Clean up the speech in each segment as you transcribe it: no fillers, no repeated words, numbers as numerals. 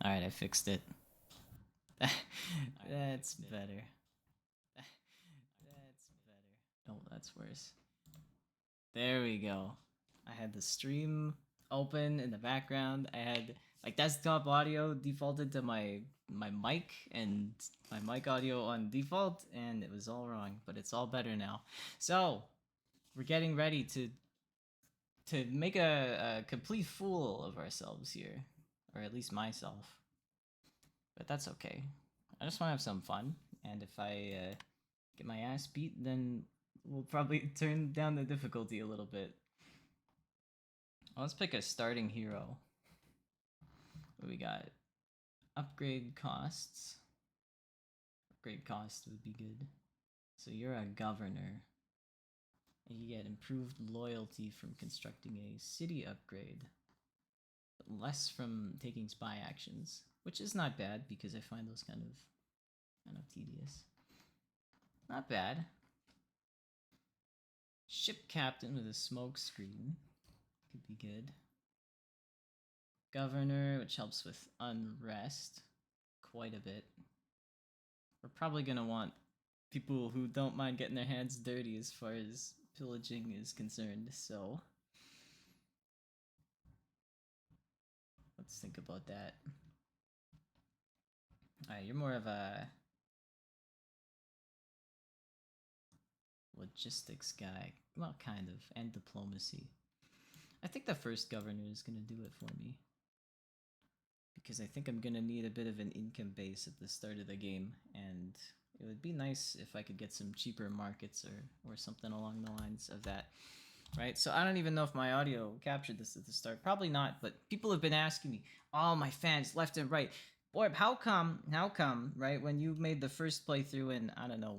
Alright, I fixed it. That's better. That's better. Oh, that's worse. There we go. I had the stream open in the background. I had like desktop audio defaulted to my mic and my mic audio on default, and it was all wrong, but it's all better now. So we're getting ready to make a complete fool of ourselves here, or at least myself. But that's okay. I just want to have some fun, and if I get my ass beat, then we'll probably turn down the difficulty a little bit. Well, let's pick a starting hero. What we got? Upgrade costs. Upgrade cost would be good. So you're a governor. And you get improved loyalty from constructing a city upgrade. But less from taking spy actions. Which is not bad because I find those kind of tedious. Not bad. Ship captain with a smoke screen. Could be good. Governor, which helps with unrest quite a bit. We're probably gonna want people who don't mind getting their hands dirty as far as pillaging is concerned, so let's think about that. Alright, you're more of a logistics guy. Well, kind of, and diplomacy. I think the first governor is gonna do it for me. Because I think I'm gonna need a bit of an income base at the start of the game, and it would be nice if I could get some cheaper markets or something along the lines of that. Right, so I don't even know if my audio captured this at the start. Probably not, but people have been asking me, all my fans left and right, Borb, how come, right, when you made the first playthrough in, I don't know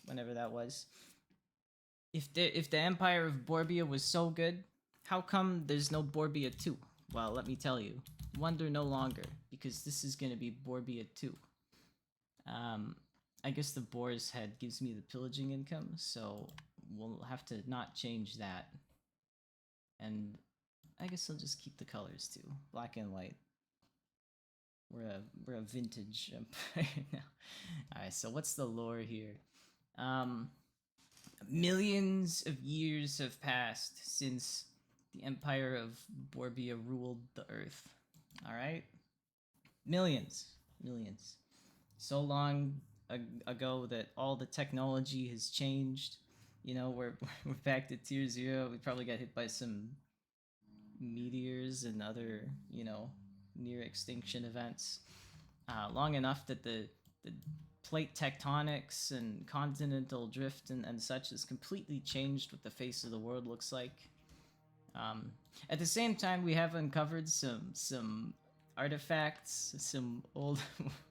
whenever that was, if the Empire of Borbia was so good, how come there's no Borbia 2? Well, let me tell you, wonder no longer, because this is going to be Borbia 2. I guess the Boar's Head gives me the pillaging income, so we'll have to not change that. And I guess I'll just keep the colors too, black and white. We're a vintage empire now. Alright, so what's the lore here? Millions of years have passed since the Empire of Borbia ruled the Earth. Alright? Millions. So long ago that all the technology has changed. You know, we're back to tier 0. We probably got hit by some meteors and other, near extinction events. Long enough that the plate tectonics and continental drift and such has completely changed what the face of the world looks like. At the same time, we have uncovered some artifacts, some old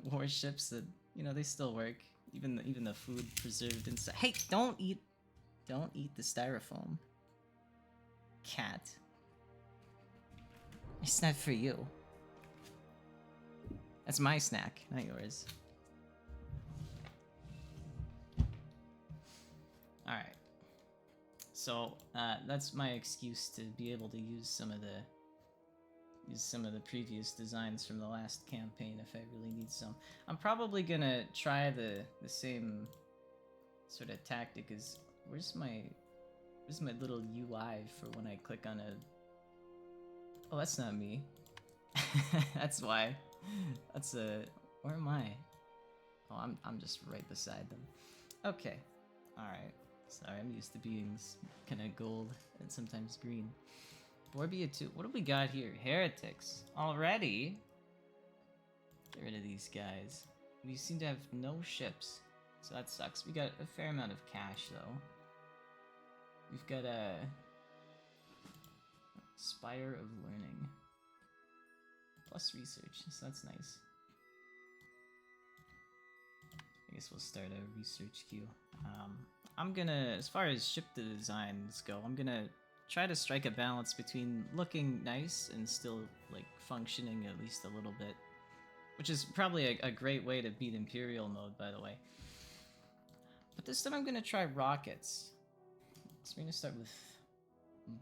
warships that they still work. Even the food preserved inside. Hey, don't eat the styrofoam, cat. It's not for you. That's my snack, not yours. Alright. So, that's my excuse to be able to use some of the previous designs from the last campaign if I really need some. I'm probably gonna try the same sort of tactic as where's my little UI for when I click on a... Oh, that's not me. That's why. That's a... Where am I? Oh, I'm just right beside them. Okay. Alright. Sorry, I'm used to being kind of gold and sometimes green. Borbia 2. What do we got here? Heretics. Already? Get rid of these guys. We seem to have no ships. So that sucks. We got a fair amount of cash, though. We've got a... Spire of Learning. Plus research, so that's nice. I guess we'll start a research queue. I'm gonna, as far as ship designs go, I'm gonna try to strike a balance between looking nice and still, like, functioning at least a little bit. Which is probably a great way to beat Imperial mode, by the way. But this time I'm gonna try rockets. So we're gonna start with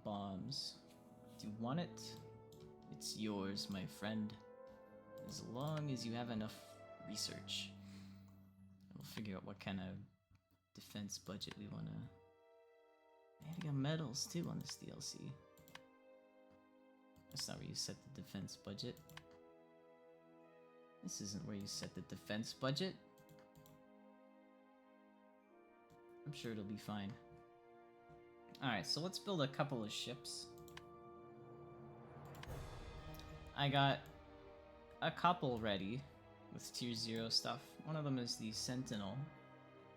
bombs. Do you want it? It's yours, my friend. as long as you have enough research. We'll figure out what kind of defense budget we want to... Man, we got medals too on this DLC. That's not where you set the defense budget. This isn't where you set the defense budget. I'm sure it'll be fine. Alright, so let's build a couple of ships. I got a couple ready with tier 0 stuff. One of them is the Sentinel,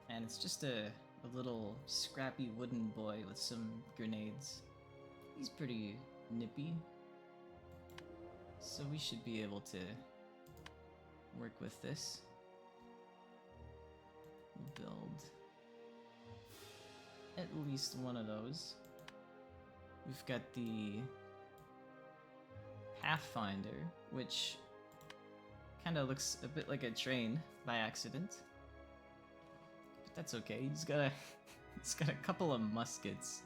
and it's just a little scrappy wooden boy with some grenades. He's pretty nippy, so we should be able to work with this. We'll build at least one of those. We've got the Pathfinder, which kind of looks a bit like a train by accident, but that's okay. He's got a couple of muskets.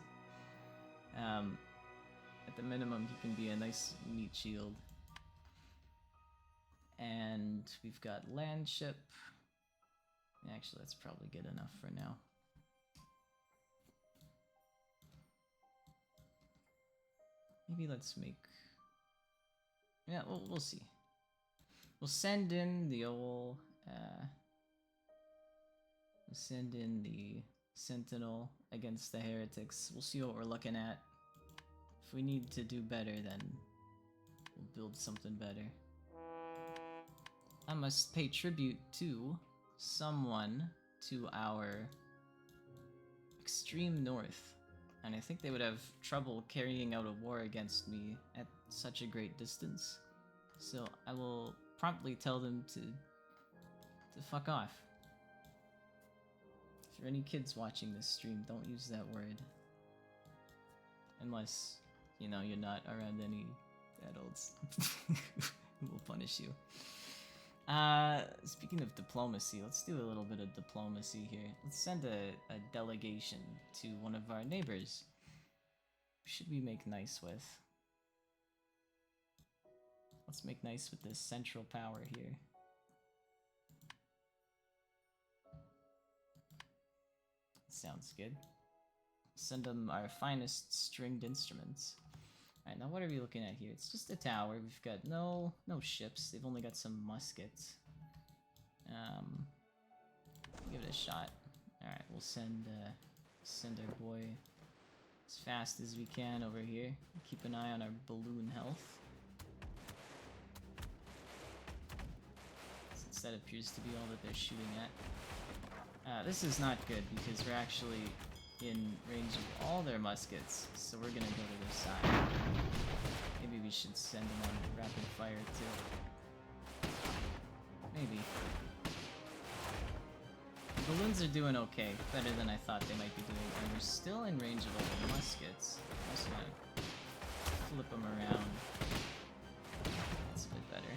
At the minimum, he can be a nice meat shield. And we've got land ship. Actually, that's probably good enough for now. Maybe let's make... Yeah, we'll see. We'll send in the old... we'll send in the Sentinel against the Heretics. We'll see what we're looking at. If we need to do better, then we'll build something better. I must pay tribute to someone to our extreme north. And I think they would have trouble carrying out a war against me at such a great distance. So I will promptly tell them to fuck off. If there are any kids watching this stream, don't use that word. Unless, you know, you're not around any adults who will punish you. Speaking of diplomacy, let's do a little bit of diplomacy here. Let's send a delegation to one of our neighbors. Who should we make nice with? Let's make nice with this central power here. Sounds good. Send them our finest stringed instruments. Alright, now what are we looking at here? It's just a tower. We've got no ships. They've only got some muskets. Give it a shot. Alright, we'll send our boy as fast as we can over here. Keep an eye on our balloon health. Since that appears to be all that they're shooting at. This is not good because we're actually in range of all their muskets, so we're gonna go to their side. Maybe we should send them on rapid fire too. Maybe. The balloons are doing okay, better than I thought they might be doing, and we're still in range of all the muskets. I'm just gonna flip them around. That's a bit better.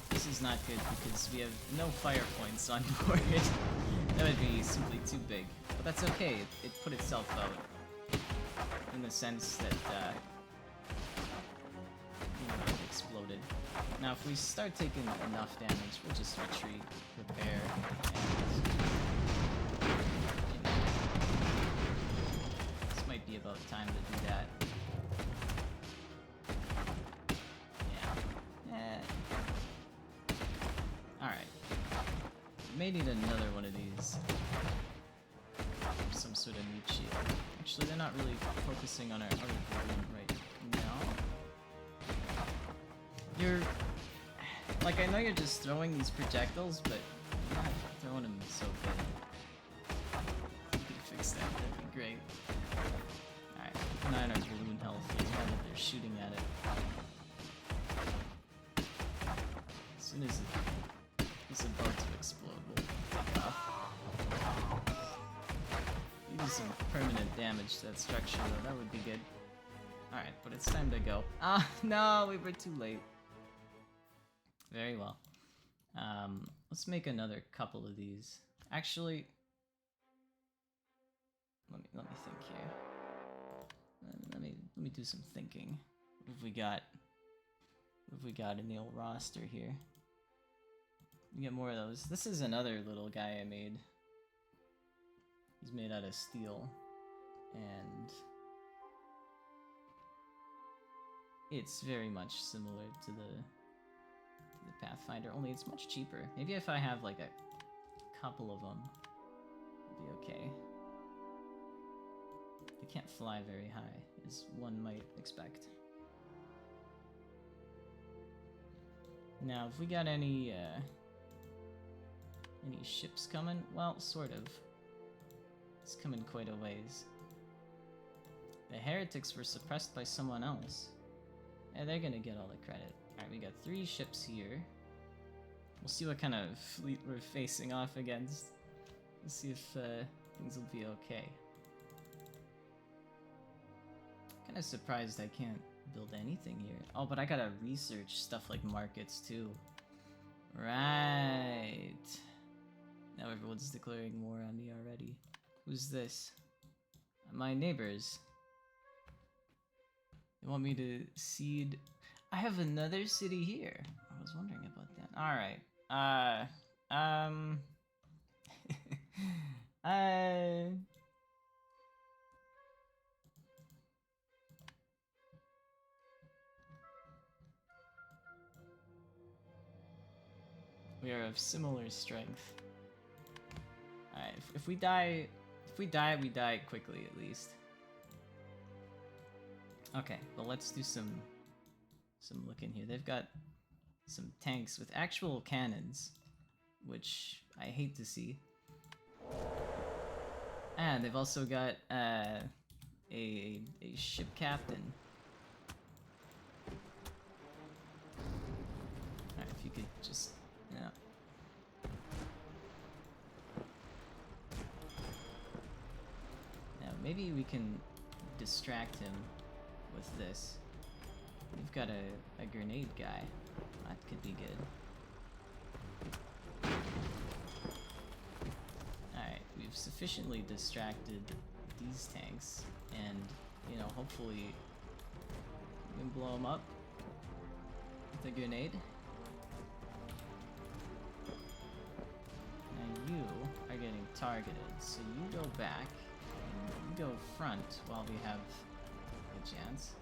This is not good because we have no fire points on board. That would be simply too big. But that's okay, it put itself out. In the sense that, you know, it exploded. Now if we start taking enough damage, we'll just retreat, repair, and... You know, this might be about time to do that. May need another one of these. Some sort of meat shield. Actually, they're not really focusing on our other balloon right now. You're... Like, I know you're just throwing these projectiles, but you're not throwing them so good. If you could fix that, that'd be great. Alright, keep an eye on our balloon health as well that they're shooting at it. As soon as it's about to explode, we'll pop off. You do some permanent damage to that structure, though. That would be good. Alright, but it's time to go. Ah, no, we were too late. Very well. Let's make another couple of these. Actually, let me think here. Let me do some thinking. What have we got? What have we got in the old roster here? We get more of those. This is another little guy I made. He's made out of steel. And it's very much similar to the Pathfinder, only it's much cheaper. Maybe if I have like a couple of them, it'll be okay. They can't fly very high, as one might expect. Now, if we got any ships coming? Well, sort of. It's coming quite a ways. The heretics were suppressed by someone else. Yeah, they're gonna get all the credit. Alright, we got 3 ships here. We'll see what kind of fleet we're facing off against. We'll see if things will be okay. Kinda surprised I can't build anything here. Oh, but I gotta research stuff like markets too. Right. Now everyone's declaring war on me already. Who's this? My neighbors. They want me to cede. I have another city here. I was wondering about that. Alright. We are of similar strength. Alright, if we die, we die quickly at least. Okay, but let's do some looking here. They've got some tanks with actual cannons, which I hate to see. And they've also got a ship captain. Alright, if you could just, yeah. Now maybe we can distract him with this. We've got a grenade guy. That could be good. Alright, we've sufficiently distracted these tanks, and, you know, hopefully we can blow them up with a grenade. Now you are getting targeted, so you go back, and you go front while we have a chance.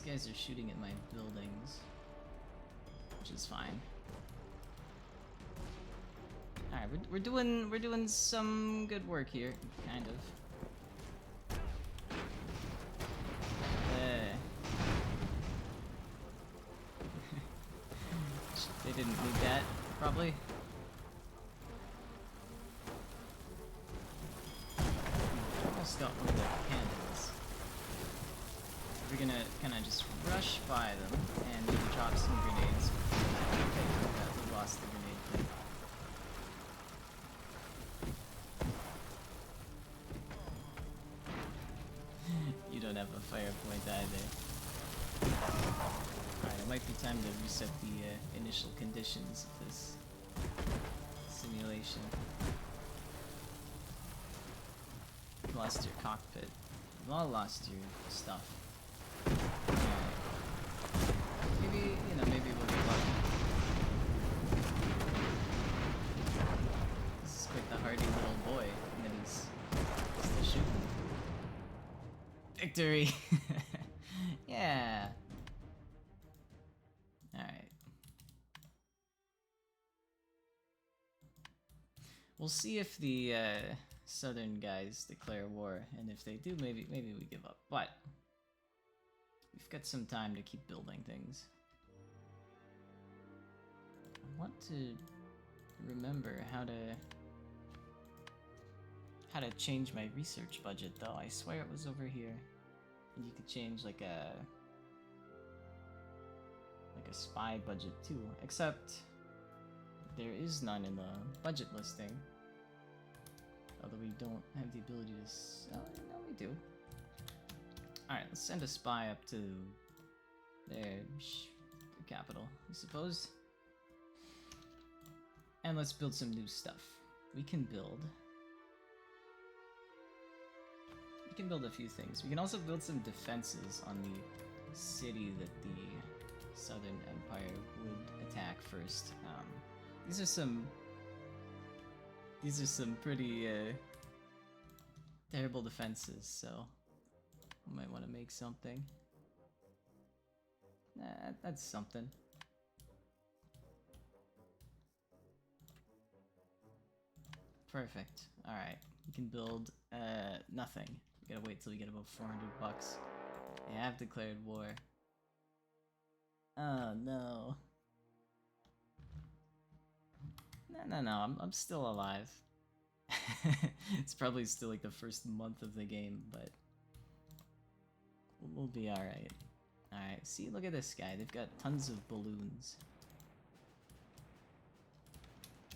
Guys are shooting at my buildings, which is fine. All right, we're doing some good work here, kind of. They didn't need that, probably. Almost got one of their cannons. We're gonna kind of just rush by them and maybe drop some grenades. Okay, we lost the grenade thing. You don't have a fire point either. Alright, it might be time to reset the initial conditions of this simulation. You lost your cockpit. You've all lost your stuff. Maybe, you know, maybe we'll get lucky. This is quite the hardy little boy, and then he's still shooting. Victory! Yeah! Alright. We'll see if the southern guys declare war, and if they do, maybe we give up. But we've got some time to keep building things. I want to remember how to change my research budget, though. I swear it was over here. And you could change like a spy budget too, except there is none in the budget listing. Although we don't have the ability to. Oh, no, we do. Alright, let's send a spy up to there. capital, I suppose. And let's build some new stuff. We can build a few things. We can also build some defenses on the city that the Southern Empire would attack first. These are some pretty terrible defenses, so I might want to make something. That's something. Perfect. Alright, we can build nothing. We gotta wait till we get about 400 bucks. I have declared war. Oh no. No, I'm still alive. It's probably still like the first month of the game, but we'll be alright. Alright, see, look at this guy. They've got tons of balloons.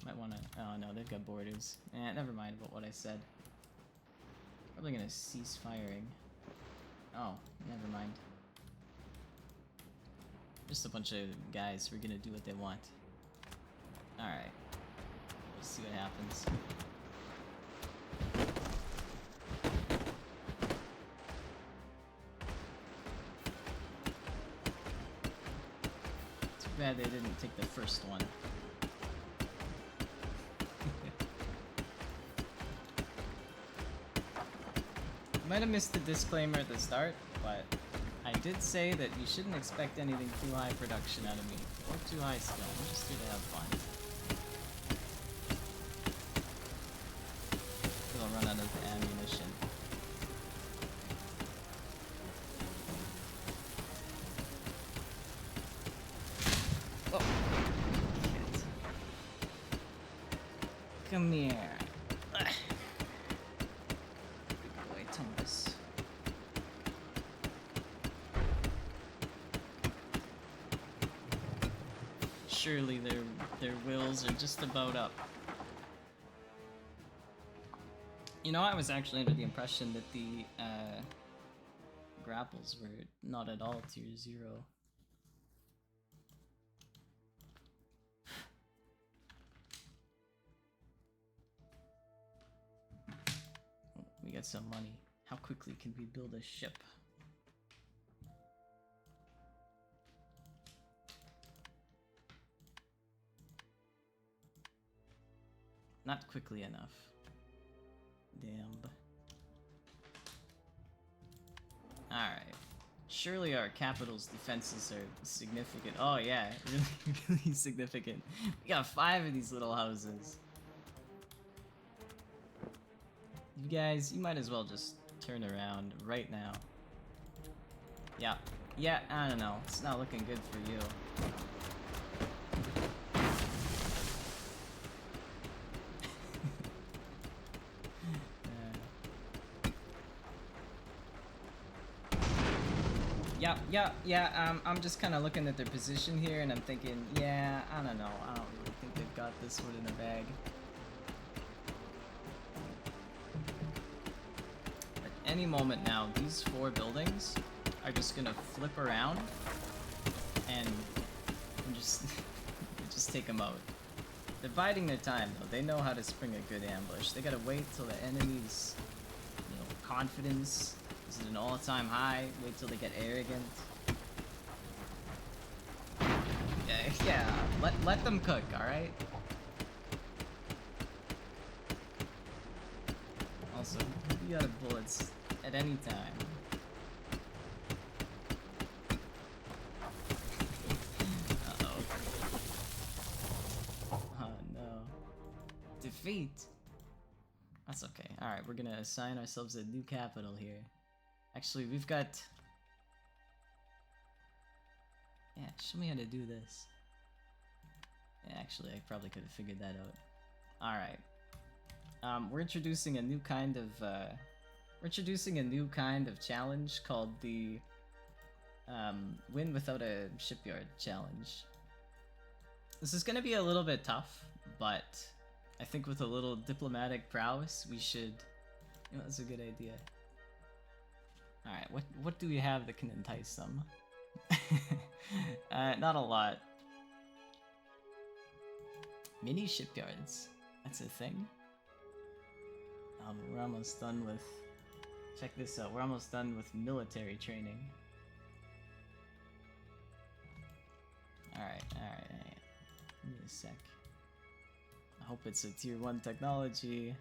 Might wanna... Oh no, they've got borders. Never mind about what I said. Probably gonna cease firing. Oh, never mind. Just a bunch of guys who are gonna do what they want. Alright. Let's see what happens. Too bad they didn't take the first one. Might have missed the disclaimer at the start, but I did say that you shouldn't expect anything too high production out of me, or too high skill. I'm just here to have fun. I'll run out of ammunition. Oh, shit. Come here. Surely their wills are just about up. You know, I was actually under the impression that the grapples were not at all tier 0. We got some money. How quickly can we build a ship? Not quickly enough. Damn. Alright. Surely our capital's defenses are significant. Oh yeah, really, really significant. We got 5 of these little houses. You guys, you might as well just turn around right now. Yeah, I don't know. It's not looking good for you. Yeah, I'm just kind of looking at their position here and I'm thinking, yeah, I don't know. I don't really think they've got this one in the bag. At any moment now, these 4 buildings are just gonna flip around and just, just take them out. They're biding their time though. They know how to spring a good ambush. They gotta wait till the enemy's, confidence is at an all-time high. Wait till they get arrogant. Yeah, let them cook, alright? Also, you got bullets at any time. Uh-oh. Oh no. Defeat! That's okay. Alright, we're gonna assign ourselves a new capital here. Actually, we've got... Yeah, show me how to do this. Yeah, actually, I probably could have figured that out. Alright. We're introducing a new kind of challenge called the Win Without a Shipyard challenge. This is gonna be a little bit tough, but I think with a little diplomatic prowess, we should... that's a good idea. Alright, what do we have that can entice them? Not a lot. Mini shipyards. That's a thing. We're almost done with... Check this out. We're almost done with military training. Alright. Give me a sec. I hope it's a tier 1 technology.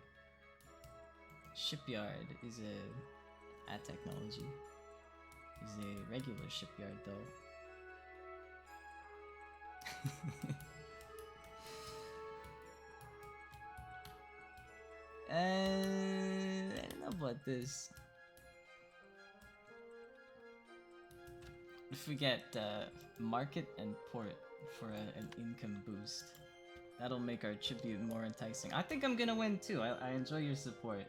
Shipyard is a technology. Is a regular shipyard though. I don't know about this. If we get market and port for an income boost, that'll make our tribute more enticing. I think I'm gonna win too. I enjoy your support.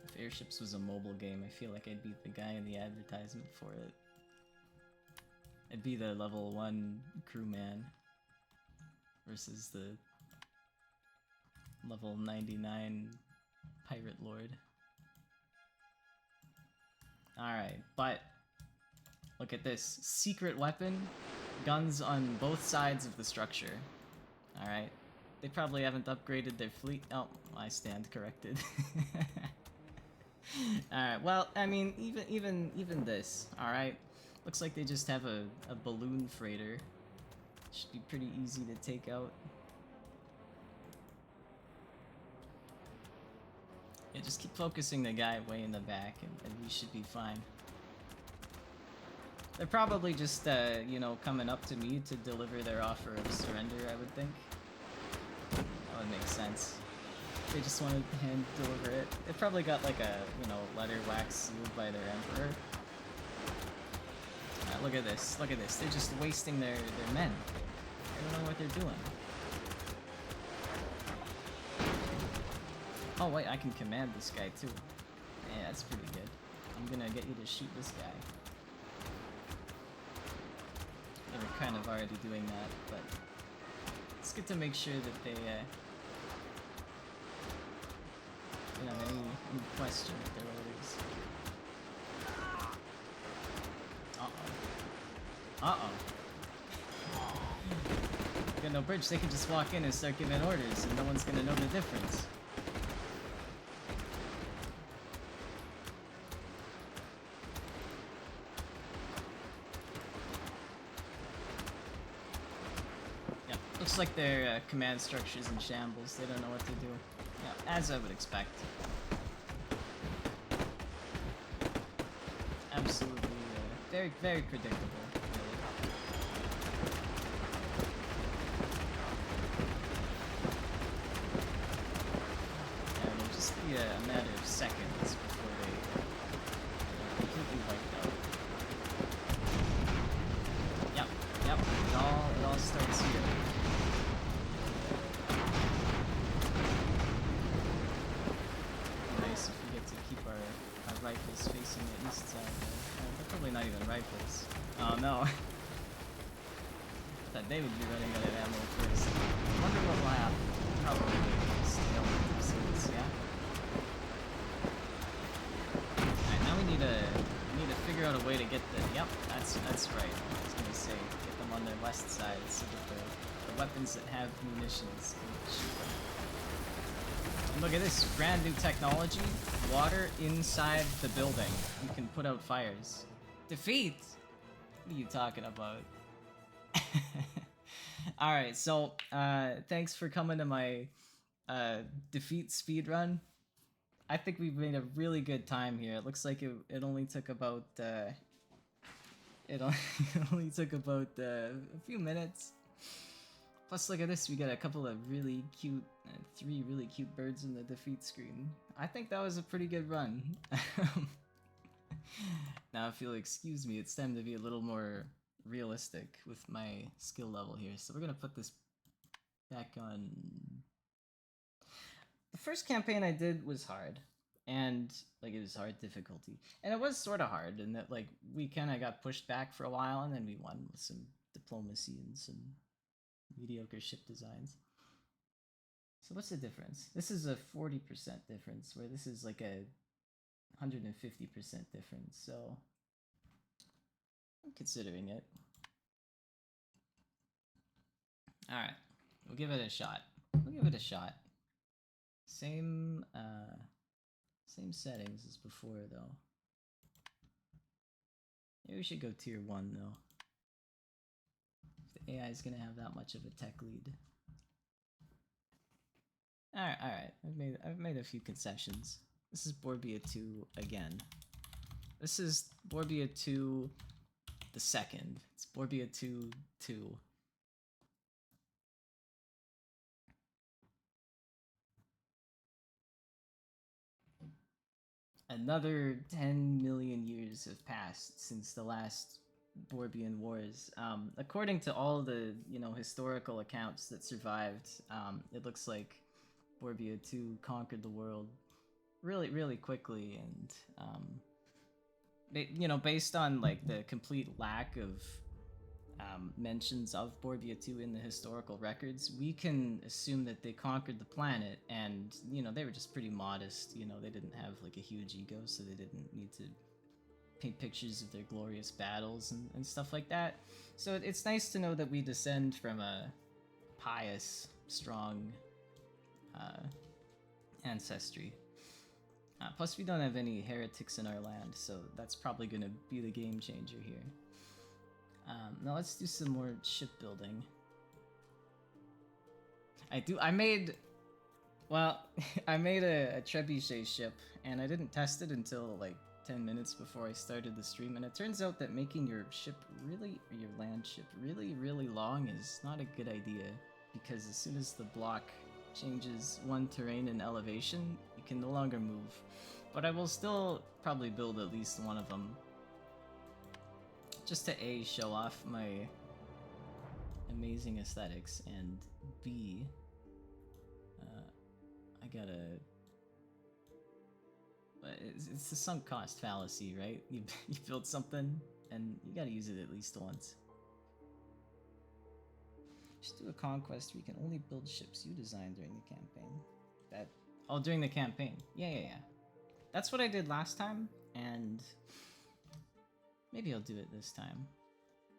If Airships was a mobile game, I feel like I'd be the guy in the advertisement for it. I'd be the level 1 crewman versus the level 99 pirate lord. Alright, but look at this. Secret weapon, guns on both sides of the structure. Alright. They probably haven't upgraded their fleet. Oh, I stand corrected. Alright, well, I mean, even this, alright? Looks like they just have a balloon freighter. Should be pretty easy to take out. Yeah, just keep focusing the guy way in the back and we should be fine. They're probably just, you know, coming up to me to deliver their offer of surrender, I would think. That would make sense. They just want to hand deliver it. They probably got like a, you know, letter wax sealed by their emperor. Alright, look at this. Look at this. They're just wasting their men. They don't know what they're doing. Oh wait, I can command this guy too. Yeah, that's pretty good. I'm gonna get you to shoot this guy. They were kind of already doing that, but it's good to make sure that they don't have any question with their orders. Got no bridge, they can just walk in and start giving orders and no one's gonna know the difference. Yeah, looks like their command structure's in shambles. They don't know what to do. Yeah, as I would expect. Absolutely, very predictable. A matter of seconds before they completely wiped out. Yep, it all starts here. Nice if we get to keep our rifles facing the east side. They're probably not even rifles. Oh no. Thought they would be running out of ammo first. I wonder what will happen. Probably stale episodes, yeah? We need to figure out a way to get the... Yep, that's right. I was gonna say, get them on their west side so that the weapons that have munitions can shoot them. And look at this, brand new technology. Water inside the building. You can put out fires. Defeat? What are you talking about? Alright, so, thanks for coming to my, defeat speedrun. I think we've made a really good time here. It looks like it only took about it only took about a few minutes. Plus, look at this. We got a couple of really cute, 3 really cute birds in the defeat screen. I think that was a pretty good run. Now, if you'll excuse me, it's time to be a little more realistic with my skill level here. So we're gonna put this back on. The first campaign I did was hard, and like it was hard difficulty, and it was sort of hard in that like we kind of got pushed back for a while, and then we won with some diplomacy and some mediocre ship designs. So what's the difference? This is a 40% difference, where this is like a 150% difference, so I'm considering it. Alright, we'll give it a shot. We'll give it a shot. Same settings as before, though. Maybe we should go tier 1, though. If the AI is gonna have that much of a tech lead. Alright. I've made a few concessions. This is Borbia 2 again. This is Borbia 2 the second. It's Borbia 2 2. Another 10 million years have passed since the last Borbian Wars. According to all the, historical accounts that survived, it looks like Borbia 2 conquered the world really, really quickly, and, based on, like, the complete lack of mentions of Borbia 2 in the historical records, we can assume that they conquered the planet, and, they were just pretty modest. They didn't have, like, a huge ego, so they didn't need to paint pictures of their glorious battles and stuff like that. So it's nice to know that we descend from a pious, strong ancestry. Plus, we don't have any heretics in our land, so that's probably going to be the game changer here. Now let's do some more shipbuilding. I made a trebuchet ship, and I didn't test it until like 10 minutes before I started the stream, and it turns out that making your land ship really, really long is not a good idea, because as soon as the block changes one terrain and elevation, you can no longer move. But I will still probably build at least one of them, just to A, show off my amazing aesthetics, and B, I gotta... It's the sunk cost fallacy, right? You build something, and you gotta use it at least once. Just do a conquest where you can only build ships you design during the campaign. Oh, during the campaign. Yeah. That's what I did last time, and maybe I'll do it this time.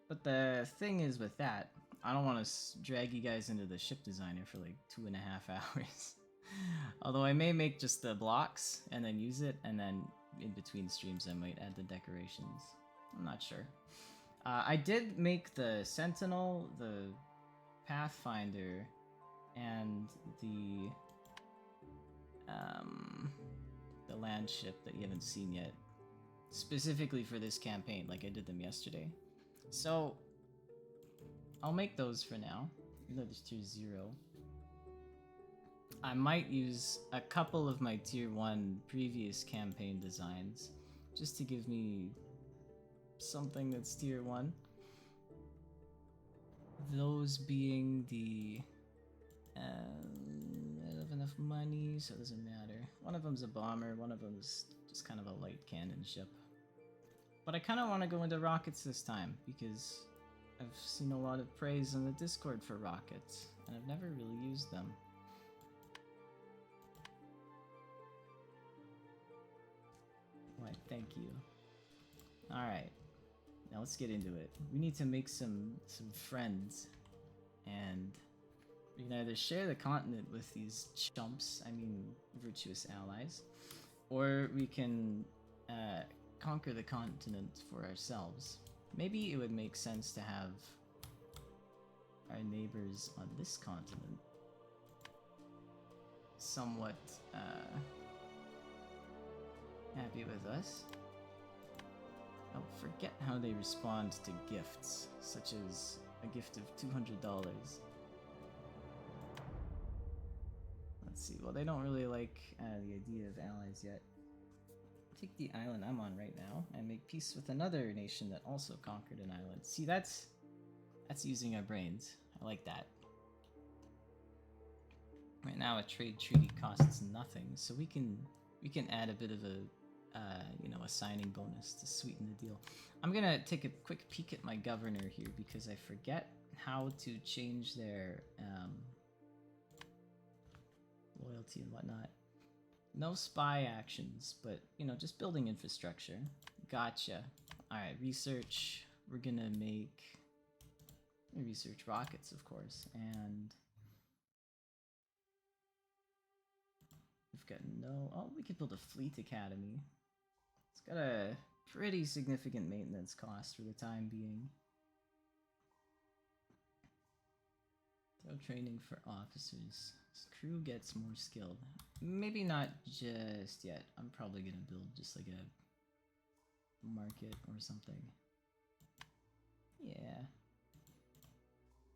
But the thing is with that, I don't want to drag you guys into the ship designer for like 2.5 hours. Although I may make just the blocks and then use it, and then in between streams I might add the decorations. I'm not sure. I did make the Sentinel, the Pathfinder, and the land ship that you haven't seen yet, specifically for this campaign, like I did them yesterday. So I'll make those for now, even though there's tier 0. I might use a couple of my tier 1 previous campaign designs just to give me something that's tier 1. Those being the... I don't have enough money, so it doesn't matter. One of them's a bomber, one of them's just kind of a light cannon ship. But I kind of want to go into rockets this time, because I've seen a lot of praise on the Discord for rockets, and I've never really used them. Why, thank you. Alright, now let's get into it. We need to make some friends, and we can either share the continent with these chumps, I mean virtuous allies, or we can conquer the continent for ourselves. Maybe it would make sense to have our neighbors on this continent somewhat happy with us. Oh, forget how they respond to gifts, such as a gift of $200. Let's see, well, they don't really like the idea of allies yet. Take the island I'm on right now and make peace with another nation that also conquered an island. See, that's using our brains. I like that. Right now, a trade treaty costs nothing, so we can add a bit of a a signing bonus to sweeten the deal. I'm gonna take a quick peek at my governor here because I forget how to change their loyalty and whatnot. No spy actions, but, you know, just building infrastructure. Gotcha. Alright, research. We're gonna make... research rockets, of course, and... we've got no... oh, we could build a fleet academy. It's got a pretty significant maintenance cost for the time being. Throw training for officers. This crew gets more skilled. Maybe not just yet. I'm probably gonna build just like a market or something. Yeah.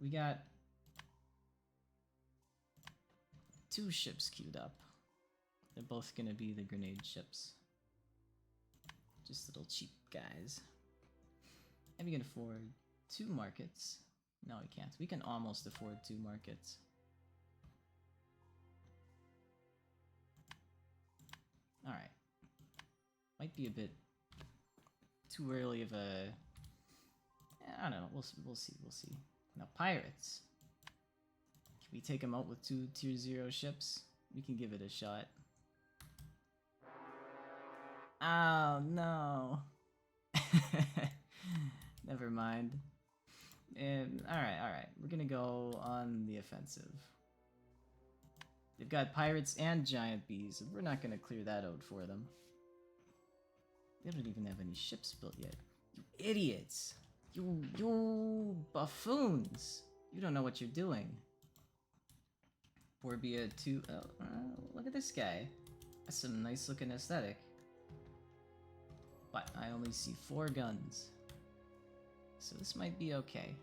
We got 2 ships queued up. They're both gonna be the grenade ships. Just little cheap guys. And we can afford 2 markets. No, we can't. We can almost afford 2 markets. Alright. Might be a bit too early of a... I don't know. We'll see. We'll see. Now, pirates. Can we take them out with 2 tier 0 ships? We can give it a shot. Oh, no. Never mind. Alright. We're gonna go on the offensive. They've got pirates and giant bees, and we're not gonna clear that out for them. They don't even have any ships built yet. You idiots! You buffoons! You don't know what you're doing. Borbia 2... oh, look at this guy. That's some nice looking aesthetic. But I only see 4 guns. So this might be okay.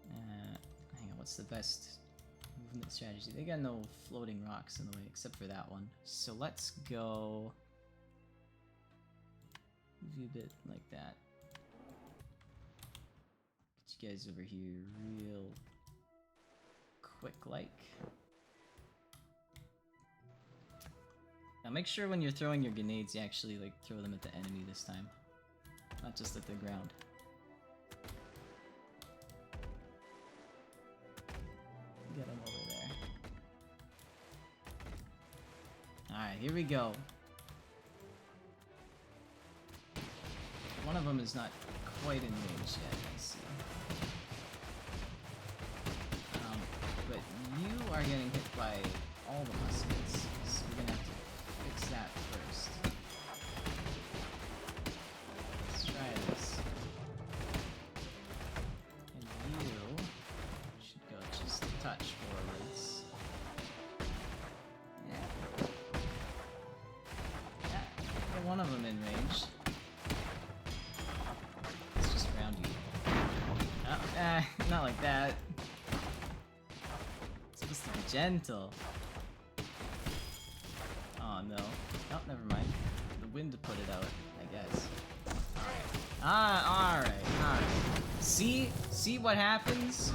Hang on, what's the best movement strategy? They got no floating rocks in the way, except for that one. So let's go... move you a bit like that. Get you guys over here real quick like. Now make sure when you're throwing your grenades you actually like throw them at the enemy this time. Not just at the ground. Get him over there. Alright, here we go. One of them is not quite in range yet, I see. But you are getting hit by all the muskets, so we're gonna have to fix that first. Let's try this. And you should go just a touch forwards. Yeah. Yeah, get one of them in range. Let's just round you. Oh, not like that. It's supposed to be gentle. Oh no. Oh, never mind. The wind put it out, I guess. Alright. Alright. See what happens?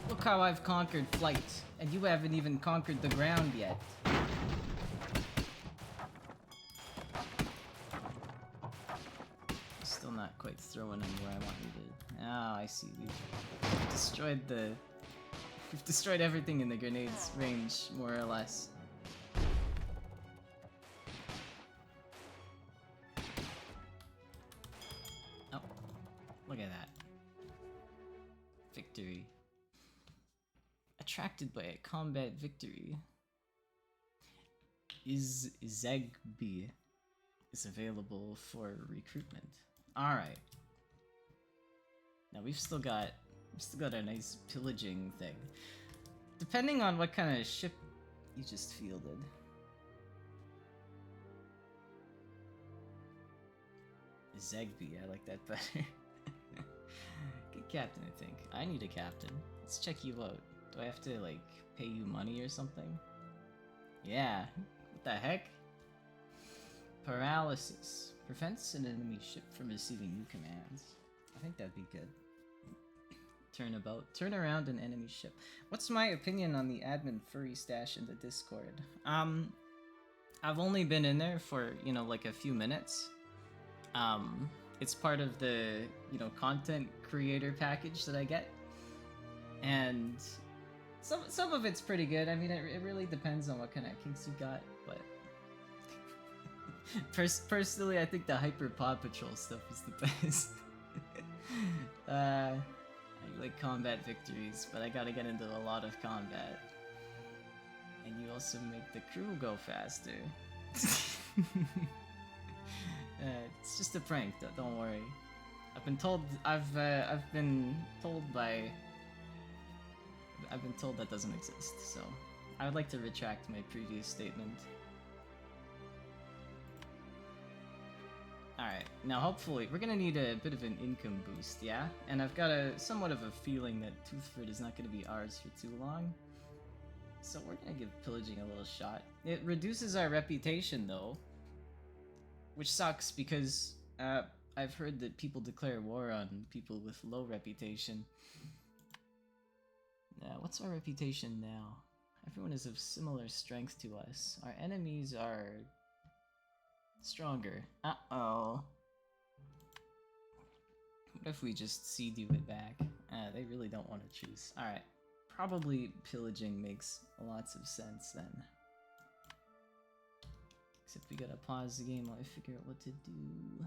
Look how I've conquered flight, and you haven't even conquered the ground yet. Still not quite throwing them where I want you to. Oh, I see. We've destroyed everything in the grenade's range, more or less. Oh, look at that. Victory. Attracted by a combat victory. Zegby is available for recruitment. Alright. Now we've still got a nice pillaging thing. Depending on what kind of ship you just fielded. Zegby, I like that better. Good captain, I think. I need a captain. Let's check you out. Do I have to, like, pay you money or something? Yeah. What the heck? Paralysis. Prevents an enemy ship from receiving new commands. I think that'd be good. Turnabout. Turn around an enemy ship. What's my opinion on the admin furry stash in the Discord? I've only been in there for, you know, like a few minutes. It's part of the, you know, content creator package that I get. And Some of it's pretty good. I mean, it really depends on what kind of kinks you got, but personally, I think the Hyper Pod Patrol stuff is the best. I like combat victories, but I gotta get into a lot of combat. And you also make the crew go faster. It's just a prank, don't worry. I've been told that doesn't exist, so I would like to retract my previous statement. Alright, now hopefully, we're gonna need a bit of an income boost, yeah? And I've got somewhat of a feeling that Toothford is not gonna be ours for too long. So we're gonna give pillaging a little shot. It reduces our reputation though, which sucks because I've heard that people declare war on people with low reputation. What's our reputation now? Everyone is of similar strength to us. Our enemies are stronger. Uh-oh. What if we just CD it back? They really don't want to choose. Alright. Probably pillaging makes lots of sense then. Except we gotta pause the game while I figure out what to do.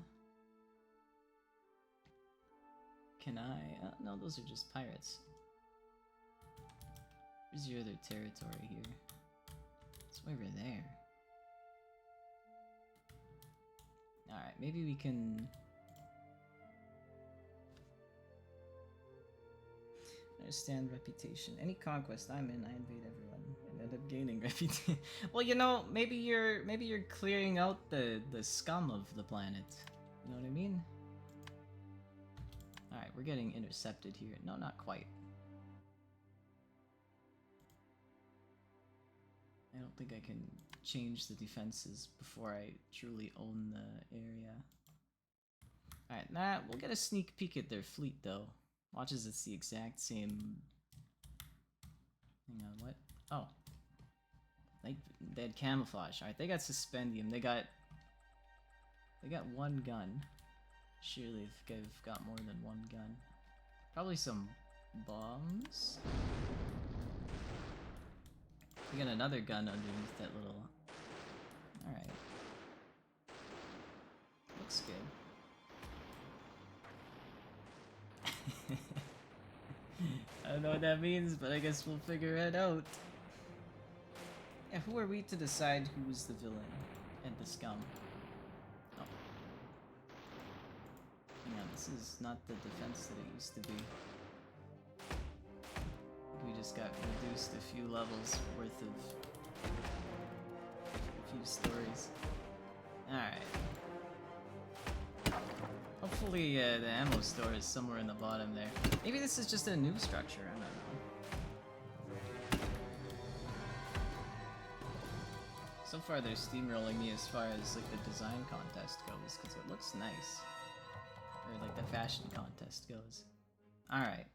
Can I? No, those are just pirates. Where's your other territory here? It's over there. Alright, maybe we can... Understand reputation. Any conquest I'm in, I invade everyone and end up gaining reputation. Well, you know, maybe you're clearing out the scum of the planet. You know what I mean? Alright, we're getting intercepted here. No, not quite. I don't think I can change the defenses before I truly own the area. Alright, nah, we'll get a sneak peek at their fleet though. Watch as it's the exact same... Hang on, what? Oh. They had camouflage. Alright, they got suspendium. They got one gun. Surely they've got more than one gun. Probably some bombs? We got another gun underneath that little... Alright. Looks good. I don't know what that means, but I guess we'll figure it out. Yeah, who are we to decide who's the villain and the scum? Oh. Hang on, this is not the defense that it used to be. We just got reduced a few levels worth of a few stories. Alright. Hopefully the ammo store is somewhere in the bottom there. Maybe this is just a new structure, I don't know. So far they're steamrolling me as far as like the design contest goes, because it looks nice. Or like the fashion contest goes. Alright.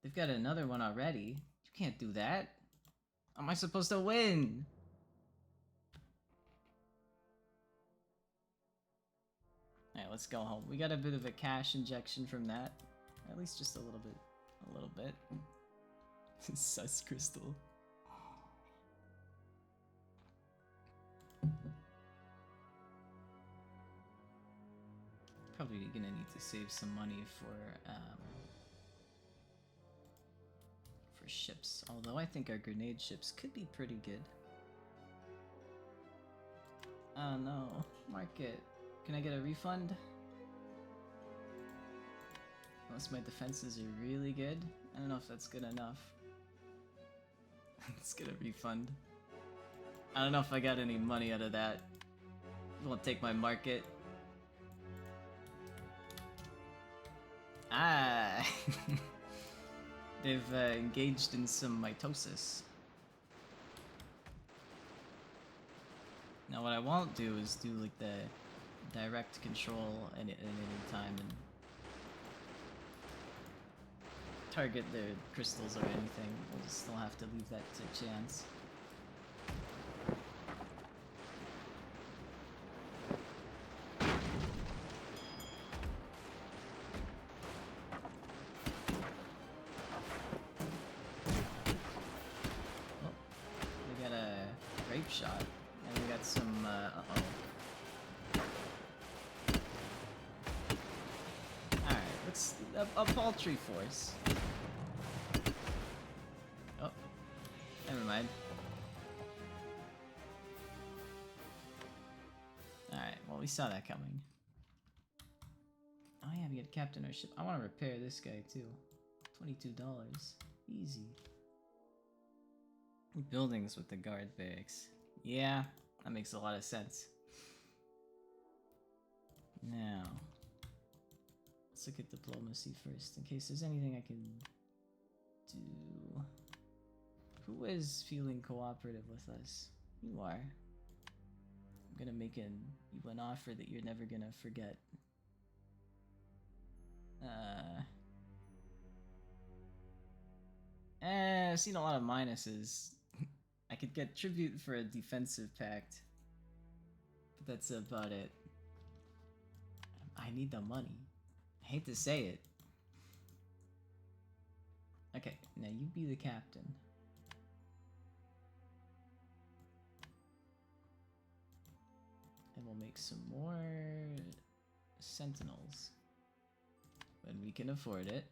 They've got another one already. You can't do that. How am I supposed to win? Alright, let's go home. We got a bit of a cash injection from that. At least just a little bit. A little bit. Sus crystal. Probably gonna need to save some money for ships. Although I think our grenade ships could be pretty good. Oh no. Market. Can I get a refund? Unless my defenses are really good. I don't know if that's good enough. Let's get a refund. I don't know if I got any money out of that. Won't take my market. Ah! They've engaged in some mitosis. Now what I won't do is do like the direct control at any time and target their crystals or anything. We'll just still have to leave that to chance. group shot. And we got some, uh-oh. Alright, let's... a paltry force. Oh. Never mind. Alright, well, we saw that coming. Oh yeah, we get captain our ship. I want to repair this guy, too. $22. Easy. Buildings with the guard barracks. Yeah, that makes a lot of sense. Now, let's look at diplomacy first, in case there's anything I can do. Who is feeling cooperative with us? You are. I'm gonna make you an offer that you're never gonna forget. I've seen a lot of minuses. I could get tribute for a defensive pact, but that's about it. I need the money. I hate to say it. Okay, now you be the captain. And we'll make some more sentinels when we can afford it.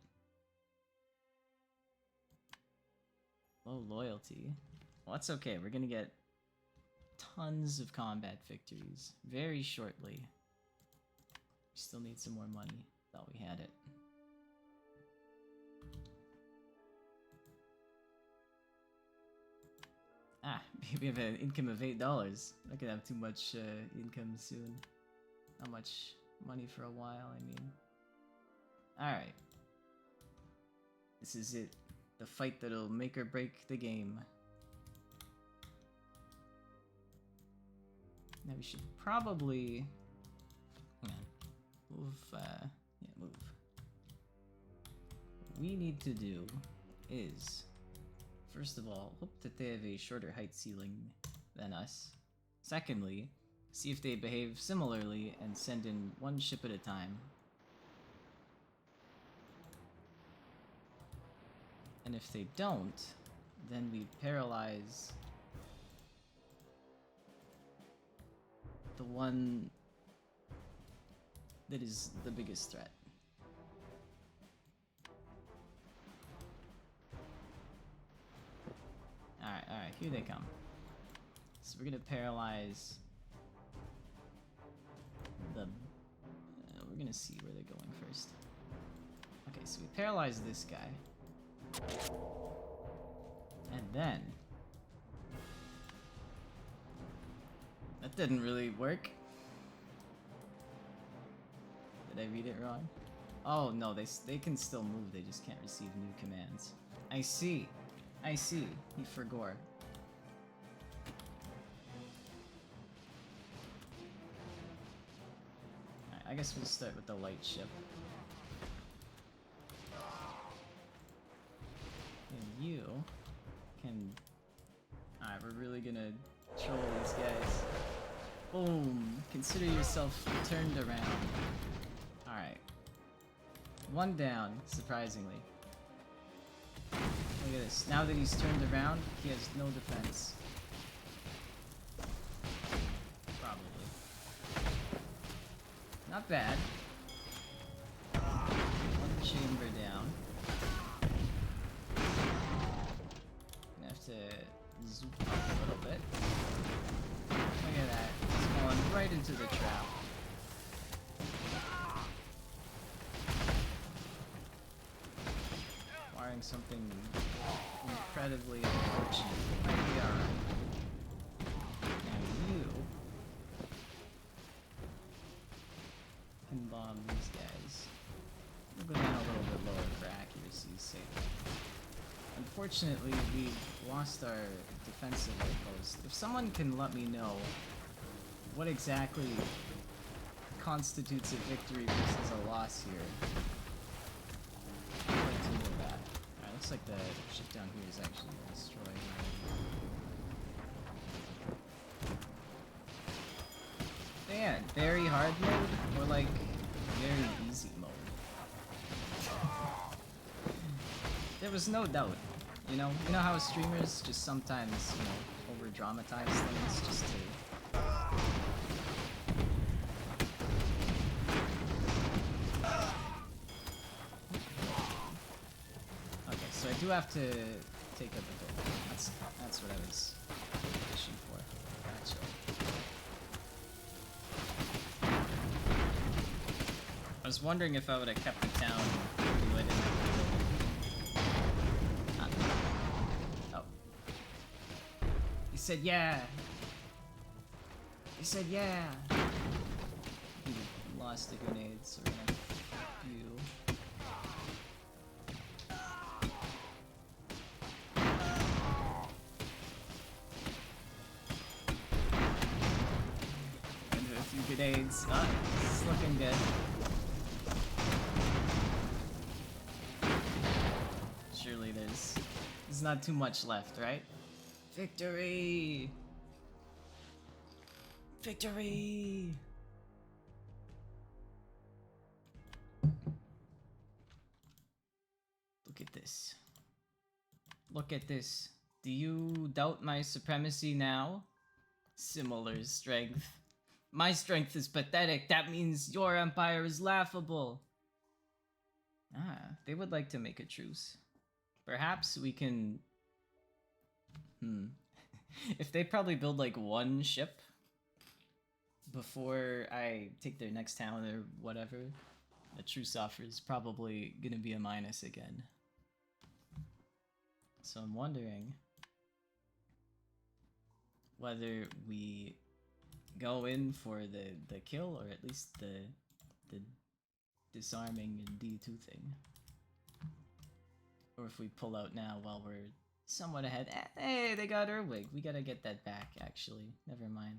Low loyalty. Well, that's okay. We're gonna get tons of combat victories very shortly. We still need some more money. Thought we had it. Ah, we have an income of $8. Not gonna have too much income soon. Not much money for a while, I mean. Alright. This is it. The fight that'll make or break the game. Now we should probably... Hang on. Move, yeah, move. What we need to do is... First of all, hope that they have a shorter height ceiling than us. Secondly, see if they behave similarly and send in one ship at a time. And if they don't, then we paralyze the one that is the biggest threat. Alright, here they come. So we're gonna paralyze the... we're gonna see where they're going first. Okay, so we paralyze this guy. And then... That didn't really work. Did I read it wrong? Oh no, they can still move, they just can't receive new commands. I see. I see. He forgot. Alright, I guess we'll start with the light ship. And you can... Alright, we're really gonna troll these guys. Boom! Consider yourself turned around. Alright. One down, surprisingly. Look at this. Now that he's turned around, he has no defense. Probably. Not bad. One chamber down. Gonna have to zoom up a little bit. Look at that. He's falling right into the trap. Wiring something incredibly unfortunate. Might be alright. Now you can bomb these guys. We'll go down a little bit lower for accuracy's sake. Unfortunately, we've lost our defensive outpost. If someone can let me know what exactly constitutes a victory versus a loss here, I'd like to know that. Alright, looks like the ship down here is actually destroyed. Yeah, very hard mode, or like very easy mode. There was no doubt, you know how streamers just sometimes, over dramatize things just to. Okay, so I do have to take out the building. That's what I was fishing for. Gotcha. I was wondering if I would have kept the town if I didn't have the building. Oh. He said yeah. He said yeah. He lost the grenades or a few. Into a few grenades. Oh, it's looking good. Surely there's not too much left, right? Victory! Victory! Look at this. Look at this. Do you doubt my supremacy now? Similar strength. My strength is pathetic. That means your empire is laughable. Ah, they would like to make a truce. Perhaps we can... If they probably build like one ship before I take their next town or whatever, the truce offer is probably gonna be a minus again. So I'm wondering whether we go in for the kill or at least the disarming and D2 thing. Or if we pull out now while we're somewhat ahead. Hey, they got Erwig. We gotta get that back, actually. Never mind.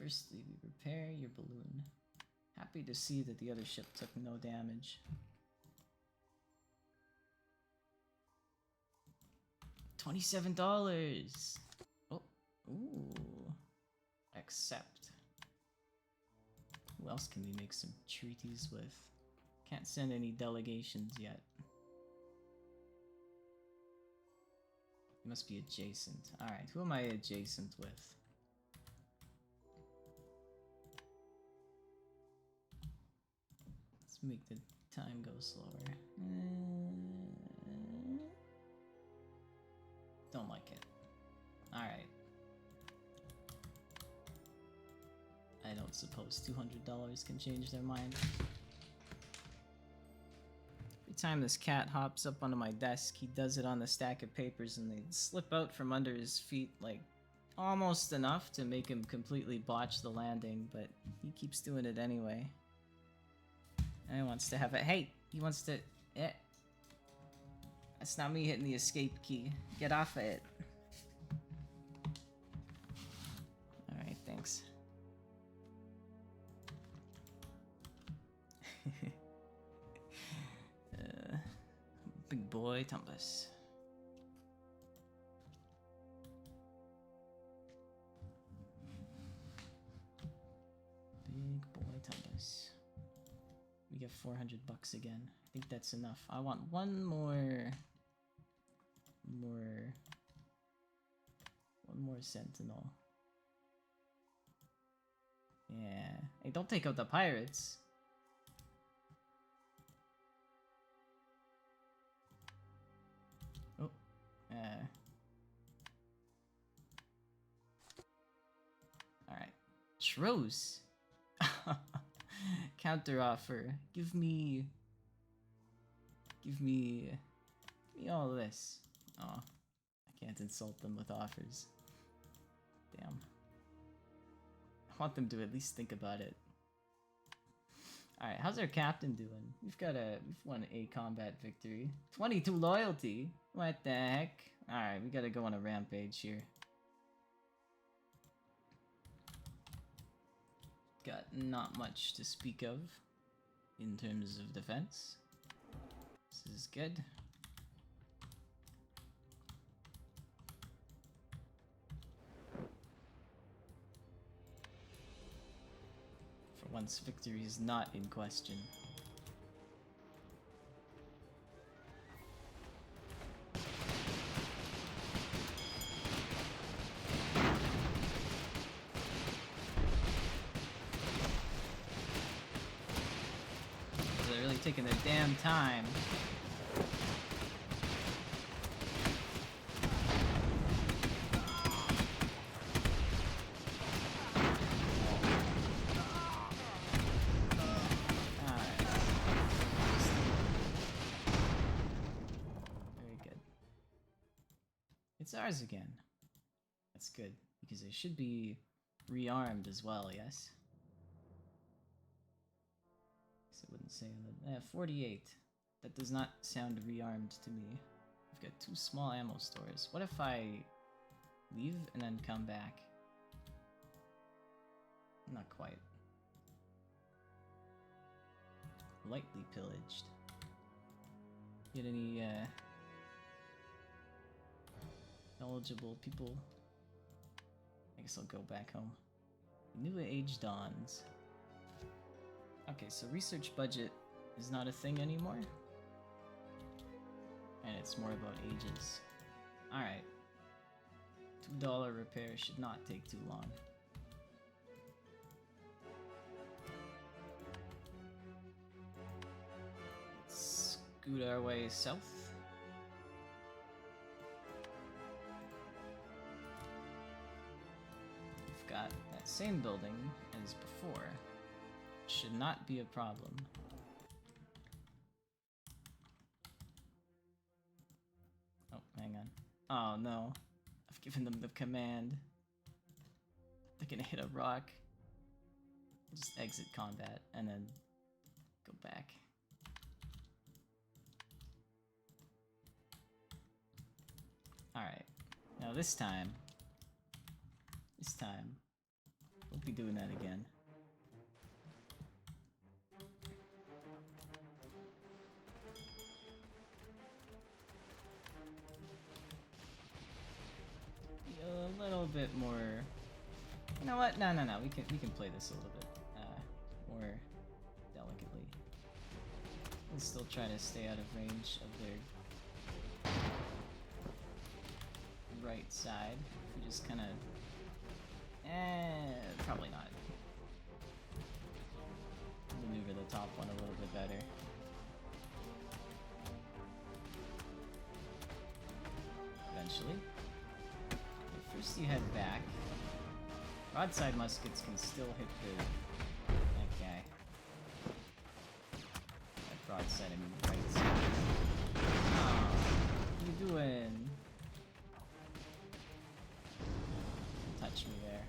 Firstly, we repair your balloon. Happy to see that the other ship took no damage. $27! Oh, ooh. Accept. Who else can we make some treaties with? Can't send any delegations yet. You must be adjacent. Alright, who am I adjacent with? Let's make the time go slower. Don't like it. Alright. I don't suppose $200 can change their mind. Every time this cat hops up onto my desk, he does it on the stack of papers and they slip out from under his feet, like, almost enough to make him completely botch the landing, but he keeps doing it anyway. And he wants to have it. Hey! He wants to... That's not me hitting the escape key. Get off of it. Alright, thanks. Big boy Tumbus. Big boy Tumbus. We get $400 again. I think that's enough. I want one more sentinel. Yeah. Hey, don't take out the pirates. Oh. Alright. Truce. Counter offer. Give me all this. Oh, I can't insult them with offers. Damn. I want them to at least think about it. Alright, how's our captain doing? We've won a combat victory. 22 loyalty? What the heck? Alright, we gotta go on a rampage here. Got not much to speak of in terms of defense. This is good. For once, victory is not in question. taking their damn time. It's ours again. That's good, because it should be rearmed as well, yes? So it wouldn't say on the... 48. That does not sound rearmed to me. We've got 2 small ammo stores. What if I leave and then come back? Not quite. Lightly pillaged. Get any, eligible people? I guess I'll go back home. New age dawns. Okay, so research budget is not a thing anymore? And it's more about ages. Alright. $2 repair should not take too long. Let's scoot our way south. Got that same building as before. Should not be a problem. Oh, hang on. Oh no. I've given them the command. They're gonna hit a rock. Just exit combat and then go back. Alright. Now this time, we'll be doing that again. Be a little bit more. You know what? No. We can play this a little bit more delicately. We'll still try to stay out of range of their right side. We just kind of. Probably not. Maneuver the top one a little bit better. Eventually. Okay, first you head back. Broadside muskets can still hit that guy. That broadside, I mean right side. Oh, what are you doing? Touch me there.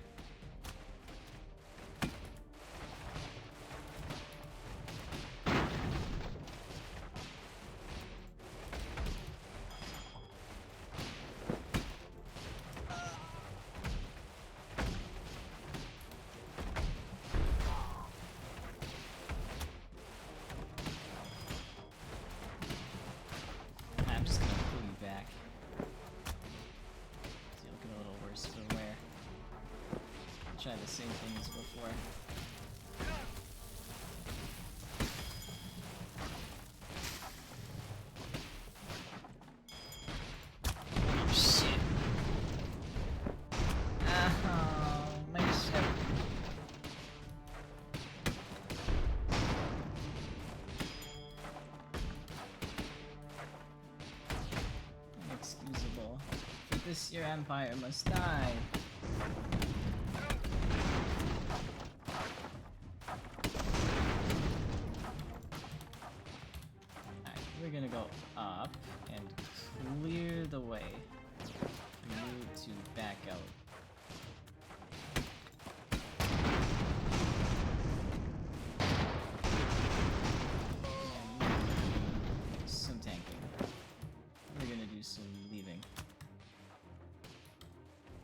I'm just gonna pull you back. So you'll get a little worse for wear. Try the same thing as before. Oh shit! Oh, my ship. Inexcusable. For this, your empire must die. We're gonna go up and clear the way for you to back out. And some tanking. We're gonna do some leaving.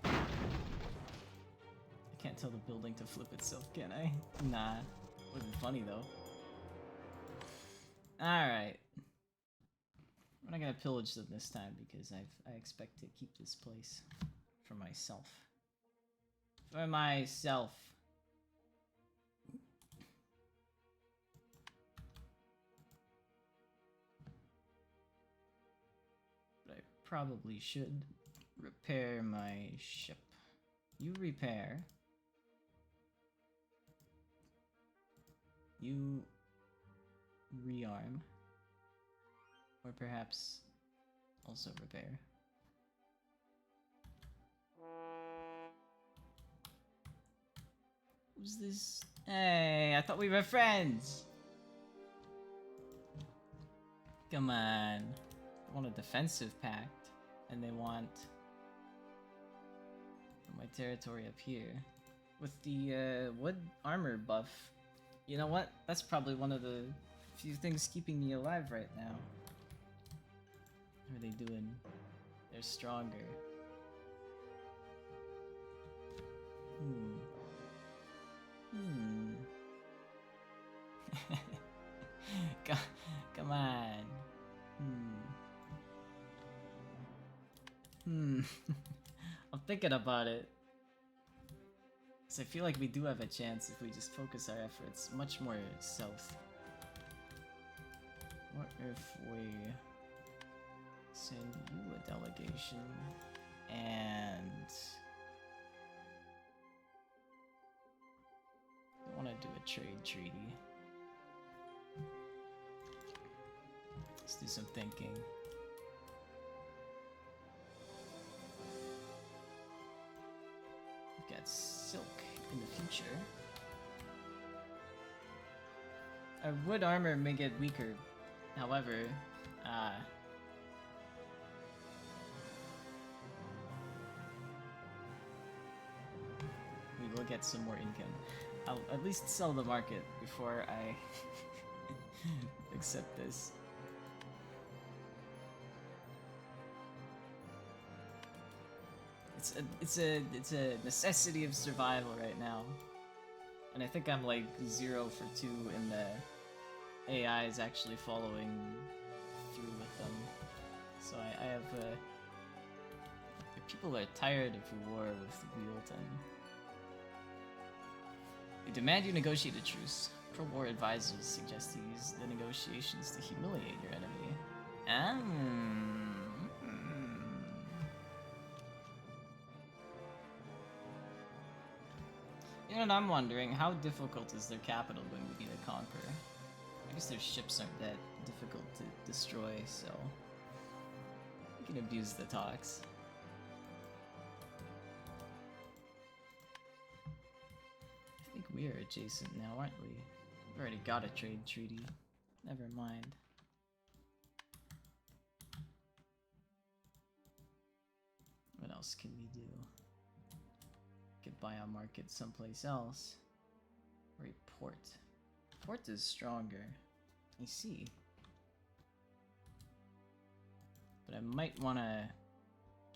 I can't tell the building to flip itself, can I? Nah. Would be funny though. Alright. I'm not gonna pillage them this time because I expect to keep this place for myself. For myself. But I probably should repair my ship. You repair. You rearm. Or perhaps also repair. Who's this? Hey, I thought we were friends! Come on. They want a defensive pact, and they want my territory up here. With the wood armor buff. You know what? That's probably one of the few things keeping me alive right now. What are they doing? They're stronger. Come on. I'm thinking about it. Because I feel like we do have a chance if we just focus our efforts much more south. What if we send you a delegation and I want to do a trade treaty. Let's do some thinking. We've got silk in the future. Our wood armor may get weaker, however, we will get some more income. I'll at least sell the market before I accept this. It's a necessity of survival right now. And I think I'm like 0 for 2 in the AI is actually following through with them. So I have people are tired of war with Wheelton. They demand you negotiate a truce. Pro-war advisors suggest you use the negotiations to humiliate your enemy. You know what I'm wondering? How difficult is their capital going to be to conquer? I guess their ships aren't that difficult to destroy, so we can abuse the talks. I think we are adjacent now, aren't we? We've already got a trade treaty. Never mind. What else can we do? Could buy a market someplace else. Or a port. Port is stronger. I see. But I might want to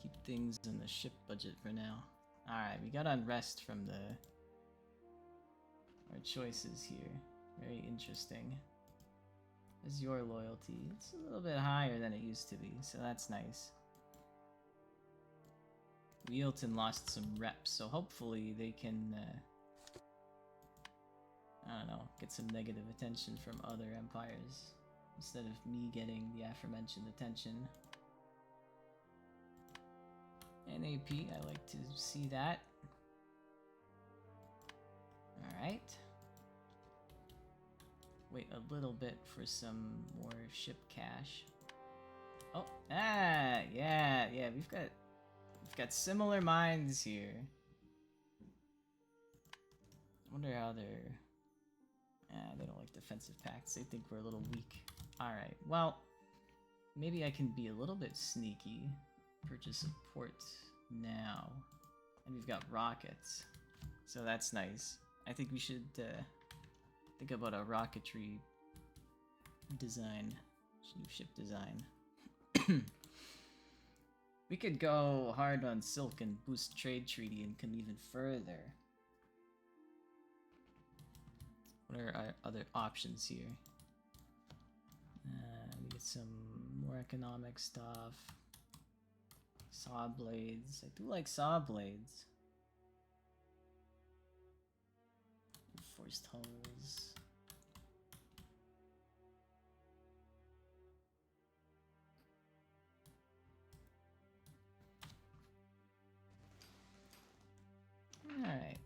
keep things in the ship budget for now. Alright, we got unrest from our choices here. Very interesting. Is your loyalty? It's a little bit higher than it used to be, so that's nice. Wheelton lost some reps, so hopefully they can, I don't know, get some negative attention from other empires, instead of me getting the aforementioned attention. NAP, I like to see that. Alright. Wait a little bit for some more ship cash. Oh, yeah, we've got similar minds here. I wonder how they're... they don't like defensive pacts. They think we're a little weak. Alright, well, maybe I can be a little bit sneaky. Purchase a port now. And we've got rockets. So that's nice. I think we should think about a rocketry design. New ship design. We could go hard on silk and boost trade treaty and come even further. What are our other options here? We get some more economic stuff. Saw blades. I do like saw blades. Forced hulls. Alright.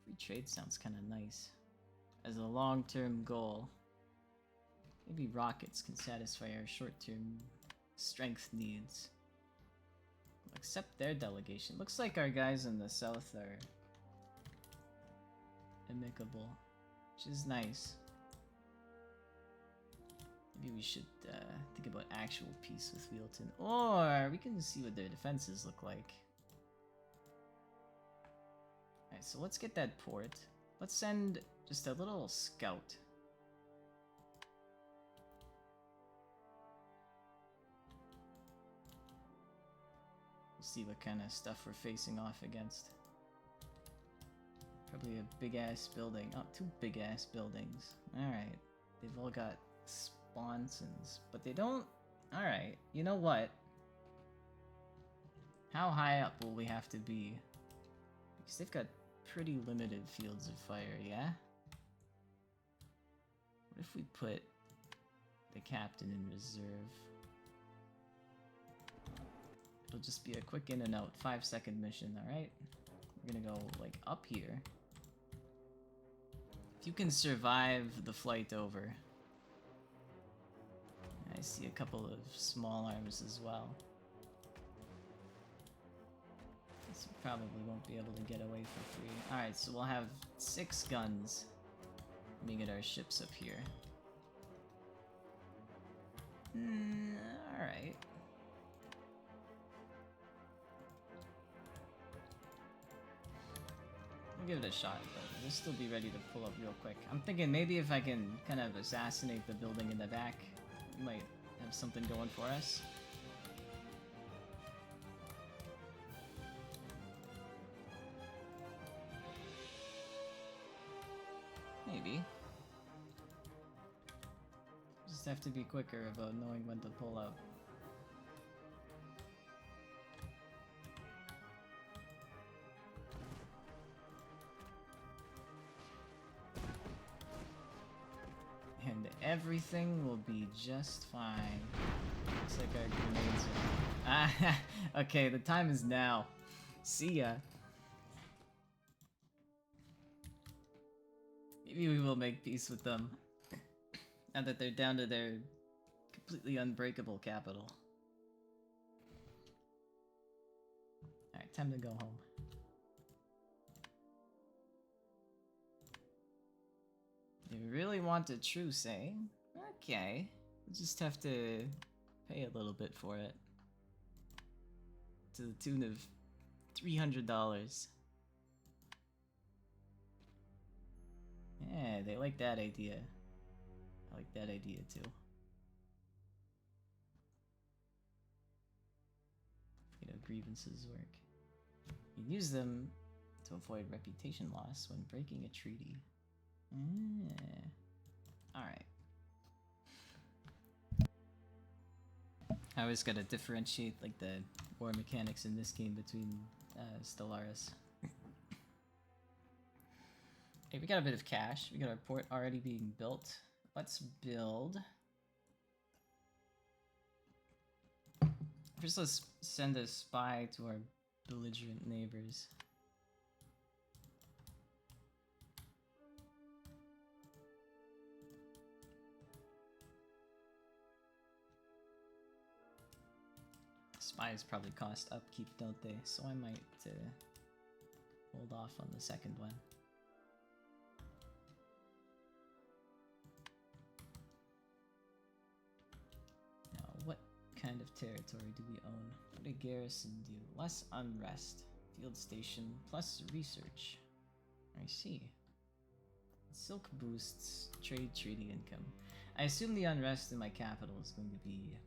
Free trade sounds kind of nice. As a long-term goal. Maybe rockets can satisfy our short-term strength needs. Accept their delegation. Looks like our guys in the south are amicable, which is nice. Maybe we should think about actual peace with Wheelton. Or we can see what their defenses look like. Alright, so let's get that port. Let's send just a little scout. We'll see what kind of stuff we're facing off against. Probably a big-ass building. Oh, two big-ass buildings. Alright. They've all got sponsons, but they don't... Alright, you know what? How high up will we have to be? Because they've got pretty limited fields of fire, yeah? What if we put the captain in reserve? It'll just be a quick in and out 5-second mission, alright? We're gonna go, like, up here. If you can survive the flight over. I see a couple of small arms as well. This probably won't be able to get away for free. Alright, so we'll have 6 guns being at our ships up here. Alright. We'll give it a shot, but we'll still be ready to pull up real quick. I'm thinking maybe if I can kind of assassinate the building in the back, we might have something going for us. Maybe. Just have to be quicker about knowing when to pull up. And everything will be just fine. Looks like our grenades are... Ah, okay, the time is now. See ya. Maybe we will make peace with them. Now that they're down to their completely unbreakable capital. Alright, time to go home. You really want a truce, eh? Okay. We'll just have to pay a little bit for it. To the tune of $300. Yeah, they like that idea. I like that idea too. You know, grievances work. You use them to avoid reputation loss when breaking a treaty. Alright. I always gotta differentiate like the war mechanics in this game between Stellaris. Okay, we got a bit of cash. We got our port already being built. Let's build. First, let's send a spy to our belligerent neighbors. Spies probably cost upkeep, don't they? So I might hold off on the second one. Now, what kind of territory do we own? What did garrison do? Less unrest. Field station plus research. I see. Silk boosts trade treaty income. I assume the unrest in my capital is going to be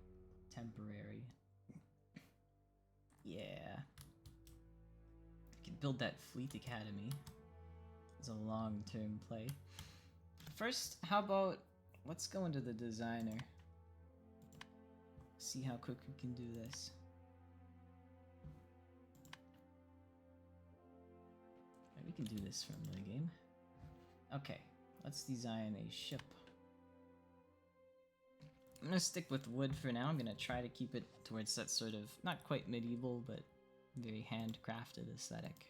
temporary. Yeah. I can build that fleet academy. It's a long-term play. First, how about let's go into the designer. See how quick we can do this. We can do this from the game. Okay, let's design a ship. I'm gonna stick with wood for now. I'm gonna try to keep it towards that sort of, not quite medieval, but very handcrafted aesthetic.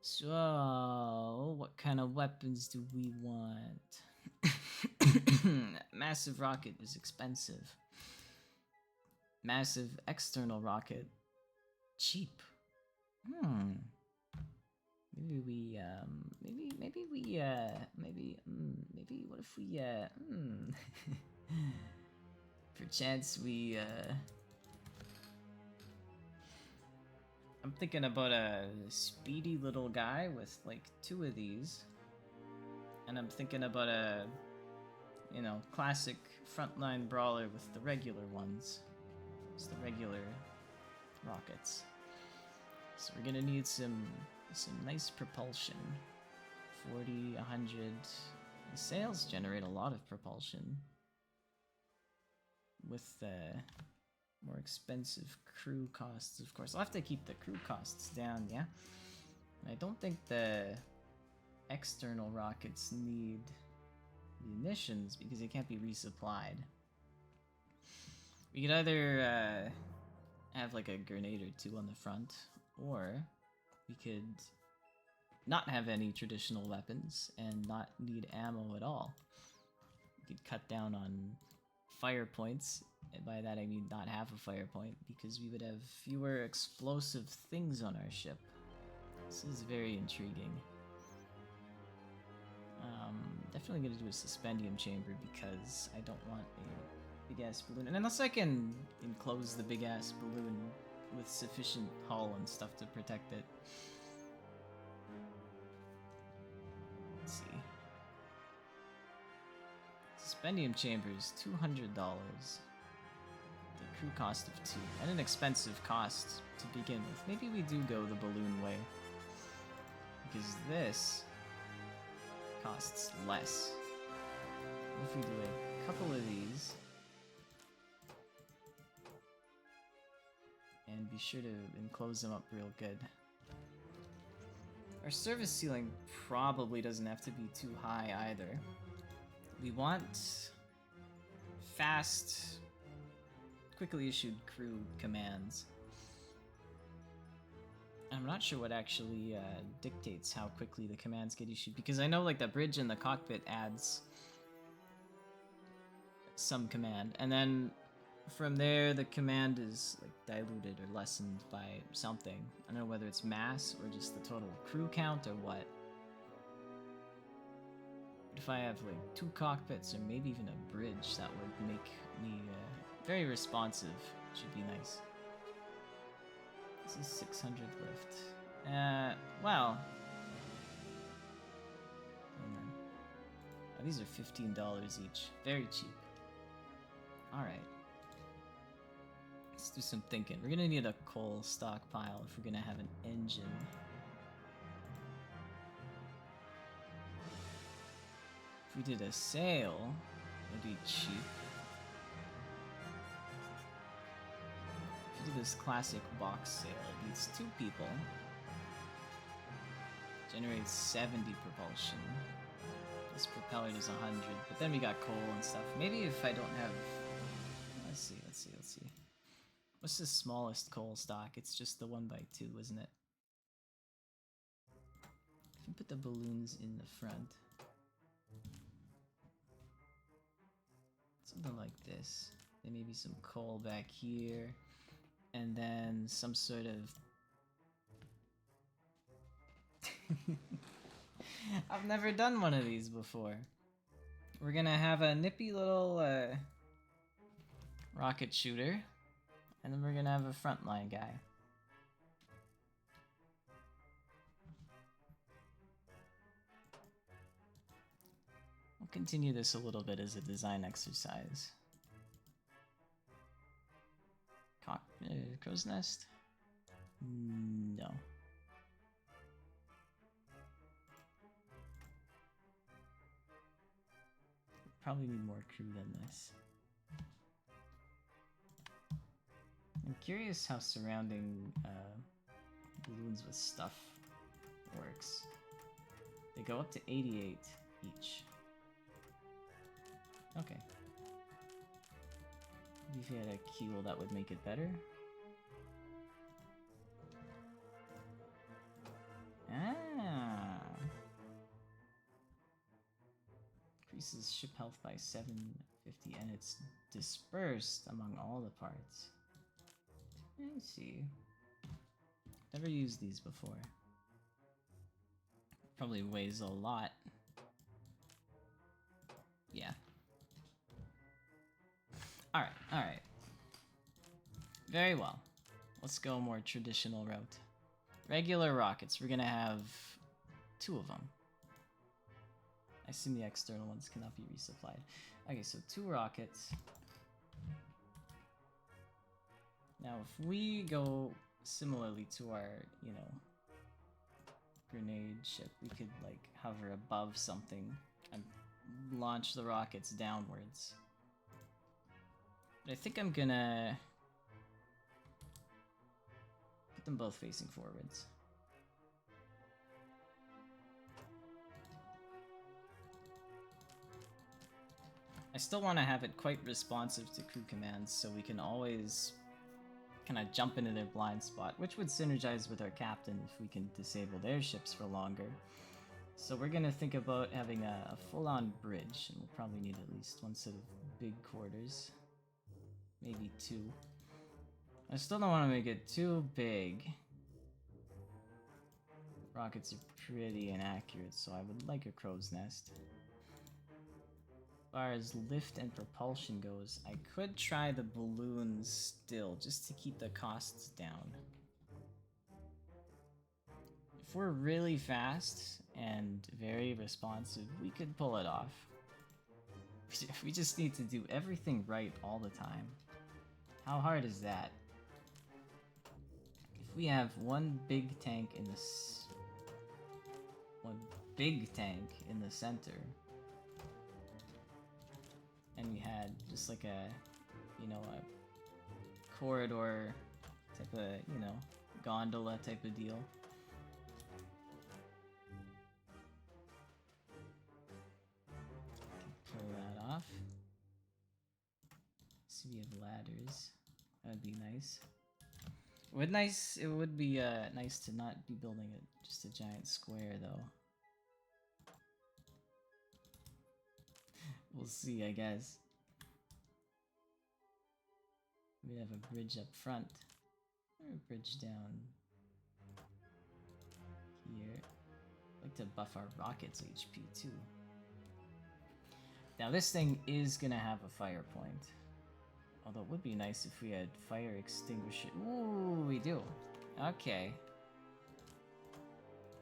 So, what kind of weapons do we want? Massive rocket is expensive. Massive external rocket, cheap. Maybe what if we, perchance we, I'm thinking about a speedy little guy with like 2 of these. And I'm thinking about a, you know, classic frontline brawler with the regular ones. It's the regular rockets. So we're gonna need some nice propulsion. 40, 100. The sails generate a lot of propulsion. With more expensive crew costs, of course. I'll have to keep the crew costs down, yeah? I don't think the external rockets need munitions because they can't be resupplied. We could either have like a grenade or 2 on the front, or we could not have any traditional weapons and not need ammo at all. We could cut down on fire points, and by that I mean not have a fire point, because we would have fewer explosive things on our ship. This is very intriguing. Definitely gonna do a suspendium chamber because I don't want a big ass balloon, and unless I can enclose the big ass balloon with sufficient hull and stuff to protect it. Let's see. Suspendium chamber is $200. The crew cost of 2, and an expensive cost to begin with. Maybe we do go the balloon way, because this costs less. What if we do a couple of these and be sure to enclose them up real good. Our service ceiling probably doesn't have to be too high either. We want fast, quickly issued crew commands. I'm not sure what actually dictates how quickly the commands get issued, because I know like the bridge and the cockpit adds some command, and then from there the command is like diluted or lessened by something. I don't know whether it's mass or just the total crew count or what. But if I have like 2 cockpits or maybe even a bridge, that would make me very responsive. Should be nice. This is 600 lift. Well. Oh, these are $15 each. Very cheap. Alright. Let's do some thinking. We're gonna need a coal stockpile if we're gonna have an engine. If we did a sail, it'd be cheap. If you do this classic box sail, it needs 2 people. Generates 70 propulsion. This propeller does 100, but then we got coal and stuff. Maybe if I don't have... Let's see. What's the smallest coal stock? It's just the 1x2, isn't it? If you put the balloons in the front. Something like this. Then maybe some coal back here. And then some sort of... I've never done one of these before. We're gonna have a nippy little rocket shooter. And then we're gonna have a frontline guy. We'll continue this a little bit as a design exercise. Crow's nest? No. Probably need more crew than this. I'm curious how surrounding balloons with stuff works. They go up to 88 each. Okay. Maybe if you had a keel, that would make it better. Ah. Increases ship health health by 750, and it's dispersed among all the parts. Let me see. Never used these before. Probably weighs a lot. Yeah. Alright, alright. Very well. Let's go a more traditional route. Regular rockets. We're gonna have 2 of them. I assume the external ones cannot be resupplied. Okay, so 2 rockets. Now, if we go similarly to our, you know, grenade ship, we could, like, hover above something and launch the rockets downwards. But I think I'm gonna put them both facing forwards. I still want to have it quite responsive to crew commands, so we can always kind of jump into their blind spot, which would synergize with our captain if we can disable their ships for longer. So we're gonna think about having a full-on bridge, and we'll probably need at least 1 set of big quarters. Maybe 2. I still don't want to make it too big. Rockets are pretty inaccurate, so I would like a crow's nest. As far as lift and propulsion goes, I could try the balloons still, just to keep the costs down. If we're really fast and very responsive, we could pull it off. We just need to do everything right all the time. How hard is that? If we have one big tank in the center, and we had just like a, you know, a corridor type of, you know, gondola type of deal. Pull that off. So we have ladders. That would be nice. It would be nice to not be building just a giant square though. We'll see, I guess. We have a bridge up front. Or a bridge down here. I'd like to buff our rockets HP too. Now this thing is gonna have a fire point. Although it would be nice if we had fire extinguisher. Ooh, we do. Okay.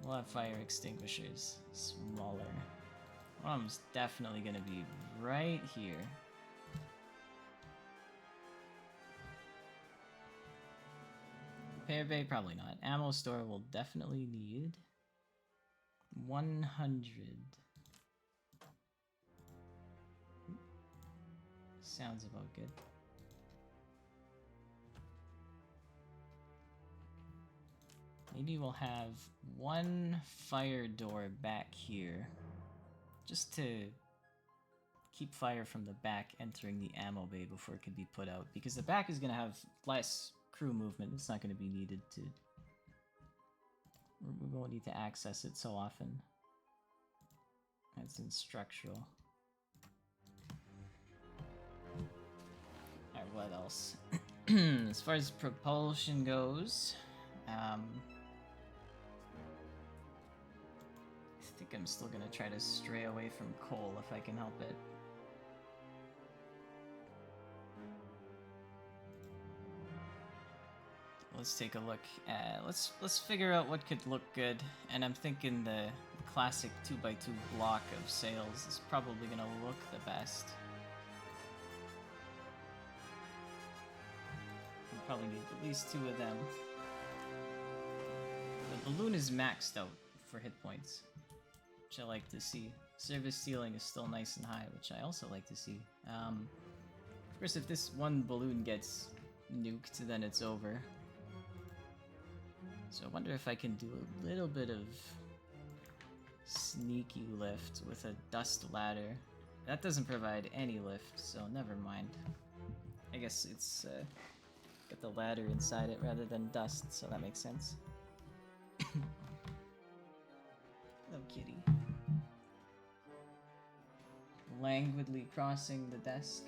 We'll have fire extinguishers. Smaller. One of them's definitely gonna be right here. Repair bay, probably not. Ammo store will definitely need 100. Sounds about good. Maybe we'll have 1 fire door back here. Just to keep fire from the back entering the ammo bay before it can be put out. Because the back is going to have less crew movement. It's not going to be needed to... We won't need to access it so often. That's in structural. Alright, what else? As far as propulsion goes... I think I'm still gonna try to stray away from coal if I can help it. Let's take a look at, let's figure out what could look good, and I'm thinking the classic 2x2 block of sails is probably gonna look the best. We'll probably need at least 2 of them. The balloon is maxed out for hit points, which I like to see. Service ceiling is still nice and high, which I also like to see. Of course, if this one balloon gets nuked, then it's over. So I wonder if I can do a little bit of sneaky lift with a dust ladder. That doesn't provide any lift, so never mind. I guess it's got the ladder inside it rather than dust, so that makes sense. Hello, kitty. languidly crossing the desk.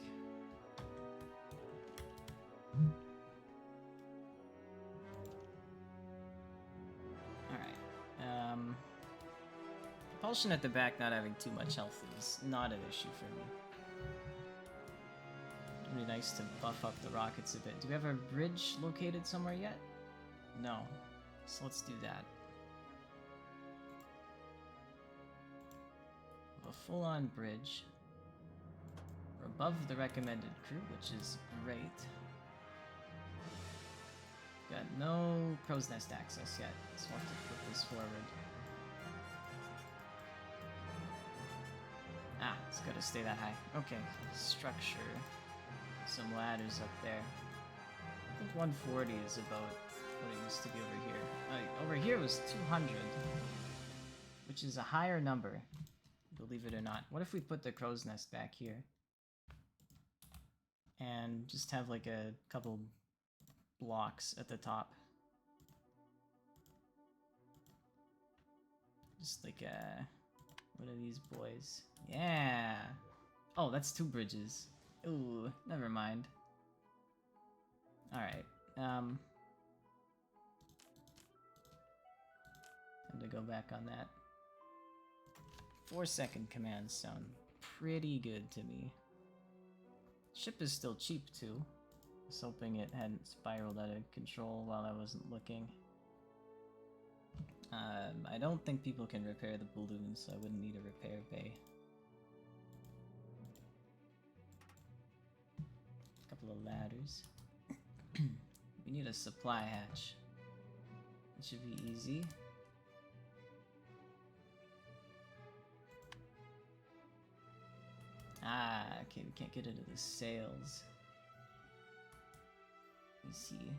Alright. Propulsion at the back not having too much health is not an issue for me. It'd be nice to buff up the rockets a bit. Do we have a bridge located somewhere yet? No. So let's do that. A full-on bridge. We're above the recommended crew, which is great. Got no crow's nest access yet, so I'll have to put this forward. Ah, it's gotta stay that high. Okay, structure. Some ladders up there. I think 140 is about what it used to be over here. Over here was 200, which is a higher number, believe it or not. What if we put the crow's nest back here? And just have like a couple blocks at the top. Just like what are these boys? Yeah! Oh, that's 2 bridges. Ooh, never mind. Alright, time to go back on that. 4-second commands sound pretty good to me. Ship is still cheap too. I was hoping it hadn't spiraled out of control while I wasn't looking. I don't think people can repair the balloons, so I wouldn't need a repair bay. Couple of ladders. We need a supply hatch. It should be easy. Ah, okay, we can't get into the sails. Let me see.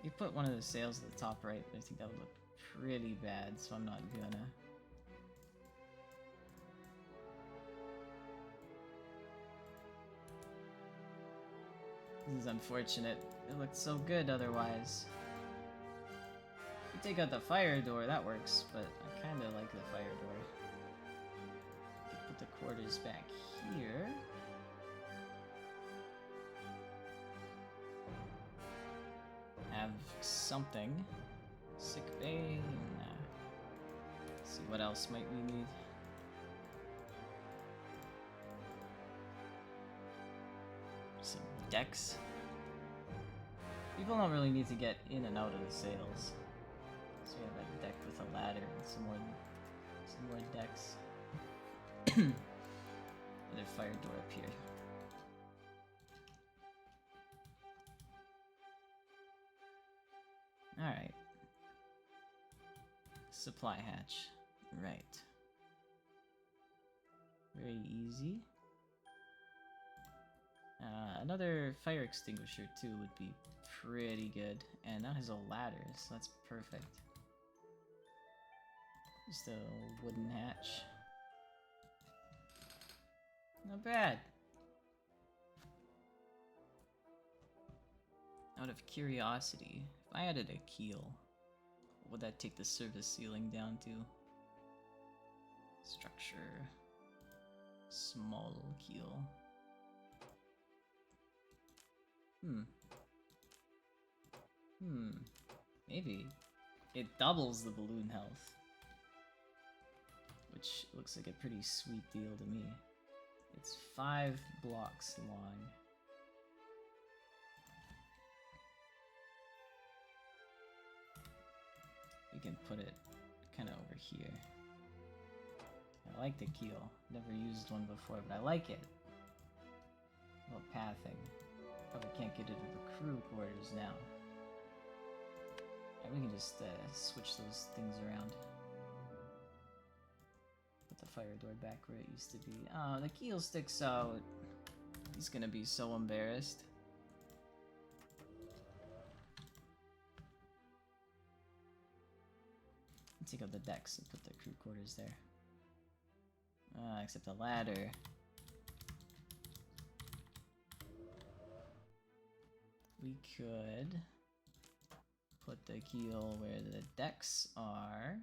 You put one of the sails at the top right, but I think that would look pretty bad, so I'm not gonna. This is unfortunate. It looked so good otherwise. If you take out the fire door, that works, but I kinda like the fire door. Put the quarters back here. Have something. Sick bay. Nah. Let's see what else might we need. Some decks. People don't really need to get in and out of the sails. So we have a deck with a ladder and some more decks. Another fire door up here. Alright. Supply hatch. Right. Very easy. Another fire extinguisher too would be pretty good. And that has a ladder, so that's perfect. Just a wooden hatch. Not bad. Out of curiosity, if I added a keel, what would that take the service ceiling down to? Structure. Small keel. Maybe. It doubles the balloon health. Which looks like a pretty sweet deal to me. It's 5 blocks long. We can put it kind of over here. I like the keel. Never used one before, but I like it. Well, pathing. Probably can't get into the crew quarters now. And we can just switch those things around. Put the fire door back where it used to be. Oh, the keel sticks out. He's gonna be so embarrassed. Take out the decks and put the crew quarters there. Except the ladder. We could put the keel where the decks are.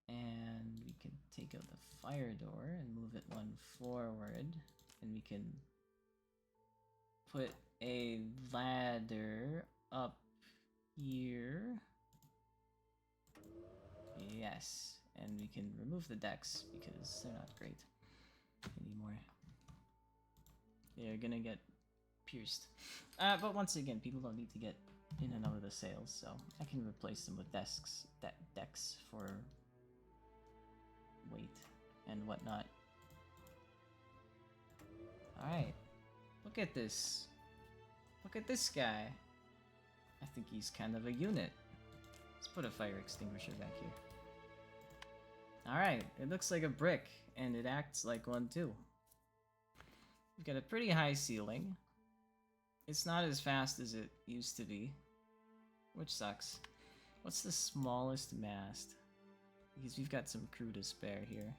And we can take out the fire door and move it one forward. And we can put a ladder up here. Yes. And we can remove the decks because they're not great anymore. They're gonna get pierced. But once again, people don't need to get in and out of the sails, so I can replace them with decks for weight and whatnot. Alright. Look at this. Look at this guy. I think he's kind of a unit. Let's put a fire extinguisher back here. Alright, it looks like a brick, and it acts like one too. We've got a pretty high ceiling. It's not as fast as it used to be, which sucks. What's the smallest mast? Because we've got some crew to spare here.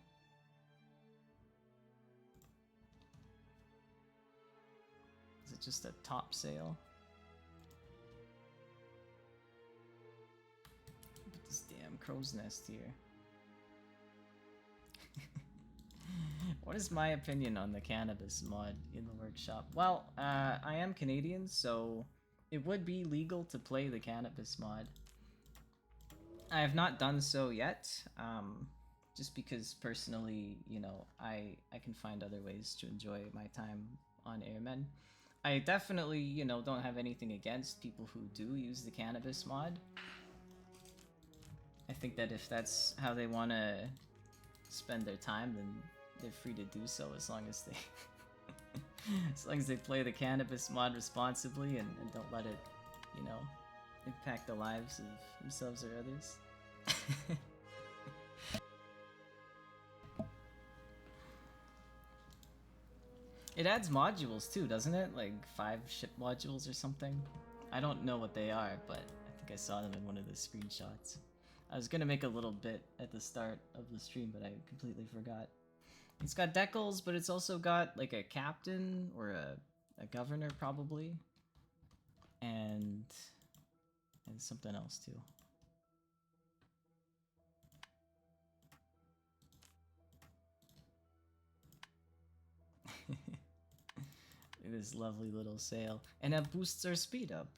Is it just a topsail? Look at this damn crow's nest here. What is my opinion on the cannabis mod in the workshop? Well, I am Canadian, so it would be legal to play the cannabis mod. I have not done so yet, just because personally, you know, I can find other ways to enjoy my time on Airmen. I definitely, you know, don't have anything against people who do use the cannabis mod. I think that if that's how they want to spend their time, then they're free to do so, as long as they as long as they play the cannabis mod responsibly and don't let it, you know, impact the lives of themselves or others. It adds modules too, doesn't it? Like 5 ship modules or something? I don't know what they are, but I think I saw them in one of the screenshots. I was gonna make a little bit at the start of the stream, but I completely forgot. It's got decals, but it's also got like a captain or a governor probably, and something else too. Look at this lovely little sail, and that boosts our speed up,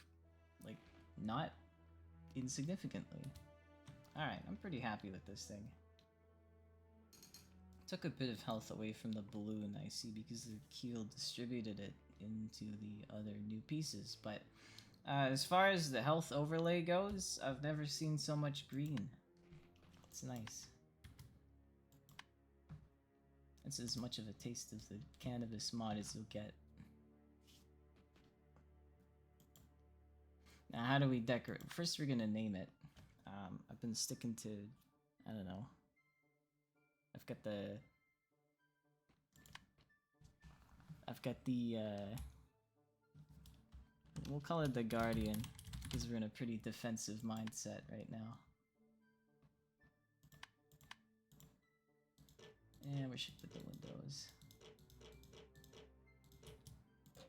like not insignificantly. All right, I'm pretty happy with this thing. Took a bit of health away from the balloon, I see, because the keel distributed it into the other new pieces. But as far as the health overlay goes, I've never seen so much green. It's nice. It's as much of a taste of the cannabis mod as you'll get. Now, how do we decorate? First, we're gonna name it. I've been sticking to, I don't know. I've got the, we'll call it the Guardian, because we're in a pretty defensive mindset right now. And we should put the windows.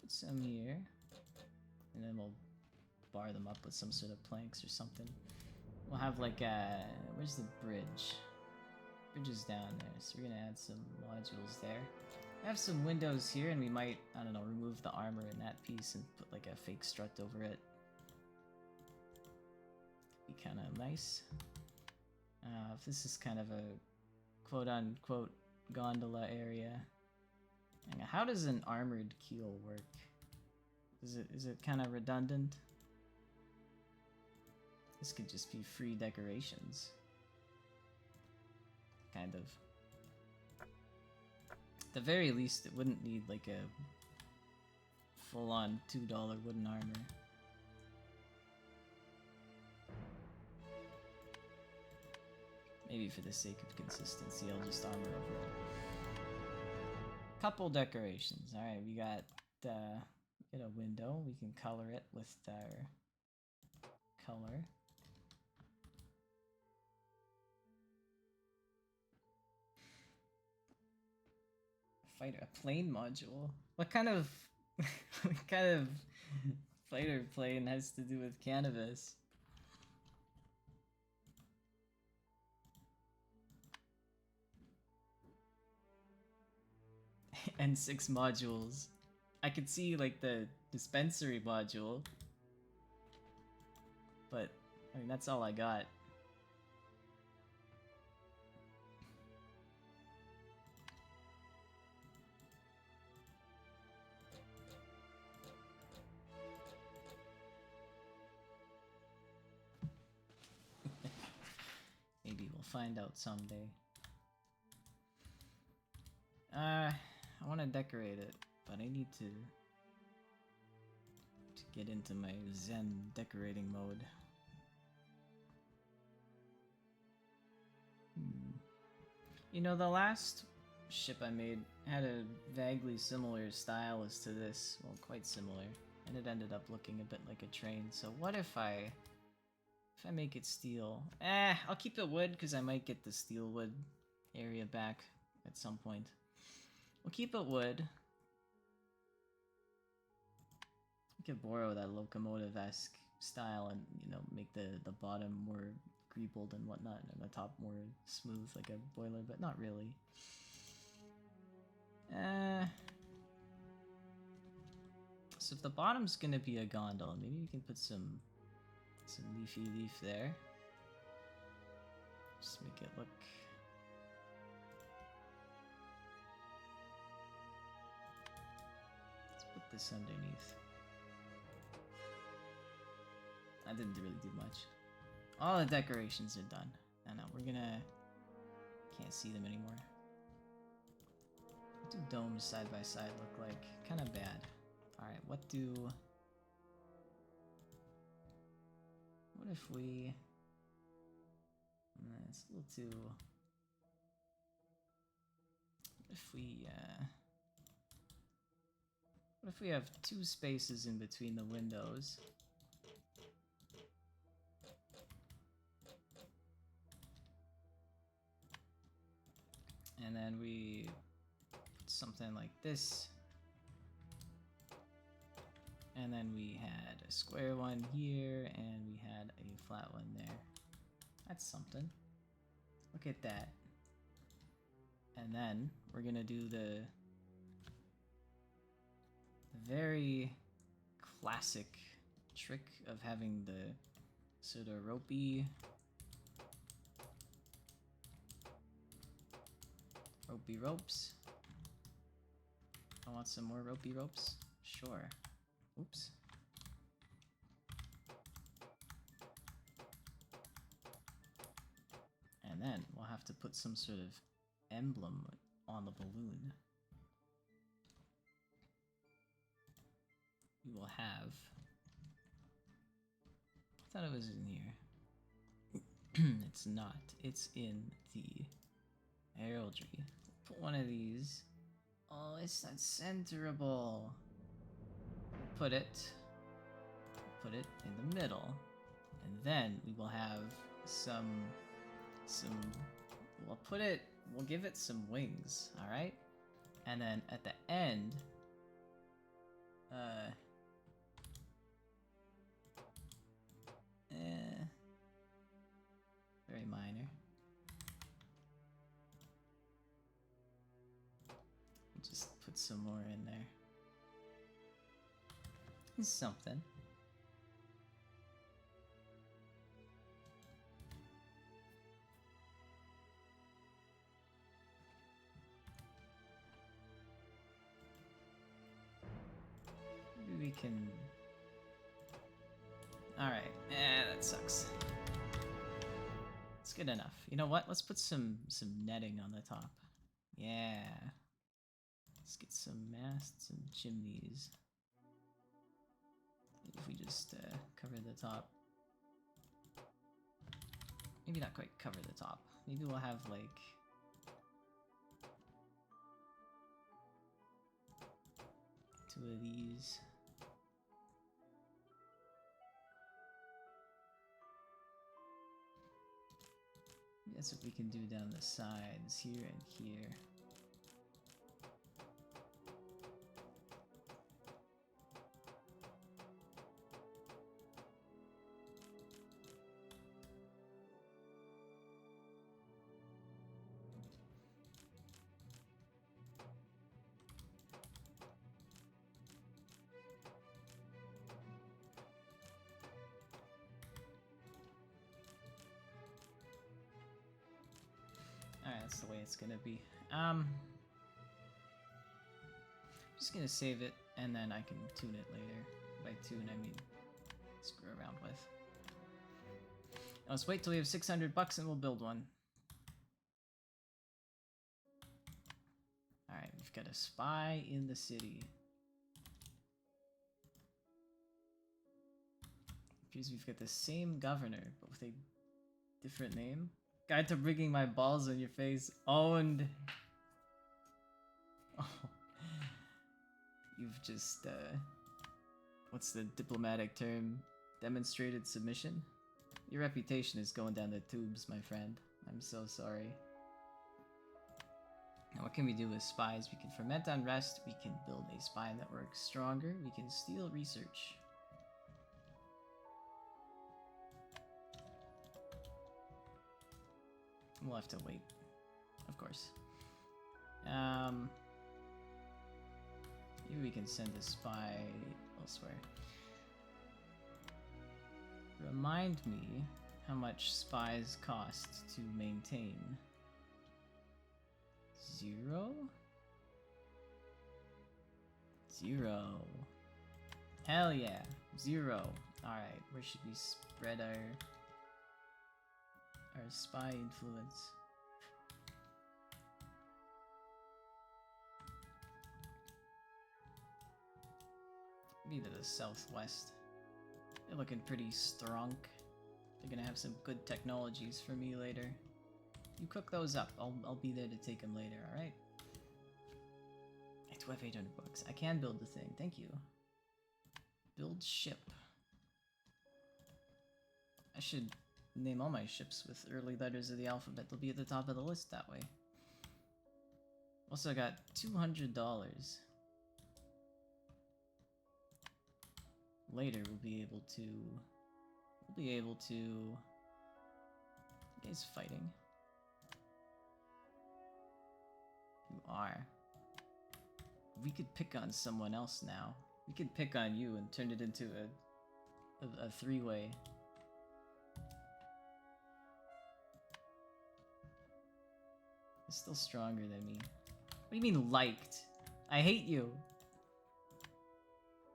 Put some here, and then we'll bar them up with some sort of planks or something. We'll have like where's the bridge? Bridge is down there, so we're gonna add some modules there. I have some windows here, and we might, I don't know, remove the armor in that piece and put like a fake strut over it. Be kind of nice. If this is kind of a quote-unquote gondola area. How does an armored keel work? Is it kind of redundant? This could just be free decorations. Kind of. At the very least, it wouldn't need like a full-on $2 wooden armor. Maybe for the sake of consistency, I'll just armor over it. Couple decorations. Alright, we got get a window. We can color it with our color. Fighter, a plane module? What kind of what kind of fighter plane has to do with cannabis? and 6 modules. I could see like the dispensary module, but I mean that's all I got. Maybe we'll find out someday. I want to decorate it, but I need to get into my Zen decorating mode. You know, the last ship I made had a vaguely similar style as to this. Well, quite similar. And it ended up looking a bit like a train. So what if I make it steel? I'll keep it wood because I might get the steel wood area back at some point. We'll keep it wood. I could borrow that locomotive-esque style and, you know, make the bottom more greebled and whatnot, and the top more smooth like a boiler, but not really. So if the bottom's gonna be a gondola, maybe we can put some leafy leaf there. Just make it look... Let's put this underneath. I didn't really do much. All the decorations are done. No, we're gonna... Can't see them anymore. What do domes side by side look like? Kinda bad. Alright, what if we... It's a little too... What if we have 2 spaces in between the windows? And then we put something like this. And then we had a square one here, and we had a flat one there. That's something. Look at that. And then we're gonna do the very classic trick of having the sort of ropey ropes. I want some more ropey ropes. Sure. Oops. And then we'll have to put some sort of emblem on the balloon. We will have... I thought it was in here. It's not. It's in the heraldry. Put one of these. Oh, it's not centerable. Put it in the middle, and then we will have we'll give it some wings, all right? And then at the end, very minor. Just put some more in there. It's something. Maybe we can... Alright, that sucks. It's good enough. You know what? Let's put some netting on the top. Yeah. Let's get some masts and chimneys. If we just cover the top. Maybe not quite cover the top. Maybe we'll have like... two of these. That's what we can do down the sides here and here. that's the way it's gonna be. I'm just gonna save it, and then I can tune it later. By tune, I mean screw around with. Now let's wait till we have 600 bucks and we'll build one. Alright, we've got a spy in the city. Appears we've got the same governor, but with a different name. Guide to bringing my balls on your face. Owned. Oh. You've just, what's the diplomatic term? Demonstrated submission? Your reputation is going down the tubes, my friend. I'm so sorry. Now what can we do with spies? We can ferment unrest, we can build a spy network stronger, we can steal research. We'll have to wait, of course. Maybe we can send a spy elsewhere. Remind me how much spies cost to maintain. 0? 0. Hell yeah, 0. Alright, where should we spread our spy influence? Maybe to the southwest. They're looking pretty strong. They're gonna have some good technologies for me later. You cook those up. I'll be there to take them later, alright? I do have 800 bucks. I can build the thing. Thank you. Build ship. I should name all my ships with early letters of the alphabet. They'll be at the top of the list that way. Also got $200. Later we'll be able to... You guys fighting? You are. We could pick on someone else now. We could pick on you and turn it into a three-way. It's still stronger than me. What do you mean liked? I hate you.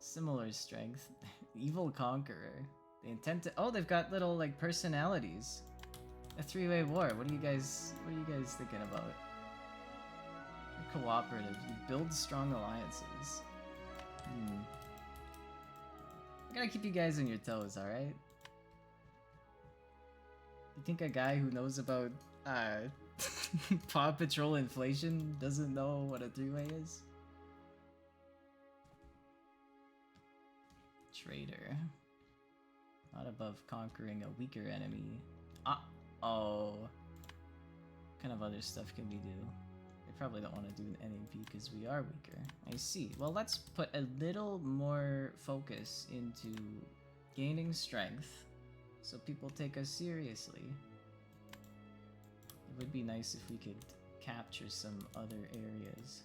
Similar strength. Evil conqueror. They intend to— oh, they've got little like personalities. A three-way war. What are you guys thinking about? You're cooperative. You build strong alliances. I gotta keep you guys on your toes, alright? You think a guy who knows about Paw Patrol inflation doesn't know what a three-way is? Traitor. Not above conquering a weaker enemy. Uh-oh. What kind of other stuff can we do? They probably don't want to do an NAP because we are weaker. I see. Well, let's put a little more focus into gaining strength so people take us seriously. It would be nice if we could capture some other areas.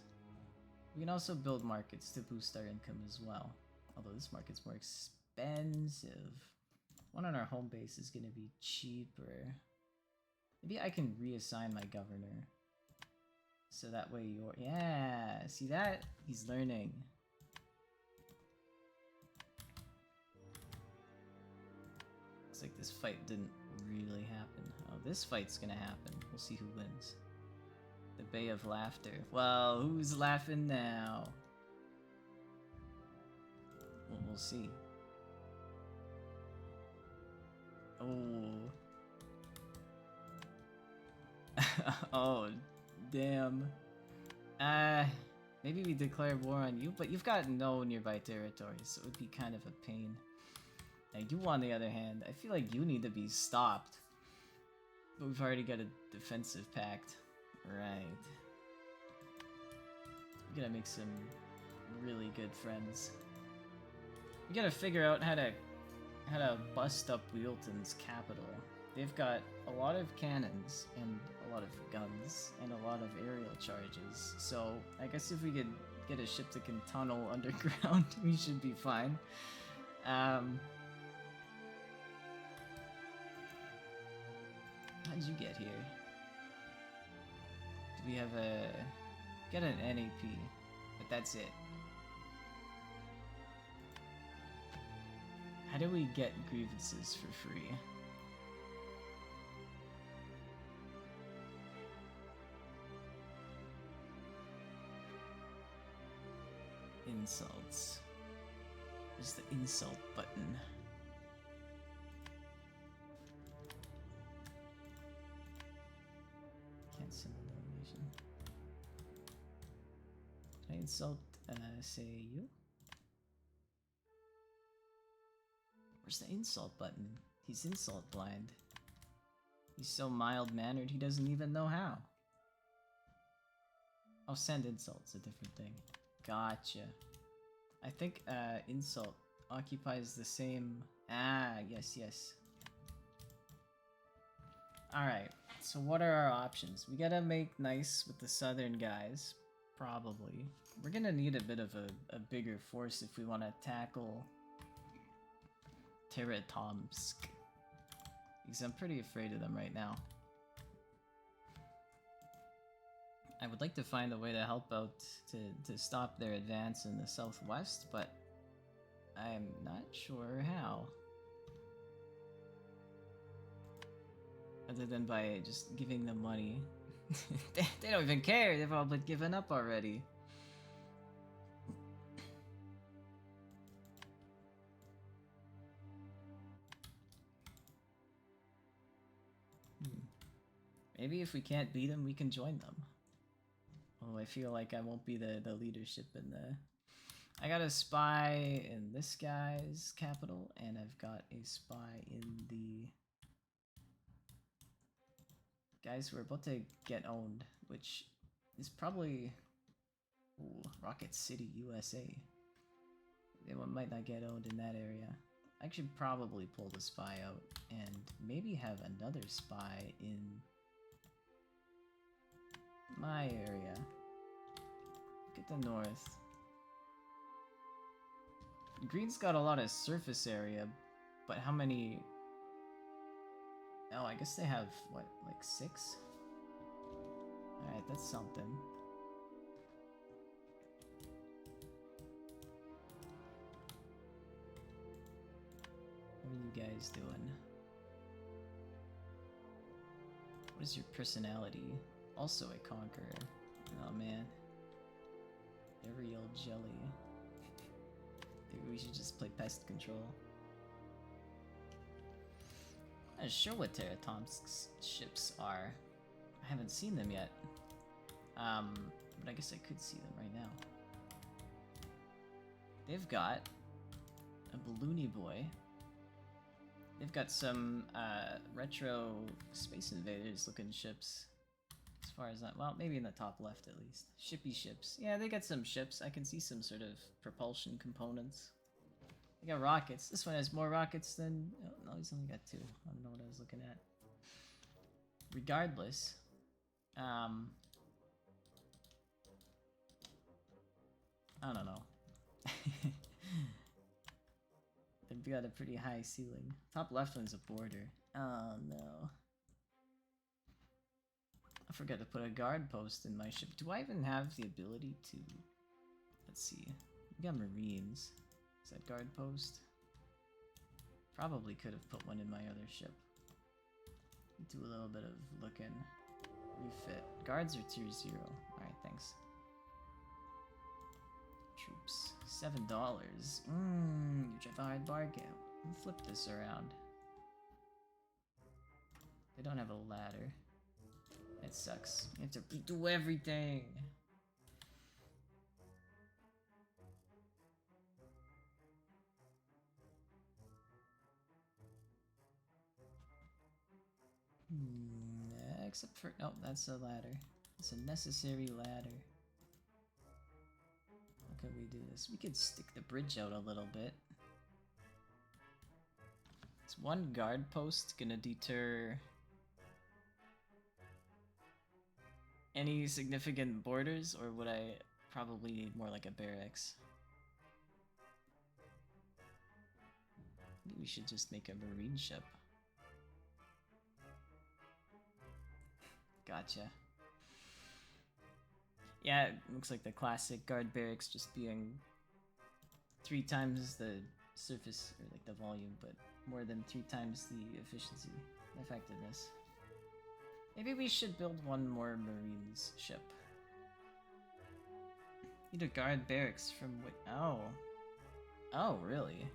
We can also build markets to boost our income as well. Although this market's more expensive. One on our home base is gonna be cheaper. Maybe I can reassign my governor. So that way you're— yeah, see that? He's learning. Looks like this fight didn't really happen. Oh, this fight's gonna happen. We'll see who wins. The Bay of Laughter. Well, who's laughing now? Well, we'll see. Oh. Oh, damn. Maybe we declare war on you, but you've got no nearby territories, so it would be kind of a pain. Now you, on the other hand, I feel like you need to be stopped. But we've already got a defensive pact. Right. We gotta make some really good friends. We gotta figure out how to bust up Wheelton's capital. They've got a lot of cannons and a lot of guns and a lot of aerial charges. So I guess if we could get a ship that can tunnel underground, we should be fine. How'd you get here? we have a... Get an NAP, but that's it. How do we get grievances for free? Insults. Where's the insult button? Cancel nomination. Can I insult, say you? Where's the insult button? He's insult blind. He's so mild-mannered he doesn't even know how. Oh, send insult's a different thing. Gotcha. I think insult occupies the same... Ah, yes, yes. Alright, so what are our options? We gotta make nice with the southern guys. Probably. We're gonna need a bit of a bigger force if we want to tackle Teratomsk. Because I'm pretty afraid of them right now. I would like to find a way to help out to stop their advance in the southwest, but I'm not sure how. Other than by just giving them money. They don't even care, they've all been given up already. Maybe if we can't beat them, we can join them. Oh, I feel like I won't be the leadership in the... I got a spy in this guy's capital, and I've got a spy in the... guys who are about to get owned, which is probably... Ooh, Rocket City, USA. They might not get owned in that area. I should probably pull the spy out, and maybe have another spy in... my area. Look at the north. Green's got a lot of surface area, but how many... Oh, I guess they have, what, like 6? Alright, that's something. What are you guys doing? What is your personality? Also a conqueror. Oh man. Aerial jelly. Maybe we should just play pest control. I'm not sure what Teratomsk's ships are. I haven't seen them yet. But I guess I could see them right now. They've got a balloony boy. They've got some retro Space Invaders looking ships. As far as that, well, maybe in the top left at least. Shippy ships. Yeah, they got some ships. I can see some sort of propulsion components. They got rockets. This one has more rockets than... Oh, no, he's only got 2. I don't know what I was looking at. Regardless, I don't know. They've got a pretty high ceiling. Top left one's a border. Oh no. I forgot to put a guard post in my ship. Do I even have the ability to... Let's see. We got Marines. Is that guard post? Probably could have put one in my other ship. Do a little bit of looking. Refit. Guards are tier 0. Alright, thanks. Troops. $7. You drive a hard bargain. We'll flip this around. They don't have a ladder. It sucks. You have to redo everything. Except for... Oh, that's a ladder. It's a necessary ladder. How could we do this? We could stick the bridge out a little bit. Is one guard post gonna deter any significant borders, or would I probably need more like a barracks? Maybe we should just make a marine ship. Gotcha. Yeah, it looks like the classic guard barracks just being 3 times the surface, or like the volume, but more than 3 times the efficiency and effectiveness. Maybe we should build one more Marines ship. Need a guard barracks from oh. Oh, really?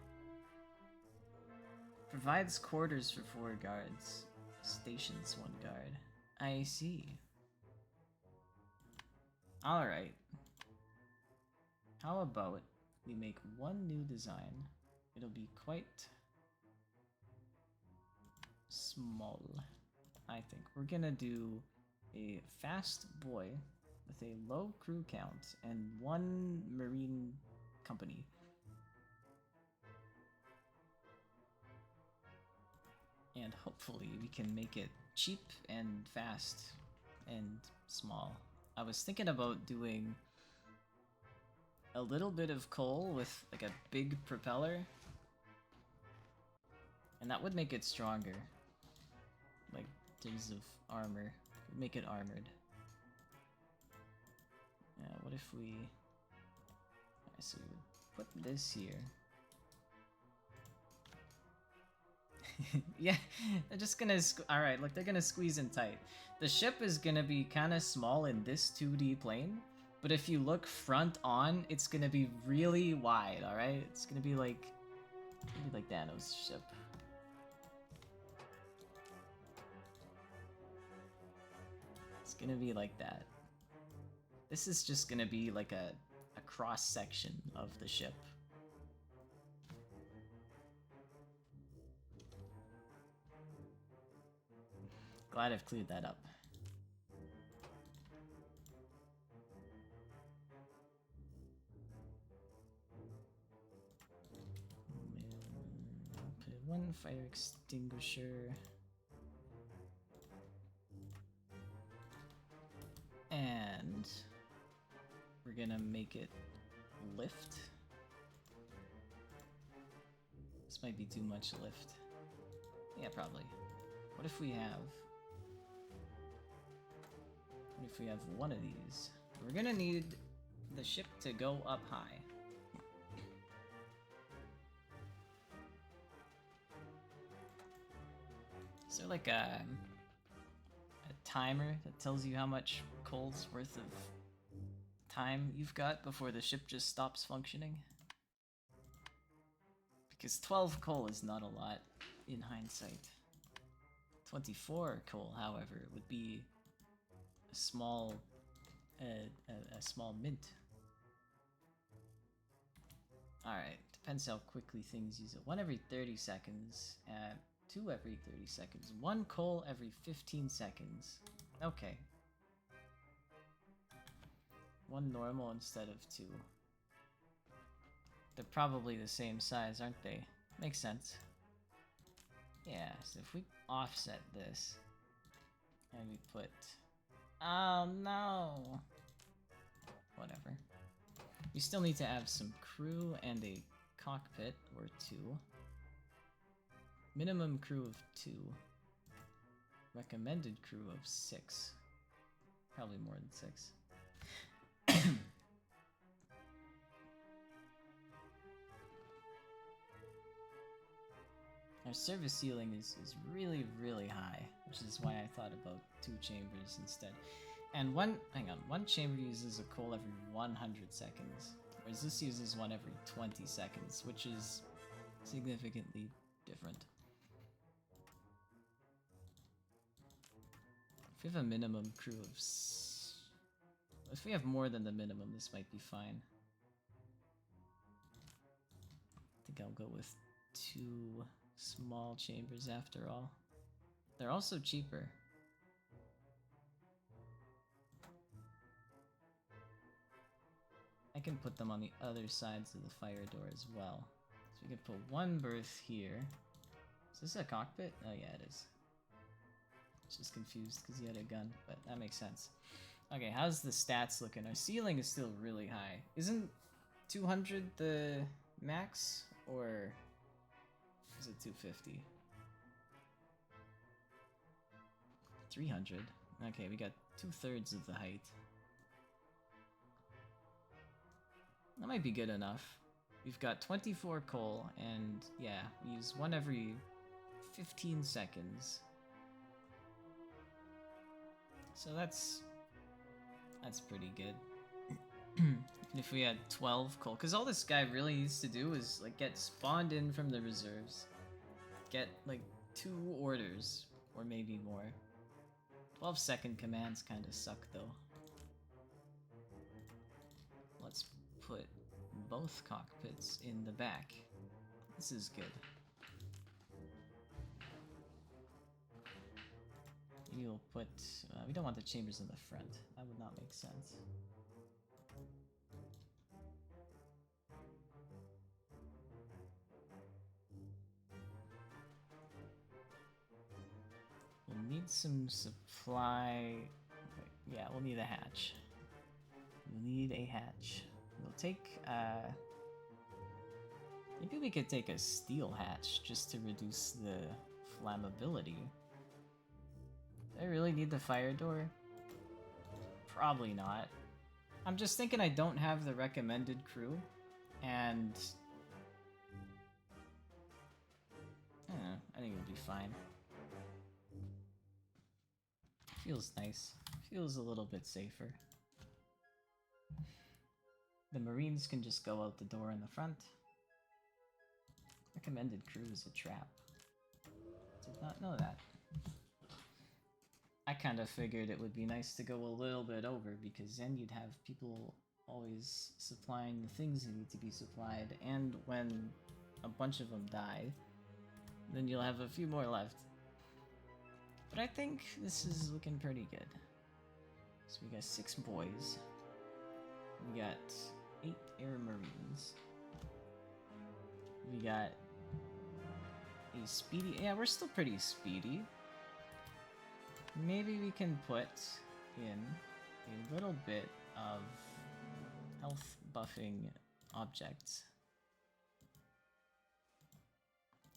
Provides quarters for 4 guards. Stations 1 guard. I see. Alright. How about we make one new design? It'll be quite small, I think. We're gonna do a fast boy with a low crew count and 1 marine company. And hopefully we can make it cheap and fast and small. I was thinking about doing a little bit of coal with like a big propeller, and that would make it stronger. Like terms of armor, make it armored. Yeah, what if we... Alright, so we would put this here. Yeah, they're just gonna... Alright, look, they're gonna squeeze in tight. The ship is gonna be kind of small in this 2D plane, but if you look front on, it's gonna be really wide, alright? It's gonna be like... Dano's ship. It's gonna be like that. This is just gonna be like a cross-section of the ship. Glad I've cleared that up. Put one fire extinguisher. And we're gonna make it lift. This might be too much lift. Yeah, probably. What if we have... What if we have one of these? We're gonna need the ship to go up high. Is there like a timer that tells you how much coal's worth of time you've got before the ship just stops functioning? Because 12 coal is not a lot in hindsight. 24 coal, however, would be a small mint. Alright, depends how quickly things use it. 1 every 30 seconds, 2 every 30 seconds, 1 coal every 15 seconds. Okay. 1 normal instead of 2. They're probably the same size, aren't they? Makes sense. Yeah, so if we offset this, and we put... Oh no! Whatever. You still need to have some crew and a cockpit, or 2. Minimum crew of 2. Recommended crew of 6. Probably more than 6. Our service ceiling is really, really high, which is why I thought about 2 chambers instead. And one chamber uses a coal every 100 seconds, whereas this uses one every 20 seconds, which is significantly different. If we have a minimum crew of... If we have more than the minimum, this might be fine. I think I'll go with 2 small chambers after all. They're also cheaper. I can put them on the other sides of the fire door as well. So we can put 1 berth here. Is this a cockpit? Oh yeah, it is. Just confused because he had a gun, but that makes sense. Okay, how's the stats looking? Our ceiling is still really high. Isn't 200 the max, or is it 250? 300. Okay, we got 2/3 of the height. That might be good enough. We've got 24 coal, and yeah, we use one every 15 seconds. So that's pretty good. If we had 12 coal, because all this guy really needs to do is like get spawned in from the reserves, get like 2 orders, or maybe more. 12-second commands kind of suck though. Let's put both cockpits in the back. This is good. You'll put... we don't want the chambers in the front. That would not make sense. We'll need some supply... Okay, yeah, we'll need a hatch. We'll need a hatch. We'll take... maybe we could take a steel hatch just to reduce the flammability. Do I really need the fire door? Probably not. I'm just thinking I don't have the recommended crew, and... I think it'll be fine. Feels nice. Feels a little bit safer. The Marines can just go out the door in the front. Recommended crew is a trap. Did not know that. I kind of figured it would be nice to go a little bit over, because then you'd have people always supplying the things that need to be supplied, and when a bunch of them die, then you'll have a few more left. But I think this is looking pretty good. So we got 6 boys. We got 8 air marines. We got a speedy... Yeah, we're still pretty speedy. Maybe we can put in a little bit of health buffing objects.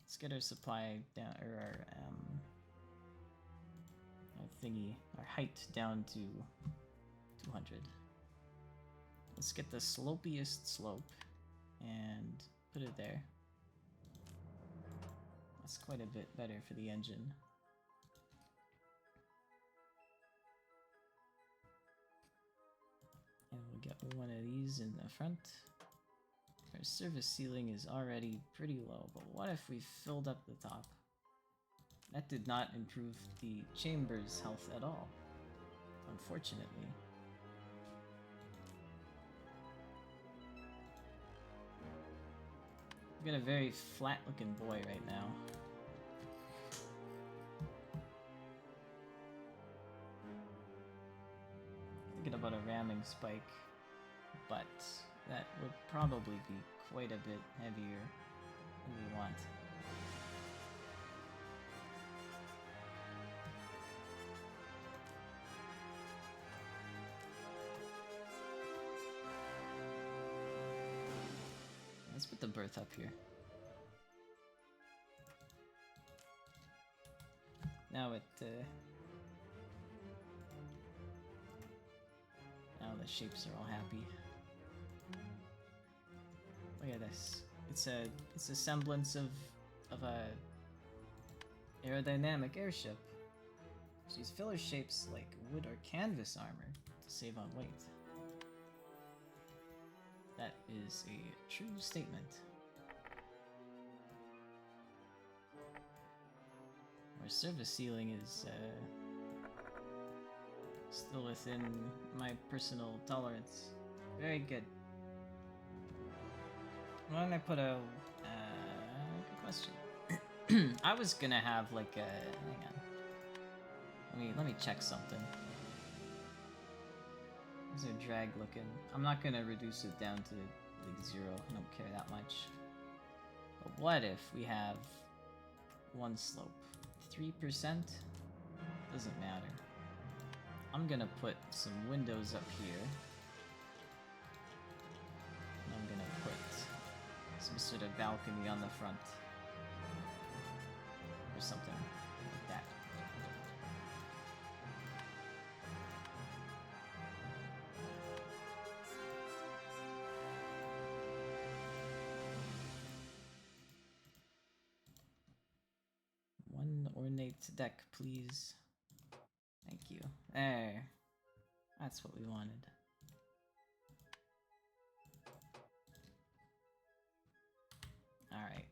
Let's get our supply down, or our thingy, our height down to 200. Let's get the slopiest slope and put it there. That's quite a bit better for the engine. And we'll get one of these in the front. Our service ceiling is already pretty low, but what if we filled up the top? That did not improve the chamber's health at all, unfortunately. We've got a very flat-looking boy right now. Thinking about a ramming spike, but that would probably be quite a bit heavier than we want. Let's put the berth up here. Now now the shapes are all happy. Look at this. It's a semblance of a aerodynamic airship. So use filler shapes like wood or canvas armor to save on weight. That is a true statement. Our service ceiling is still within my personal tolerance. Very good. Why don't I put a good question. I was gonna have like a hang on. Let me check something. How's their drag looking? I'm not gonna reduce it down to like 0. I don't care that much. But what if we have one slope? 3%? Doesn't matter. I'm gonna put some windows up here. And I'm gonna put some sort of balcony on the front. Or something like that. Right deck, please. Thank you. There. That's what we wanted. Alright.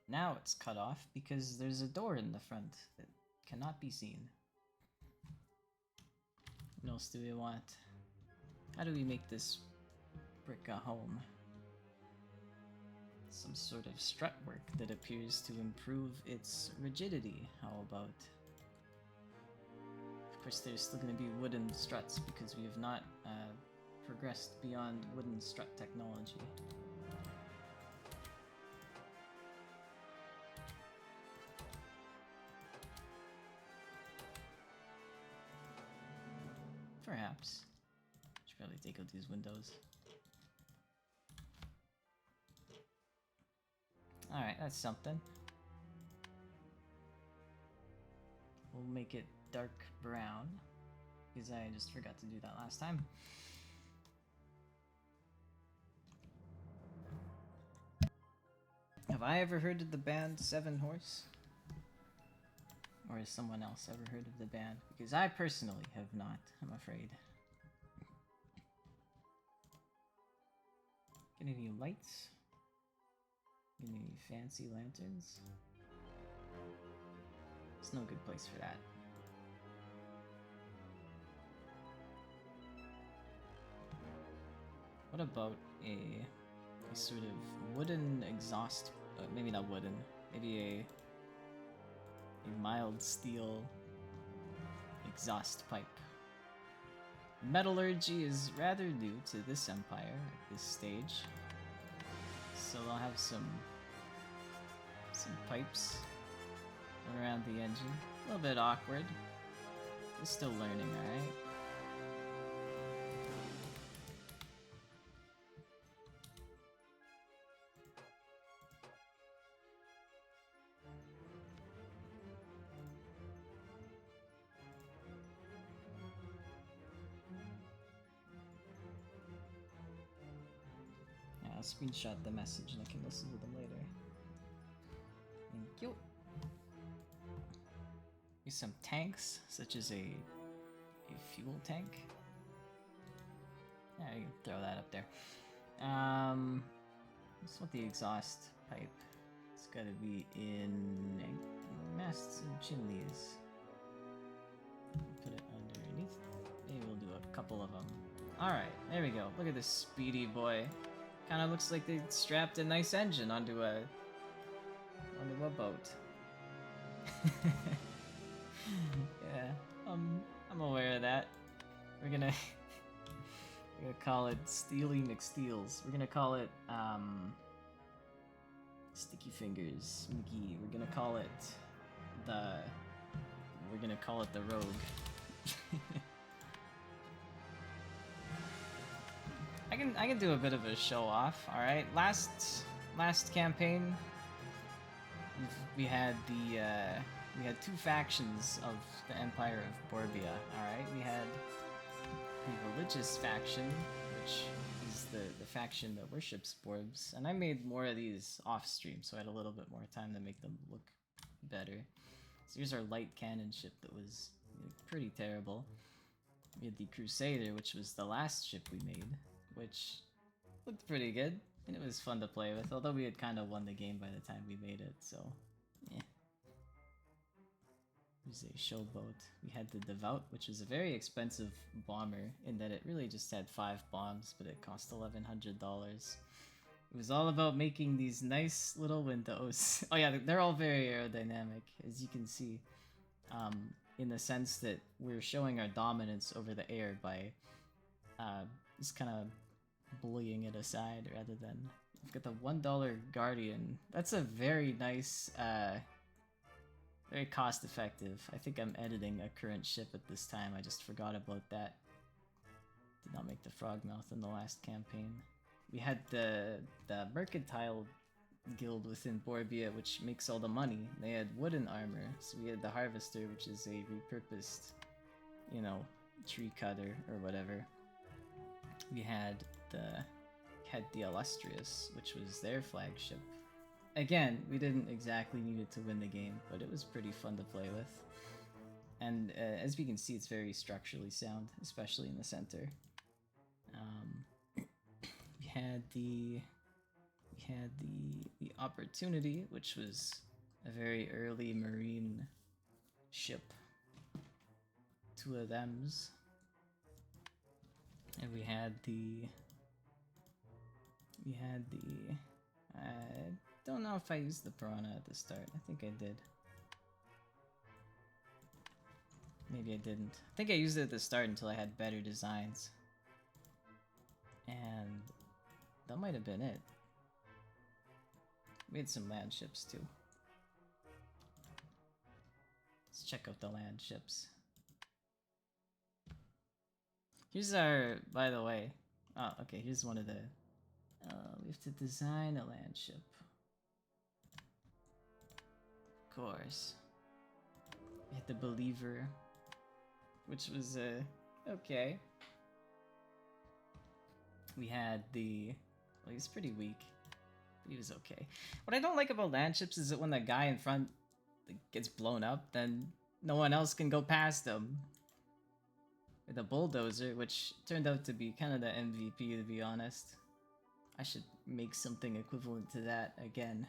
Now it's cut off because there's a door in the front that cannot be seen. What else do we want? How do we make this brick a home? Some sort of strut work that appears to improve its rigidity. How about? Of course, there's still going to be wooden struts because we have not progressed beyond wooden strut technology. Perhaps. Should probably take out these windows. Alright, that's something. We'll make it dark brown, because I just forgot to do that last time. Have I ever heard of the band Seven Horse? Or has someone else ever heard of the band? Because I personally have not, I'm afraid. Get any lights? Get any fancy lanterns? There's no good place for that. What about a sort of wooden exhaust? Maybe not wooden. Maybe a mild steel exhaust pipe. Metallurgy is rather new to this empire at this stage, so I'll have some pipes around the engine. A little bit awkward. We're still learning, alright? Yeah, I'll screenshot the message and I can listen to them later. Thank you. Here's some tanks, such as a fuel tank. Yeah, you can throw that up there. Just want the exhaust pipe. It's gotta be in masts and chimneys. Put it underneath. Maybe we'll do a couple of them. Alright, there we go. Look at this speedy boy. Kinda looks like they strapped a nice engine onto a boat. Yeah, I'm aware of that. We're gonna call it Steely McSteels. We're gonna call it Sticky Fingers McGee. We're gonna call it the Rogue. I can do a bit of a show off. All right, last campaign, we had two factions of the Empire of Borbia. All right, we had the religious faction, which is the faction that worships Borbs, and I made more of these off stream, so I had a little bit more time to make them look better. So here's our light cannon ship that was pretty terrible. We had the Crusader, which was the last ship we made, which looked pretty good, and it was fun to play with, although we had kind of won the game by the time we made it, so yeah. Here's a showboat. We had the Devout, which was a very expensive bomber in that it really just had 5 bombs, but it cost $1,100. It was all about making these nice little windows. Oh yeah, they're all very aerodynamic, as you can see. In the sense that we're showing our dominance over the air by just kind of bullying it aside rather than... We've got the $1 Guardian. That's a very nice, very cost effective. I think I'm editing a current ship at this time. I just forgot about that. Did not make the Frogmouth in the last campaign. We had the Mercantile Guild within Borbia, which makes all the money. They had wooden armor, so we had the Harvester, which is a repurposed, tree cutter or whatever. We had the Illustrious, which was their flagship, again, we didn't exactly need it to win the game, but it was pretty fun to play with. And as we can see, it's very structurally sound, especially in the center. We had the opportunity, which was a very early marine ship, two of them's, and we had the I don't know if I used the piranha at the start. I think I did. Maybe I didn't. I think I used it at the start until I had better designs. And that might have been it. We had some land ships too. Let's check out the land ships. Here's our, by the way. Oh, okay, here's one of the... we have to design a land ship. Of course. We had the Believer, which was, okay. We had the... Well, he's pretty weak. But he was okay. What I don't like about land ships is that when the guy in front gets blown up, then no one else can go past him. With a bulldozer, which turned out to be kind of the MVP, to be honest. I should make something equivalent to that again.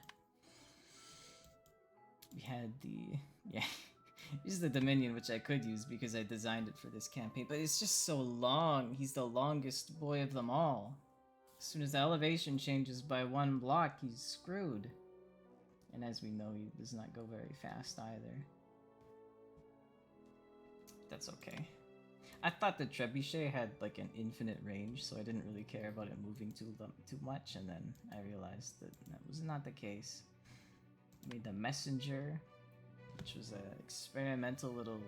We had the... Yeah. This is the Dominion, which I could use because I designed it for this campaign, but it's just so long. He's the longest boy of them all. As soon as the elevation changes by one block, he's screwed. And as we know, he does not go very fast either. That's okay. I thought the Trebuchet had like an infinite range, so I didn't really care about it moving too much, and then I realized that that was not the case. We made the Messenger, which was an experimental little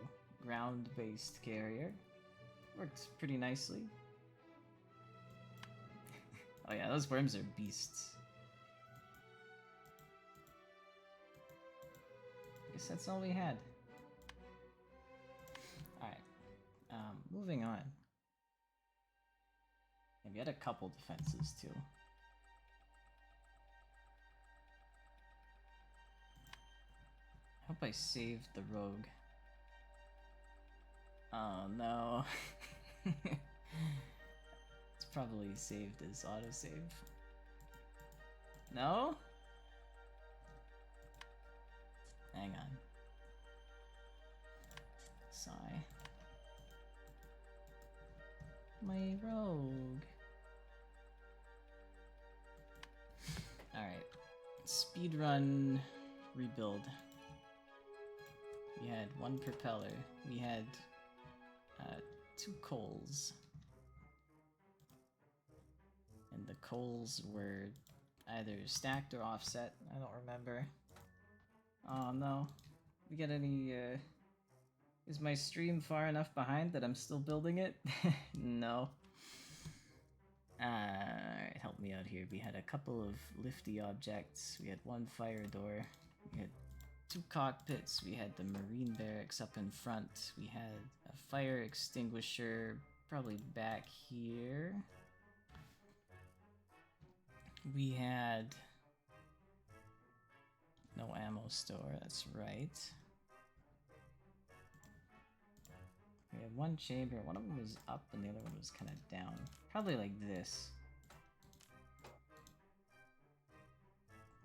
ground-based carrier. Worked pretty nicely. Oh yeah, those worms are beasts. I guess that's all we had. Alright, moving on. And we had a couple defenses too. I hope I saved the rogue. Oh no. It's probably saved as autosave. No? Hang on. Sigh. My rogue. Alright. Speedrun rebuild. We had one propeller. We had 2 coals. And the coals were either stacked or offset. I don't remember. Oh no. We get any, is my stream far enough behind that I'm still building it? No. Alright, help me out here. We had a couple of lifty objects. We had 1 fire door. We had 2 cockpits. We had the marine barracks up in front. We had a fire extinguisher probably back here. We had no ammo store, that's right. We had 1 chamber. One of them was up and the other one was kind of down. Probably like this.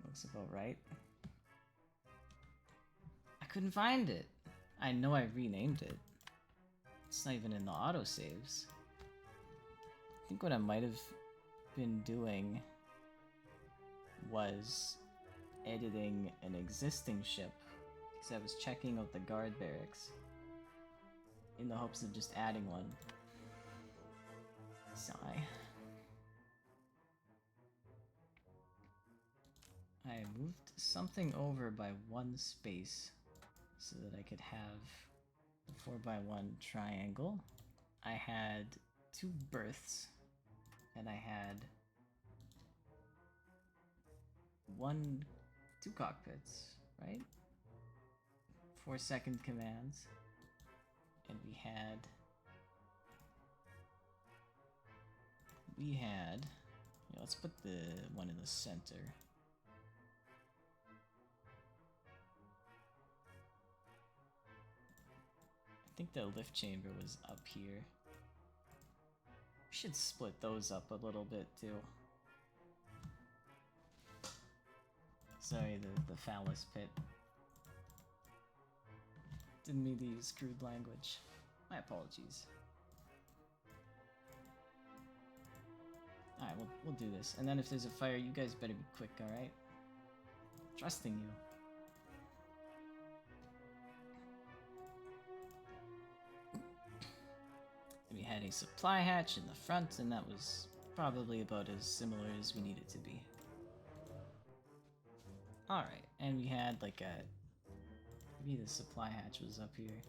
Looks about right. I couldn't find it. I know I renamed it. It's not even in the autosaves. I think what I might have been doing was editing an existing ship because I was checking out the guard barracks in the hopes of just adding one. Sigh. I moved something over by 1 space so that I could have the 4x1 triangle. I had 2 berths and I had 2 cockpits, right? 4 second commands. And we had, let's put the one in the center. I think the lift chamber was up here. We should split those up a little bit too. Sorry, the phallus pit. Didn't mean to use crude language. My apologies. Alright, we'll do this. And then if there's a fire, you guys better be quick, alright? Trusting you. And we had a supply hatch in the front, and that was probably about as similar as we needed to be. Alright, and we had like a... Maybe the supply hatch was up here.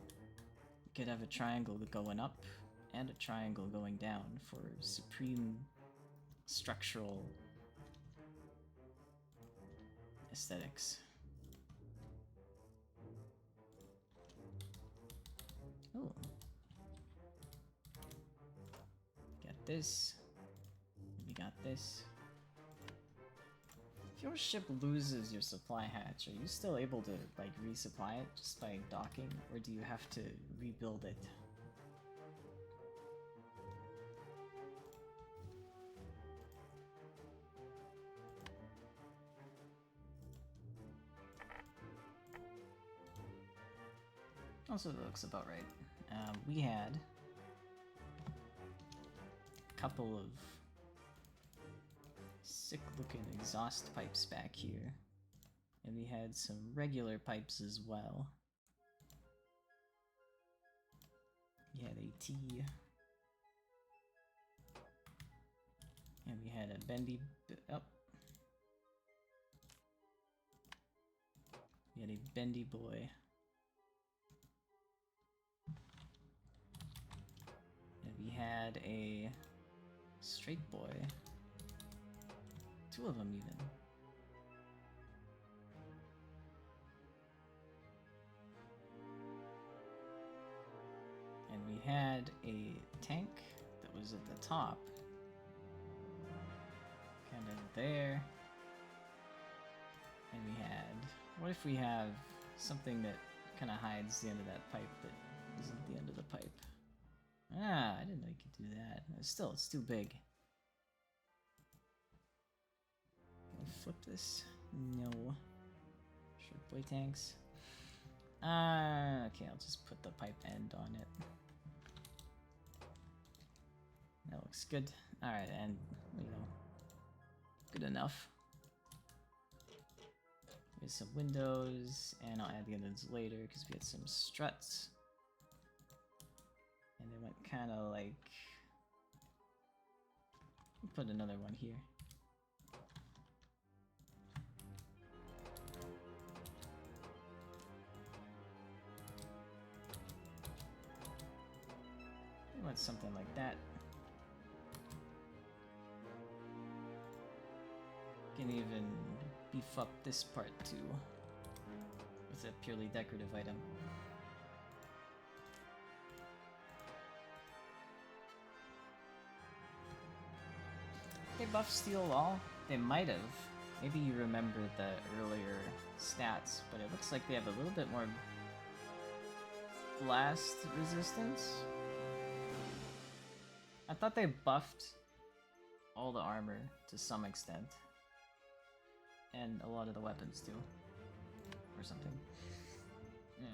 We could have a triangle going up and a triangle going down for supreme structural aesthetics. Oh. Got this. We got this. If your ship loses your supply hatch, are you still able to, like, resupply it just by docking, or do you have to rebuild it? Also, that looks about right. We had a couple of sick-looking exhaust pipes back here, and we had some regular pipes as well. We had a T, and we had a bendy. Oh, we had a bendy boy. And we had a straight boy. Two of them even. And we had a tank that was at the top. Kind of there. And we had... What if we have something that kind of hides the end of that pipe that isn't the end of the pipe? Ah, I didn't know you could do that. Still, it's too big. Can I flip this? No. Short boy tanks. Okay, I'll just put the pipe end on it. That looks good. Alright, and, you know, good enough. There's some windows, and I'll add the others later because we had some struts. And they went kind of like... Put another one here. We want something like that. Can even beef up this part too with a purely decorative item. They buff steel all? They might have. Maybe you remember the earlier stats, but it looks like they have a little bit more blast resistance. I thought they buffed all the armor to some extent. And a lot of the weapons too. Or something. Yeah.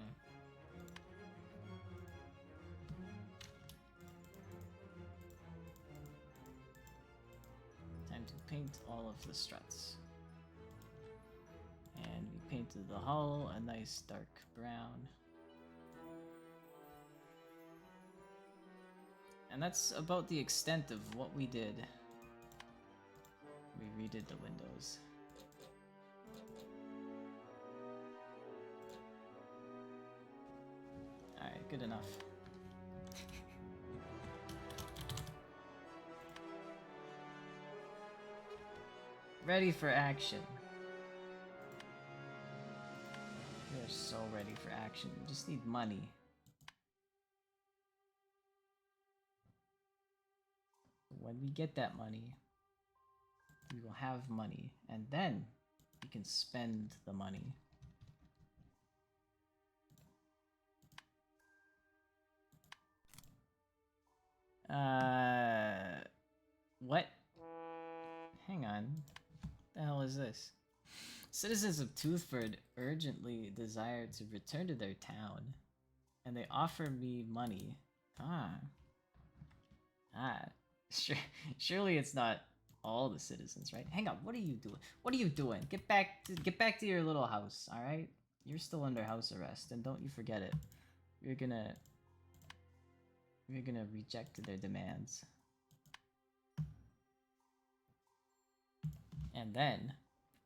Time to paint all of the struts. And we painted the hull a nice dark brown. And that's about the extent of what we did. We redid the windows. Alright, good enough. Ready for action. We are so ready for action. We just need money. When we get that money, we will have money, and then we can spend the money. What? Hang on. The hell is this? Citizens of Toothford urgently desire to return to their town, and they offer me money. Ah. Sure. Surely it's not all the citizens, right? Hang on. What are you doing? What are you doing? Get back to your little house, all right? You're still under house arrest, and don't you forget it. You're gonna reject their demands. And then,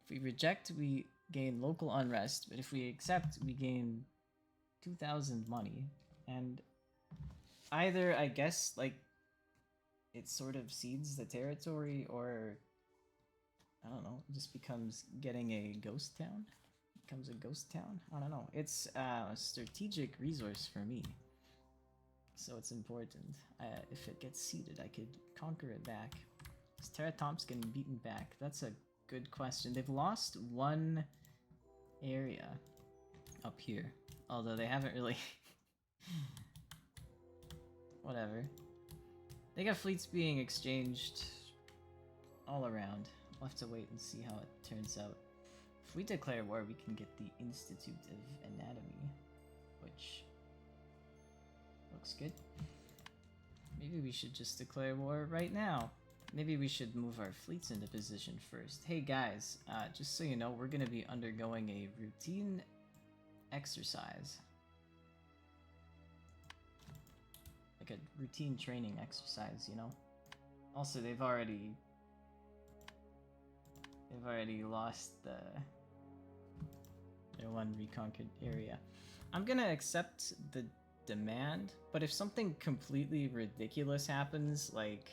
if we reject, we gain local unrest, but if we accept, we gain 2,000 money. And either, I guess, like, it sort of cedes the territory, or, I don't know, it just becomes getting a ghost town? Becomes a ghost town? I don't know. It's a strategic resource for me. So it's important. If it gets ceded, I could conquer it back. Is Terratomps getting beaten back? That's a good question. They've lost one area up here. Although they haven't really... Whatever. They got fleets being exchanged all around. We'll have to wait and see how it turns out. If we declare war, we can get the Institute of Anatomy, which looks good. Maybe we should just declare war right now. Maybe we should move our fleets into position first. Hey guys, just so you know, we're gonna be undergoing a routine exercise. Like a routine training exercise, you know? Also, they've already lost their one reconquered area. I'm gonna accept the demand, but if something completely ridiculous happens, like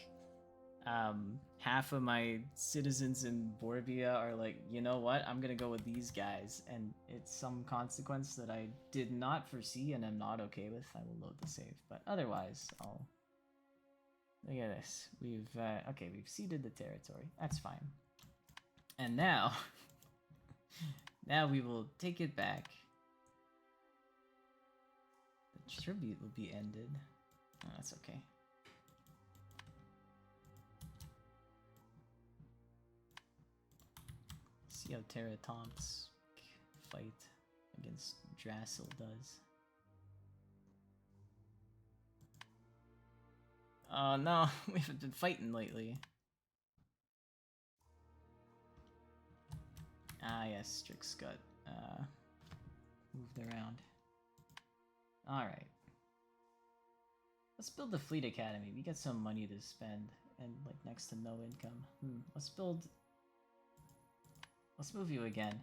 half of my citizens in Borbia are like, you know what, I'm gonna go with these guys, and it's some consequence that I did not foresee and am not okay with, I will load the save. But otherwise, I'll... Look at this. We've ceded the territory. That's fine. And now... now we will take it back. The tribute will be ended. Oh, that's okay. See how Terratomps fight against Drasil does. Oh no, we haven't been fighting lately. Ah yes, Strix got moved around. Alright. Let's build the Fleet Academy. We got some money to spend and like next to no income. Let's move you again,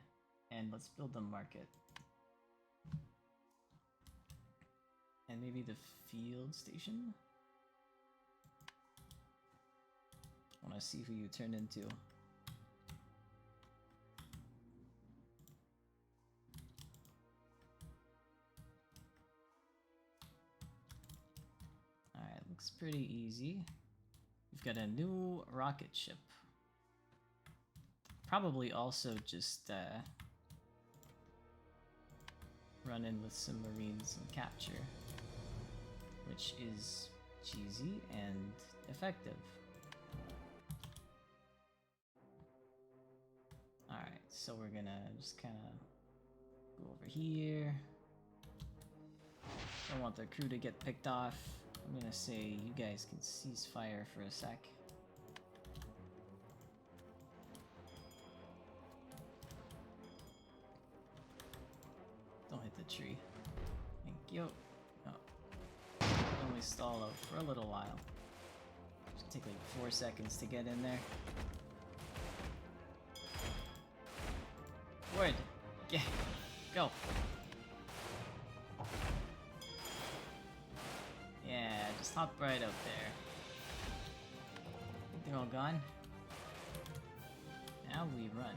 and let's build the market. And maybe the field station? I want to see who you turn into. Alright, looks pretty easy. We've got a new rocket ship. Probably also just run in with some marines and capture, which is cheesy and effective. Alright, so we're gonna just kind of go over here. Don't want the crew to get picked off. I'm gonna say you guys can cease fire for a sec. Don't hit the tree. Thank you. Oh. Only stall out for a little while. Just take like 4 seconds to get in there. Forward! Yeah. Go! Yeah, just hop right up there. Think they're all gone? Now we run.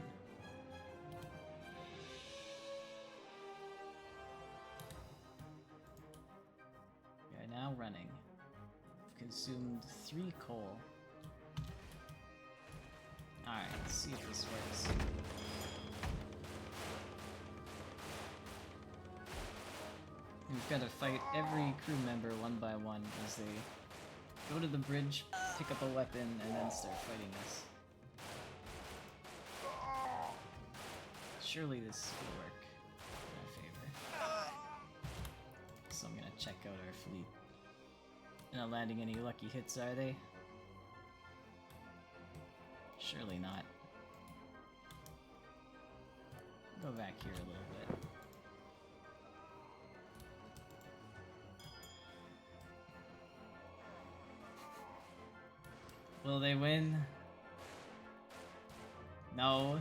We are now running. We've consumed 3 coal. Alright, let's see if this works. We've got to fight every crew member one by one as they Go to the bridge, pick up a weapon, and then start fighting us. Surely this will work in our favor. So I'm gonna check out our fleet. They're not landing any lucky hits, are they? Surely not. Go back here a little bit. Will they win? No.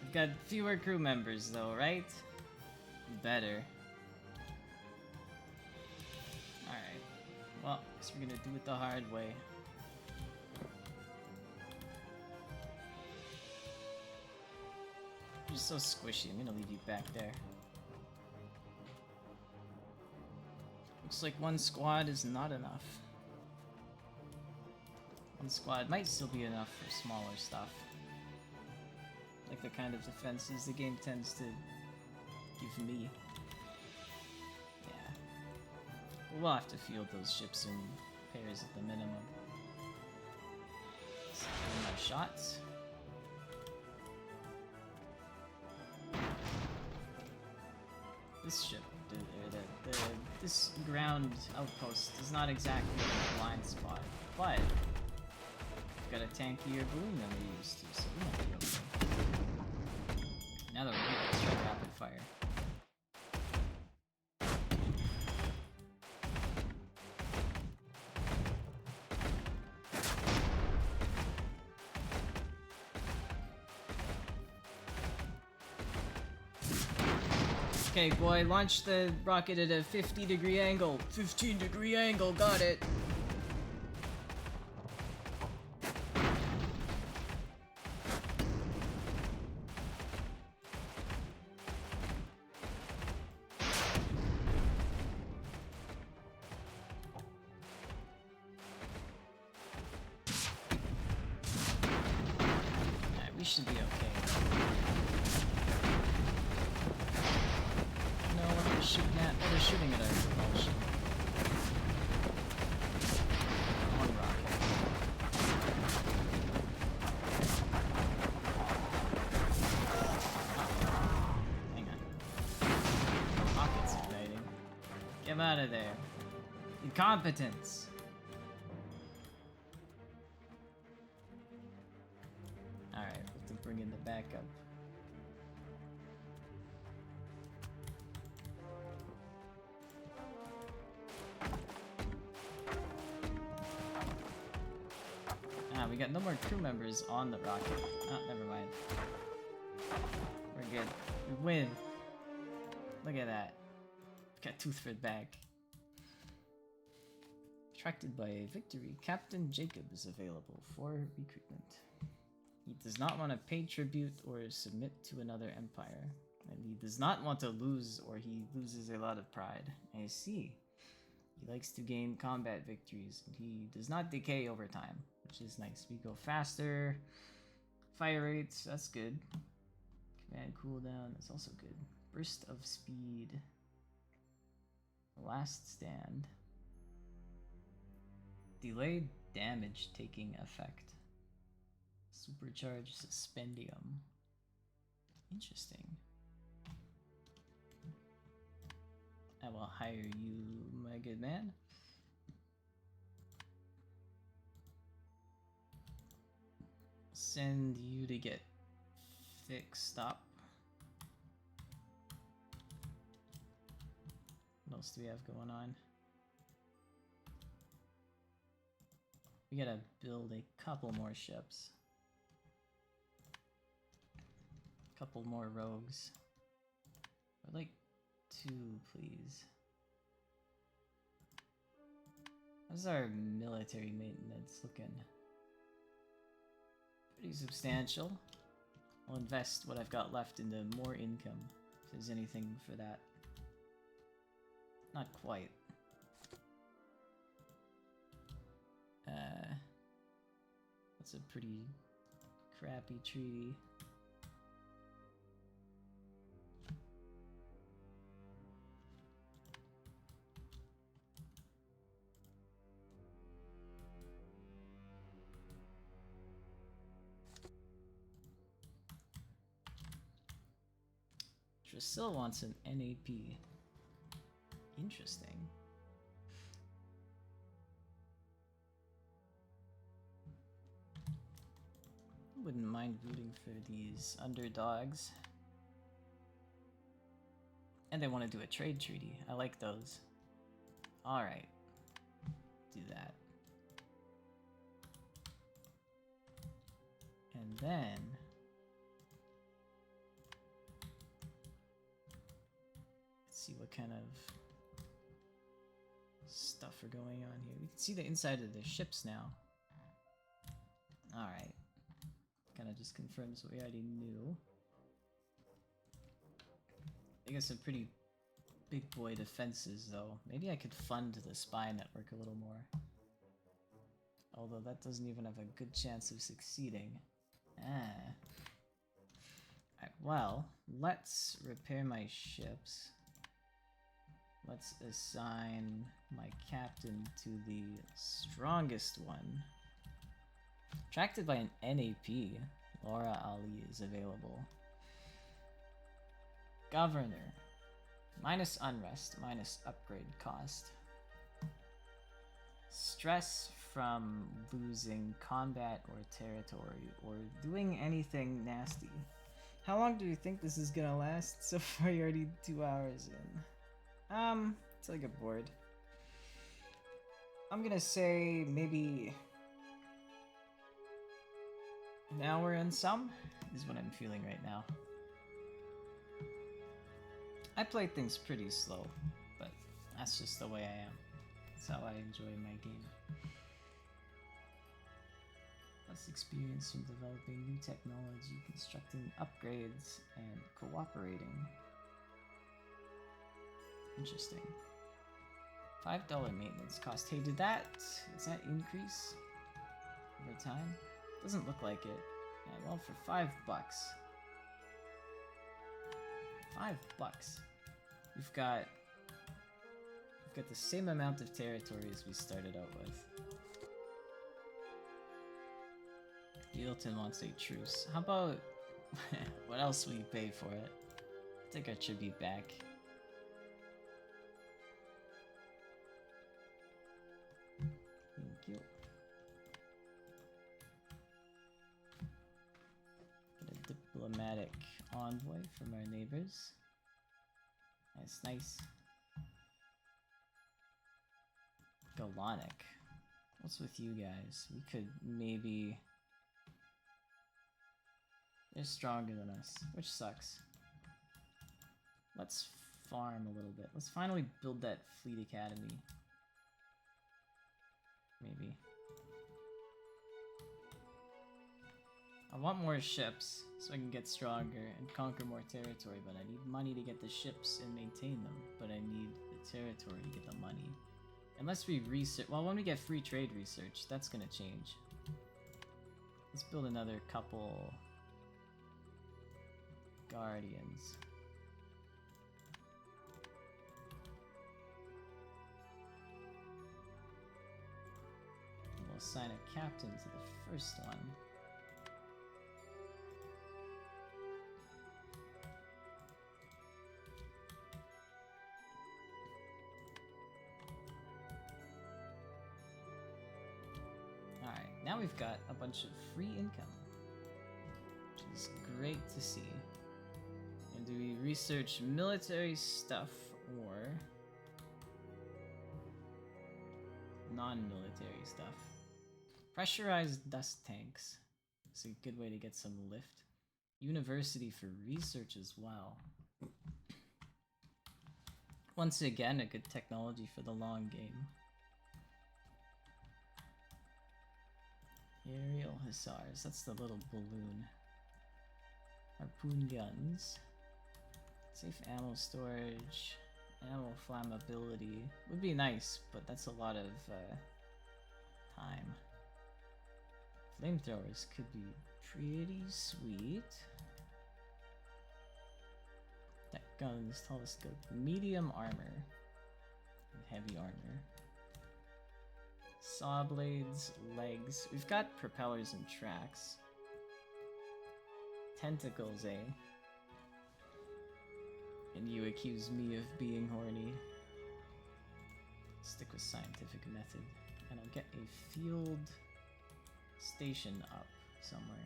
We've got fewer crew members though, right? Better. Alright. Well, guess we're gonna do it the hard way. You're so squishy, I'm gonna leave you back there. Looks like one squad is not enough. One squad might still be enough for smaller stuff. Like the kind of defenses the game tends to give me. Yeah. But we'll have to field those ships in pairs at the minimum. Let's aim our shots. This ship, this ground outpost is not exactly a blind spot, but we've got a tankier balloon than we used to, so we might be okay. Now that we're getting extra rapid fire. Okay, boy, launch the rocket at a 50-degree angle. 15-degree angle, got it. Alright, we should be okay. Shooting at, oh, they're shooting at our propulsion. One rocket. Hang on. Rocket's igniting. Get out of there. Incompetence. Alright, we have to bring in the backup. We got no more crew members on the rocket. Oh, never mind. We're good. We win. Look at that. Got Toothford back. Attracted by a victory, Captain Jacob is available for recruitment. He does not want to pay tribute or submit to another empire. And he does not want to lose, or he loses a lot of pride. I see. He likes to gain combat victories, and he does not decay over time, which is nice. We go faster. Fire rates, that's good. Command cooldown, that's also good. Burst of speed. Last stand. Delayed damage taking effect. Supercharged suspendium. Interesting. I will hire you, my good man. Send you to get fixed up. What else do we have going on? We gotta build a couple more ships. Couple more rogues. I'd like 2, please. How's our military maintenance looking? Pretty substantial. I'll invest what I've got left into more income, if there's anything for that. Not quite. That's a pretty crappy treaty. Drusilla wants an NAP. Interesting. Wouldn't mind rooting for these underdogs. And they want to do a trade treaty. I like those. Alright. Do that. And then... let's see what kind of stuff are going on here. We can see the inside of the ships now. Alright. Kind of just confirms what we already knew. I guess some pretty big boy defenses, though. Maybe I could fund the spy network a little more. Although that doesn't even have a good chance of succeeding. Alright, well, let's repair my ships. Let's assign my captain to the strongest one. Attracted by an NAP, Laura Ali is available. Governor. Minus unrest, minus upgrade cost. Stress from losing combat or territory, or doing anything nasty. How long do you think this is gonna last? So far you're already 2 hours in. Until I get bored. I'm gonna say maybe... an hour and some is what I'm feeling right now. I play things pretty slow, but that's just the way I am. That's how I enjoy my game. Less experience from developing new technology, constructing upgrades, and cooperating. Interesting. $5 maintenance cost. Hey, does that increase over time? Doesn't look like it. Yeah, well, for $5. $5. We've got the same amount of territory as we started out with. Bealton wants a truce. How about what else will you pay for it? Take our tribute back. Thank you. Get a diplomatic envoy from our neighbors. That's nice. Galonic. What's with you guys? We could maybe... they're stronger than us, which sucks. Let's farm a little bit. Let's finally build that fleet academy. Maybe. I want more ships so I can get stronger and conquer more territory, but I need money to get the ships and maintain them, but I need the territory to get the money. Unless we research, well, when we get free trade research, that's gonna change. Let's build another couple guardians. We'll assign a captain to the first one. Now we've got a bunch of free income, which is great to see. And do we research military stuff or non-military stuff? Pressurized dust tanks. It's a good way to get some lift. University for research as well. Once again, a good technology for the long game. Aerial hussars, that's the little balloon. Harpoon guns. Safe ammo storage. Ammo flammability. Would be nice, but that's a lot of time. Flamethrowers could be pretty sweet. That guns, telescope, medium armor. And heavy armor. Saw blades, legs. We've got propellers and tracks. Tentacles, eh? And you accuse me of being horny. Stick with scientific method. And I'll get a field station up somewhere.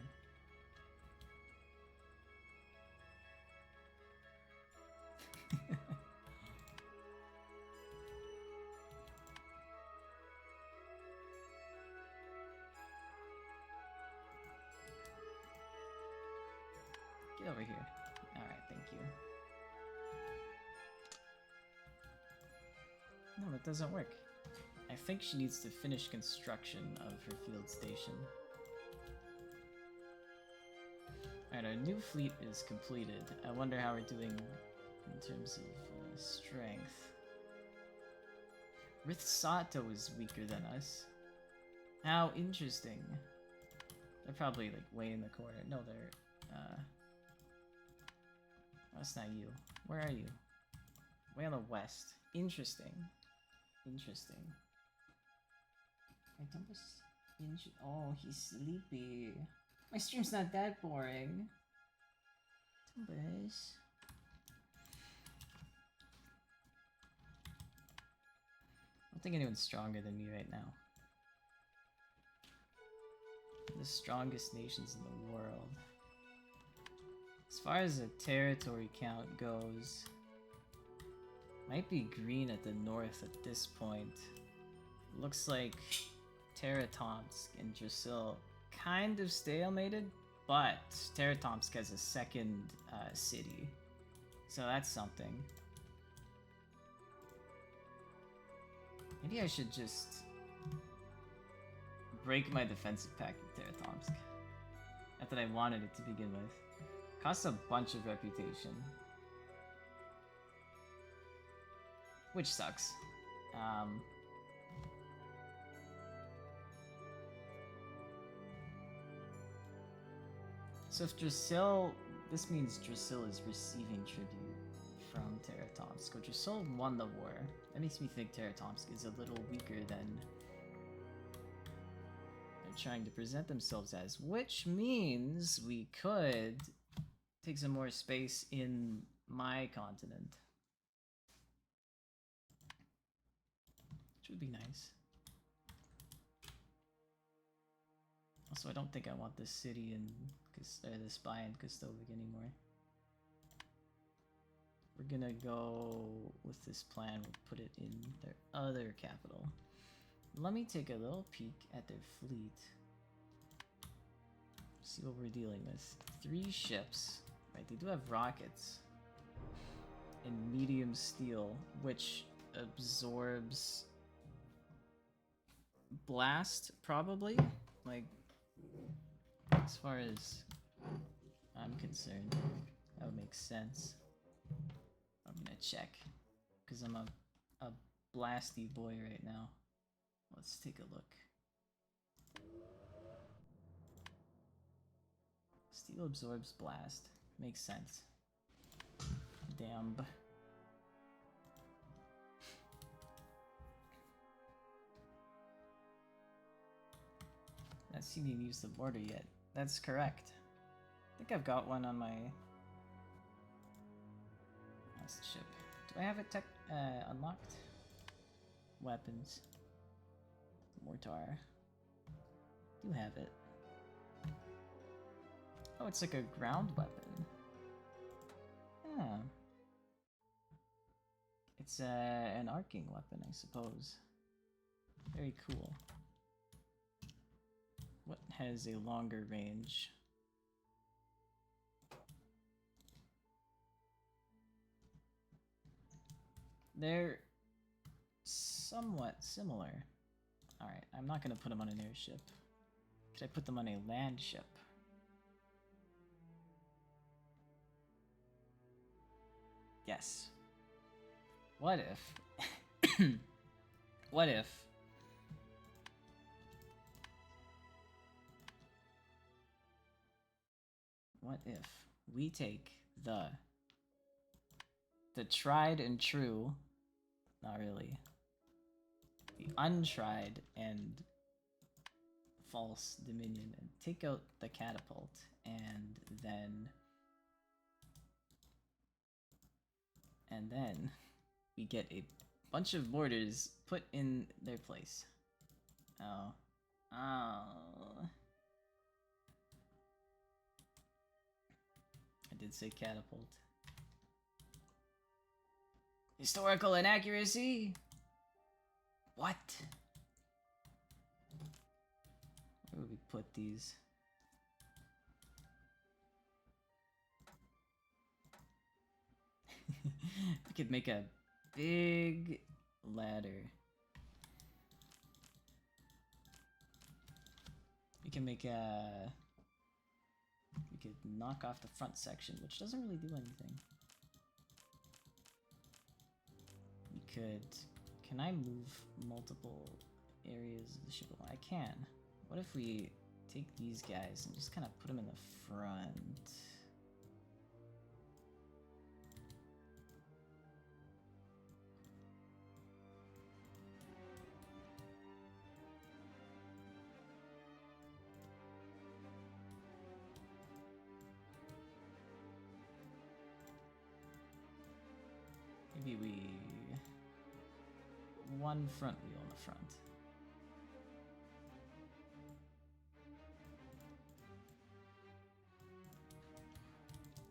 Get over here. Alright, thank you. No, that doesn't work. I think she needs to finish construction of her field station. Alright, our new fleet is completed. I wonder how we're doing in terms of strength. Rith Sato is weaker than us. How interesting. They're probably like way in the corner. No, they're that's not you. Where are you? Way on the west. Interesting. Interesting. Oh, he's sleepy. My stream's not that boring. Tumbus. I don't think anyone's stronger than me right now. The strongest nations in the world. As far as the territory count goes, might be green at the north at this point. Looks like Teratomsk and Drasil kind of stalemated, but Teratomsk has a second city, so that's something. Maybe I should just break my defensive pact with Teratomsk. Not that I wanted it to begin with. Costs a bunch of reputation. Which sucks. So if Drasil... This means Drasil is receiving tribute from Teratomsk. So Drasil won the war. That makes me think Teratomsk is a little weaker than they're trying to present themselves as. Which means we could take some more space in my continent. Which would be nice. Also, I don't think I want this city in this spy in Kostovik anymore. We're gonna go with this plan. We'll put it in their other capital. Let me take a little peek at their fleet. See what we're dealing with. 3 ships. Right, they do have rockets. And medium steel, which absorbs blast, probably? Like, as far as I'm concerned, that would make sense. I'm gonna check, because I'm a blasty boy right now. Let's take a look. Steel absorbs blast. Makes sense. Damn. Not seen you use the border yet. That's correct. I think I've got one on my last ship. Do I have it unlocked? Weapons. Mortar. Do have it. Oh, it's like a ground weapon. Yeah. It's an arcing weapon, I suppose. Very cool. What has a longer range? They're somewhat similar. Alright, I'm not gonna put them on an airship. Could I put them on a land ship? Yes. What if... what if... What if we take the tried and true, not really, the untried and false Dominion, and take out the catapult, and then And then we get a bunch of borders put in their place. Oh. Oh. I did say catapult. Historical inaccuracy? What? Where would we put these? We could make a big ladder. We can make a... We could knock off the front section, which doesn't really do anything. We could... Can I move multiple areas of the ship? I can. What if we take these guys and just kind of put them in the front? Maybe we... one front wheel in the front.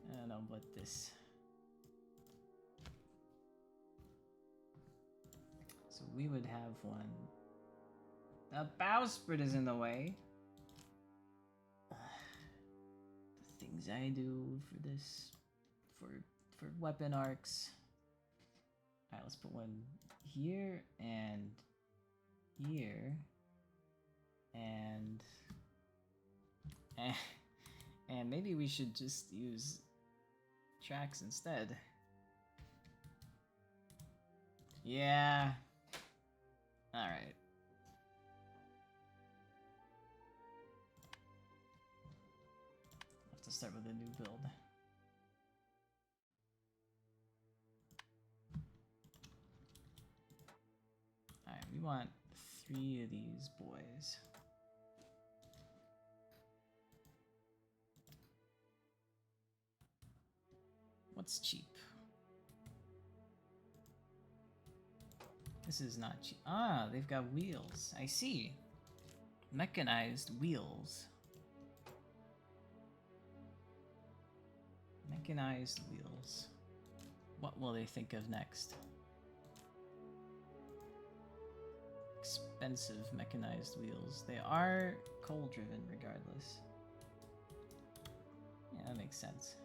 I don't know about this. So we would have one. The bowsprit is in the way. The things I do for this, for weapon arcs. Alright, let's put one here and here and maybe we should just use tracks instead. Yeah. Alright. Have to start with a new build. Alright, we want 3 of these boys. What's cheap? This is not cheap. Ah, they've got wheels. I see. Mechanized wheels. Mechanized wheels. What will they think of next? Expensive mechanized wheels. They are coal driven regardless. Yeah, that makes sense.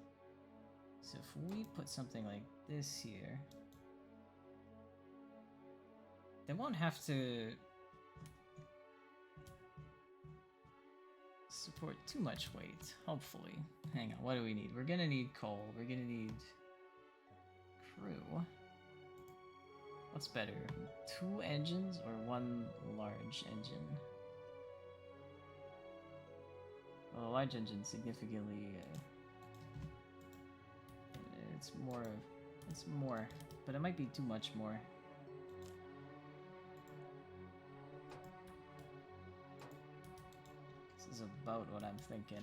So if we put something like this here, they won't have to support too much weight, hopefully. Hang on, what do we need? We're gonna need coal, we're gonna need crew. What's better, 2 engines or 1 large engine? Well, a large engine significantly, it's more, but it might be too much more. This is about what I'm thinking.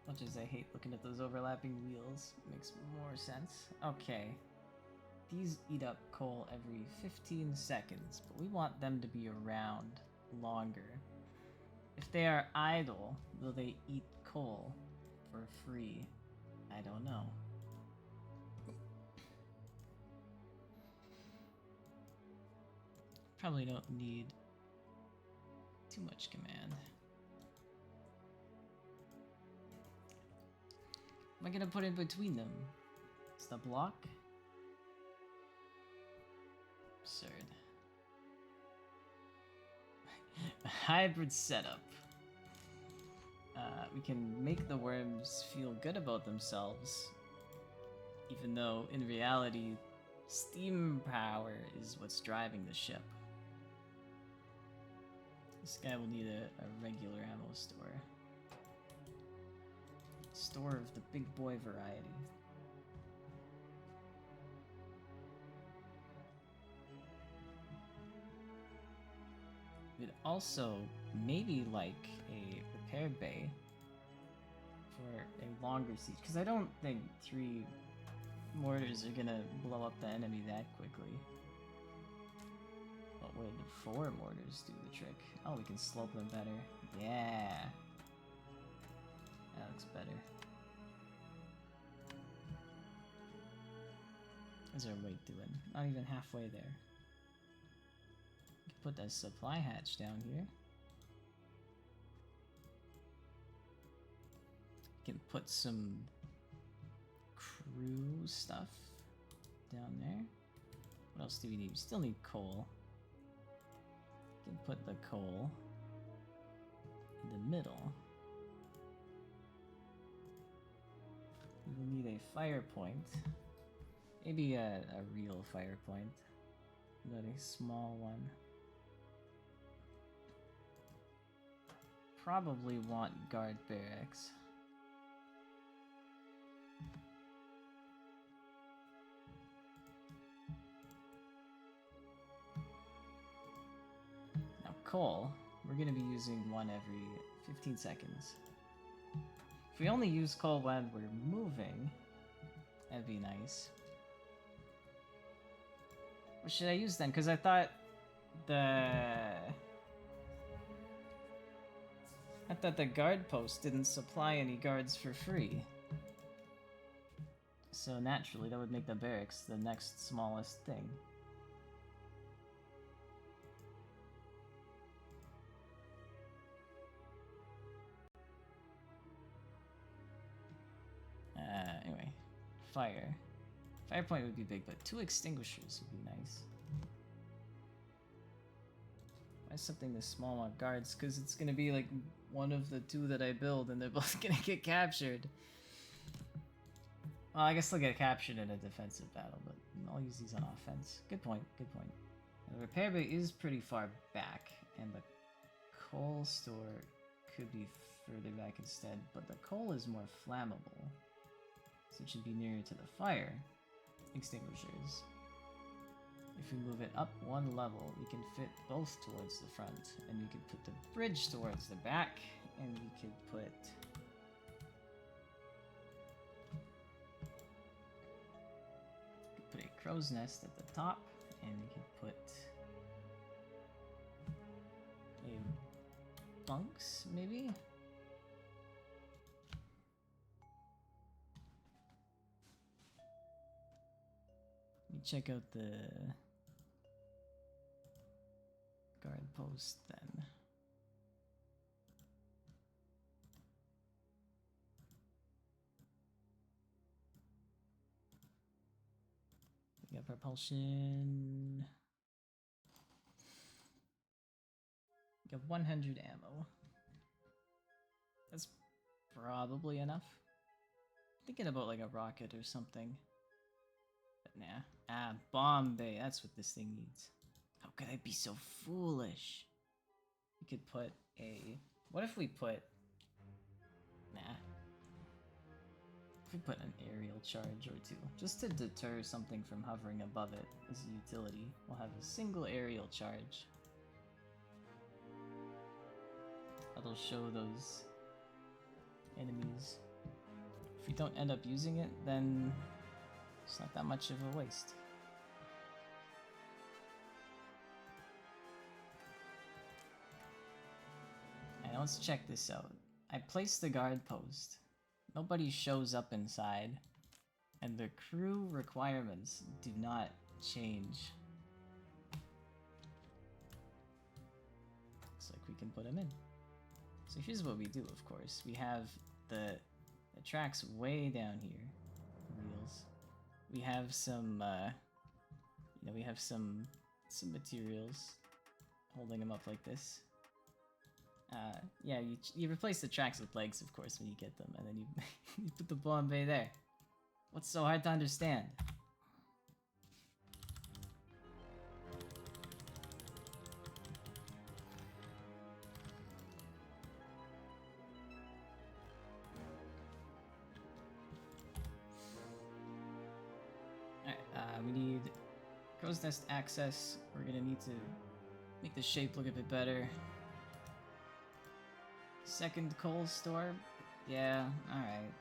Much as I hate looking at those overlapping wheels, it makes more sense. Okay. These eat up coal every 15 seconds, but we want them to be around longer. If they are idle, will they eat coal for free? I don't know. Probably don't need too much command. Am I gonna put in between them? It's the block? Absurd. A hybrid setup. We can make the worms feel good about themselves, even though in reality, steam power is what's driving the ship. This guy will need a regular ammo store. Store of the big boy variety. We'd also maybe like a repair bay for a longer siege, because I don't think 3 mortars are gonna blow up the enemy that quickly. But would 4 mortars do the trick? Oh, we can slope them better. Yeah! That looks better. How's our weight doing? Not even halfway there. Put that supply hatch down here. Can put some crew stuff down there. What else do we need? We still need coal. Can put the coal in the middle. We will need a fire point. Maybe a real fire point. Not a small one. Probably want guard barracks. Now coal, we're gonna be using one every 15 seconds. If we only use coal when we're moving, that'd be nice. What should I use then? Because I thought the guard post didn't supply any guards for free. So naturally that would make the barracks the next smallest thing. Anyway, fire. Fire point would be big, but 2 extinguishers would be nice. Why something this small on guards? Because it's gonna be like one of the 2 that I build, and they're both gonna get captured. Well, I guess they'll get captured in a defensive battle, but I'll use these on offense. Good point, good point. The repair bay is pretty far back, and the coal store could be further back instead, but the coal is more flammable, so it should be nearer to the fire extinguishers. If we move it up 1 level, we can fit both towards the front, and we could put the bridge towards the back, and we could put a crow's nest at the top, and we could put a bunks, maybe? Let me check out the guard post then. We got propulsion. We got 100 ammo. That's probably enough. Thinking about like a rocket or something. But nah. Ah, bomb bay. That's what this thing needs. How could I be so foolish? We could put a... What if we put... Nah. If we put an aerial charge or 2, just to deter something from hovering above it as a utility, we'll have a single aerial charge. That'll show those enemies. If we don't end up using it, then it's not that much of a waste. Alright, let's check this out. I placed the guard post. Nobody shows up inside, and the crew requirements do not change. Looks like we can put them in. So here's what we do, of course. We have the tracks way down here. Wheels. We have some, we have some materials holding them up like this. Yeah, you replace the tracks with legs, of course, when you get them, and then you, you put the bomb bay there. What's so hard to understand? Alright, we need crow's nest access. We're gonna need to make the shape look a bit better. Second coal store, Yeah, alright.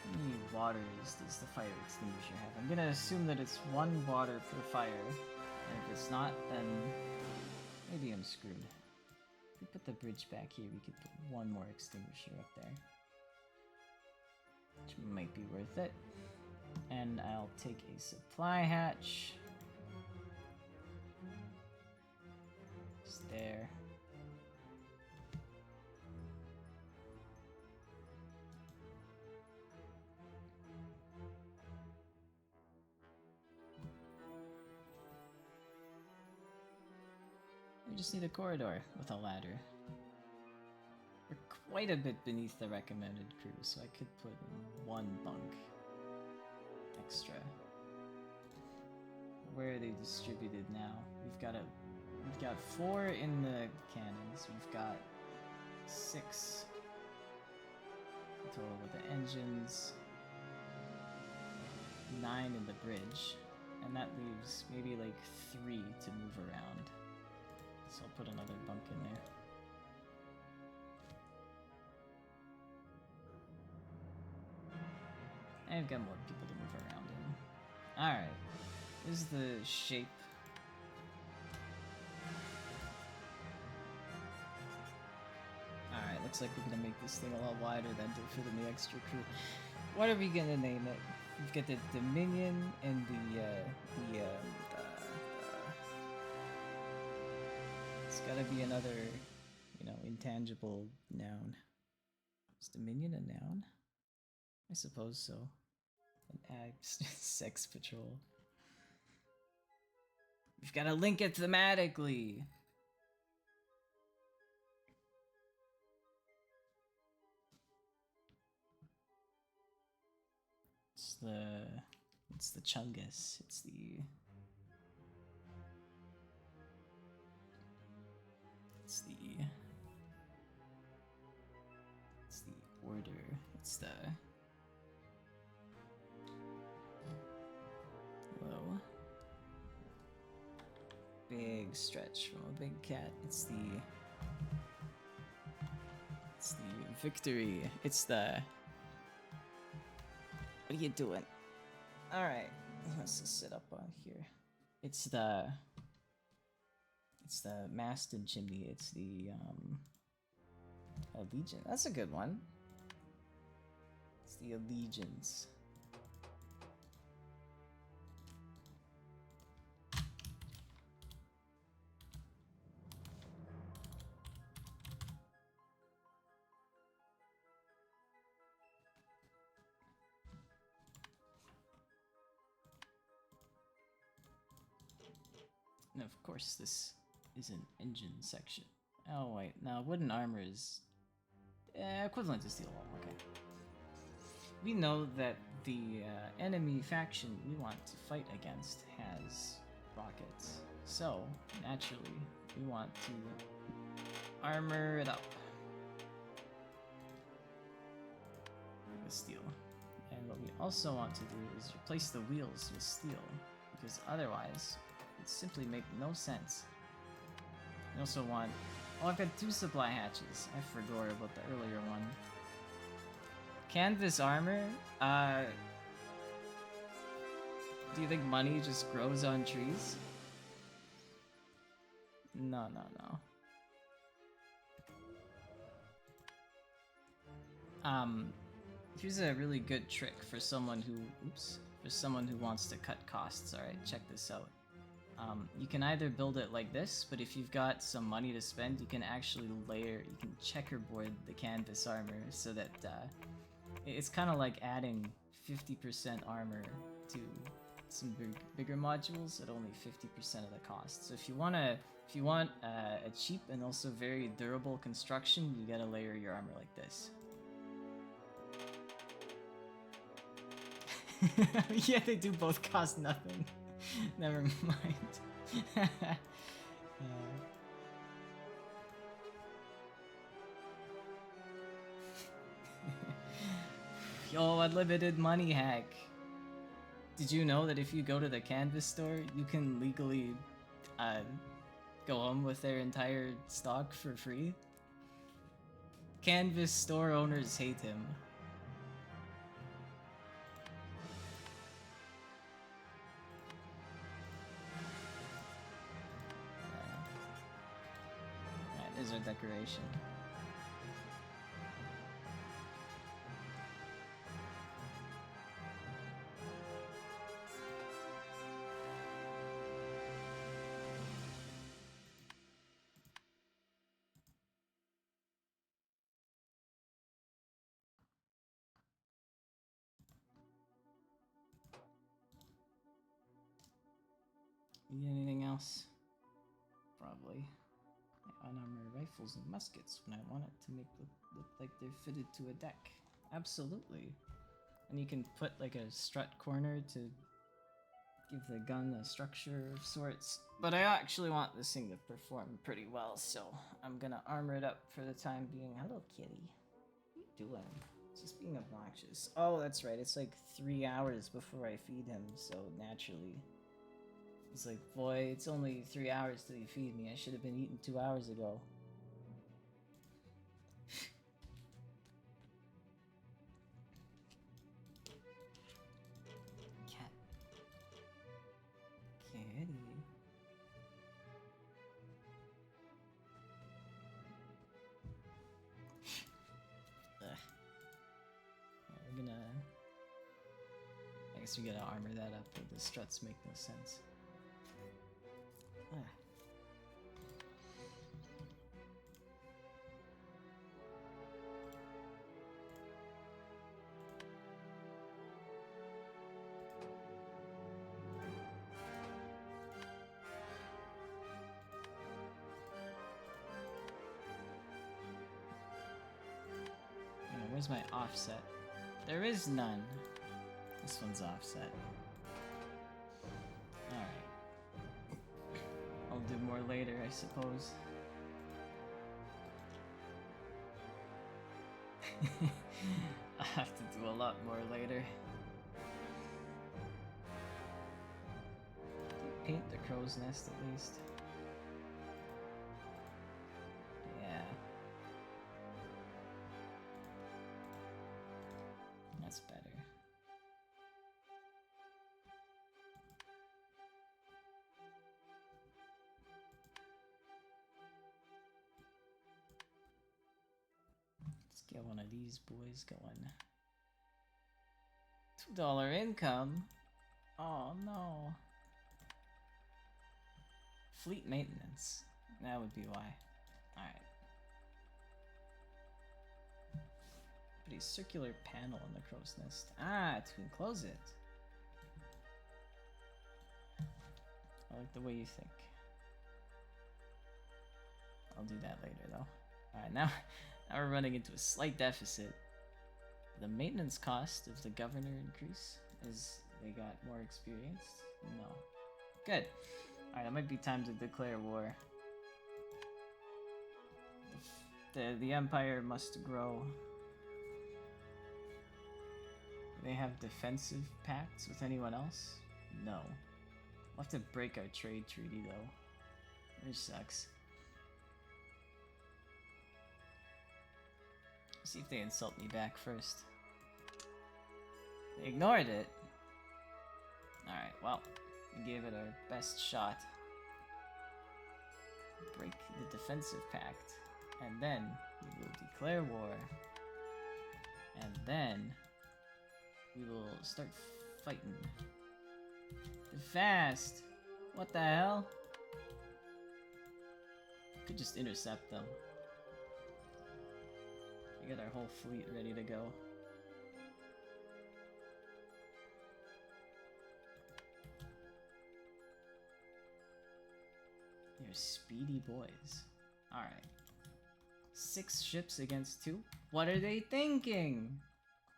How many waters does the fire extinguisher have? I'm gonna assume that it's 1 water per fire. And if it's not, then maybe I'm screwed. If we put the bridge back here, we could put 1 more extinguisher up there. Which might be worth it. And I'll take a supply hatch. Just there. We just need a corridor with a ladder. We're quite a bit beneath the recommended crew, so I could put in 1 bunk extra. Where are they distributed now? We've got 4 in the cannons. We've got 6 total with the engines. 9 in the bridge, and that leaves maybe like 3 to move around. So I'll put another bunk in there. I've got more people to move around in. Alright. This is the shape. Alright, looks like we're gonna make this thing a lot wider than to fit in the extra crew. What are we gonna name it? We've got the Dominion and it's gotta be another, you know, intangible noun. Is Dominion a noun? I suppose so. An ag sex patrol. We've gotta link it thematically. It's the Chungus. It's the order. It's the hello. Big stretch from a big cat. It's the victory. It's the what are you doing? Alright. Let's just sit up on here. It's the mast and chimney. It's the allegiance. That's a good one. It's the allegiance. And of course, this is an engine section. Oh wait, no, wooden armor is equivalent to steel hull. Okay. We know that the enemy faction we want to fight against has rockets, so naturally we want to armor it up with steel. And what we also want to do is replace the wheels with steel, because otherwise it simply make no sense. We also want... Oh, I've got 2 supply hatches. I forgot about the earlier one. Canvas armor? Do you think money just grows on trees? No. Here's a really good trick for someone who... Oops. For someone who wants to cut costs. Alright, check this out. You can either build it like this, but if you've got some money to spend, you can actually you can checkerboard the canvas armor so that it's kind of like adding 50% armor to some bigger modules at only 50% of the cost. So if you want a cheap and also very durable construction, you gotta layer your armor like this. Yeah, they do both cost nothing. Never mind. Yo, unlimited money hack. Did you know that if you go to the canvas store, you can legally go home with their entire stock for free. Canvas store owners hate him. Alright, there's our decoration. Need anything else? Probably. I unarmor rifles and muskets when I want it to look like they're fitted to a deck. Absolutely. And you can put like a strut corner to give the gun a structure of sorts. But I actually want this thing to perform pretty well, so I'm gonna armor it up for the time being. Hello, kitty. What are you doing? It's just being obnoxious. Oh, that's right. It's like 3 hours before I feed him, so naturally. He's like, boy, it's only 3 hours till you feed me. I should have been eating 2 hours ago. Cat. Kitty. Ugh. Yeah, we're gonna... I guess we gotta armor that up, but the struts make no sense. Ah. Where's my offset? There is none. This one's offset. Alright. I'll do more later, I suppose. I have to do a lot more later. Paint the crow's nest at least. Yeah. That's better. Let's get one of these boys going. $2 income? Oh no. Fleet maintenance. That would be why. Alright. Put a circular panel in the crow's nest. Ah, to enclose it. I like the way you think. I'll do that later though. Alright, now we're running into a slight deficit. The maintenance cost of the governor increase as they got more experience? No. Good. Alright, it might be time to declare war. The Empire must grow. Do they have defensive pacts with anyone else? No. We'll have to break our trade treaty though. Which sucks. See if they insult me back first. They ignored it. Alright, well, we gave it our best shot. Break the defensive pact. And then we will declare war. And then we will start fighting. Fast! What the hell? Could just intercept them. We got our whole fleet ready to go. They're speedy boys. Alright. 6 ships against 2? What are they thinking?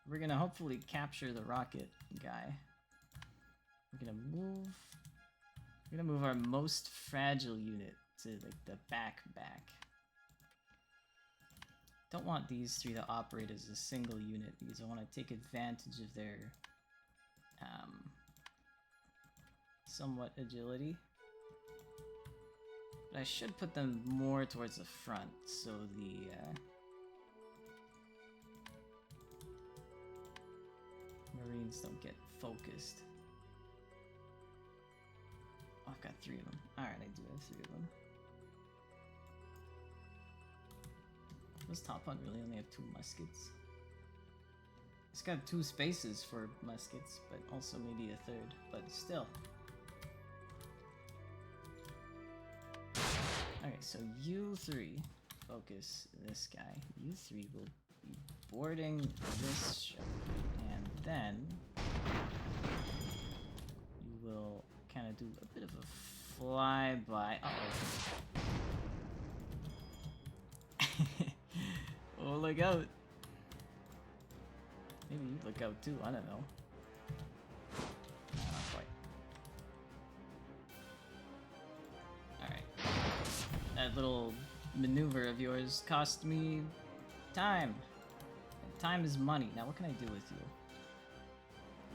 We're gonna hopefully capture the rocket guy. We're gonna move our most fragile unit to like the back. Don't want these 3 to operate as a single unit because I want to take advantage of their somewhat agility. But I should put them more towards the front, so the Marines don't get focused. Oh, I've got 3 of them. Alright, I do have 3 of them. Does Top Hunt really only have 2 muskets? It's got 2 spaces for muskets, but also maybe a 3rd, but still. Okay, so you 3 focus this guy. You 3 will be boarding this ship, and then you will kind of do a bit of a flyby. Oh, look out! Maybe you look out too. I don't know. Not quite. Alright. That little maneuver of yours cost me time. And time is money. Now what can I do with you?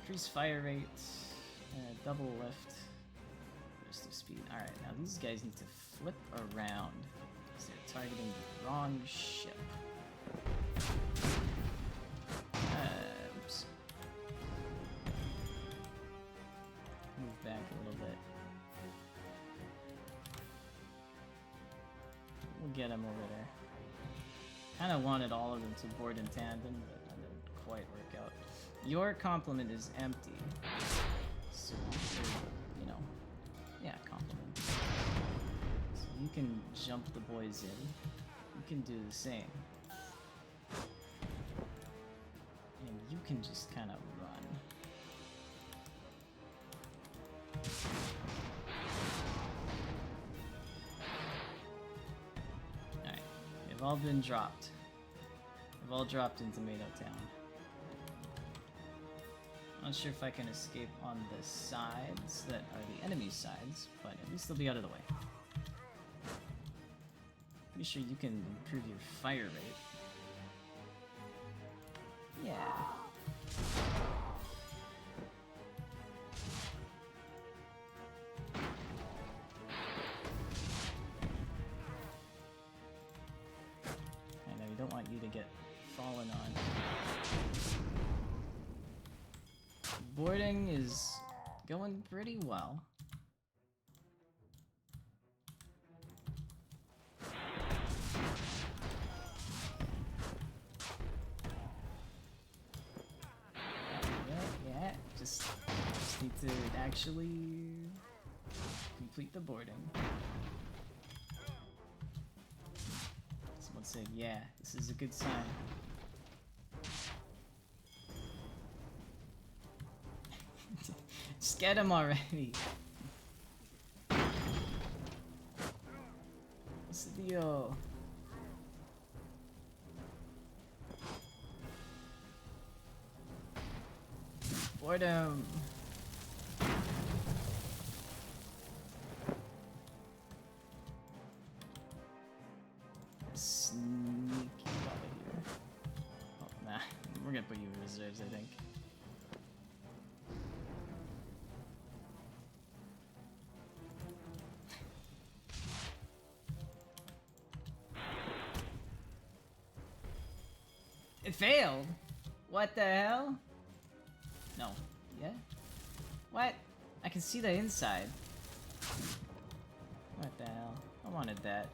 Increase fire rate, double lift, burst of speed. Alright, now these guys need to flip around because they're targeting the wrong ship. Oops. Move back a little bit. We'll get him over there. Kinda wanted all of them to board in tandem, but that didn't quite work out. Your complement is empty. So, you know, yeah, complement. So you can jump the boys in. You can do the same. And you can just kind of run. Alright, they've all been dropped. They've all dropped in Tomato Town. Not sure if I can escape on the sides that are the enemy sides, but at least they'll be out of the way. Pretty sure you can improve your fire rate. Yeah. I know, you don't want you to get fallen on. Boarding is going pretty well. Yeah, just need to actually complete the boarding. Someone said, yeah, this is a good sign. Just get him already. What's the deal? Board him. Sneaky out of here. Oh, nah. We're gonna put you in reserves, I think. It failed? What the hell? No. Yeah? What? I can see the inside. What the hell? I wanted that.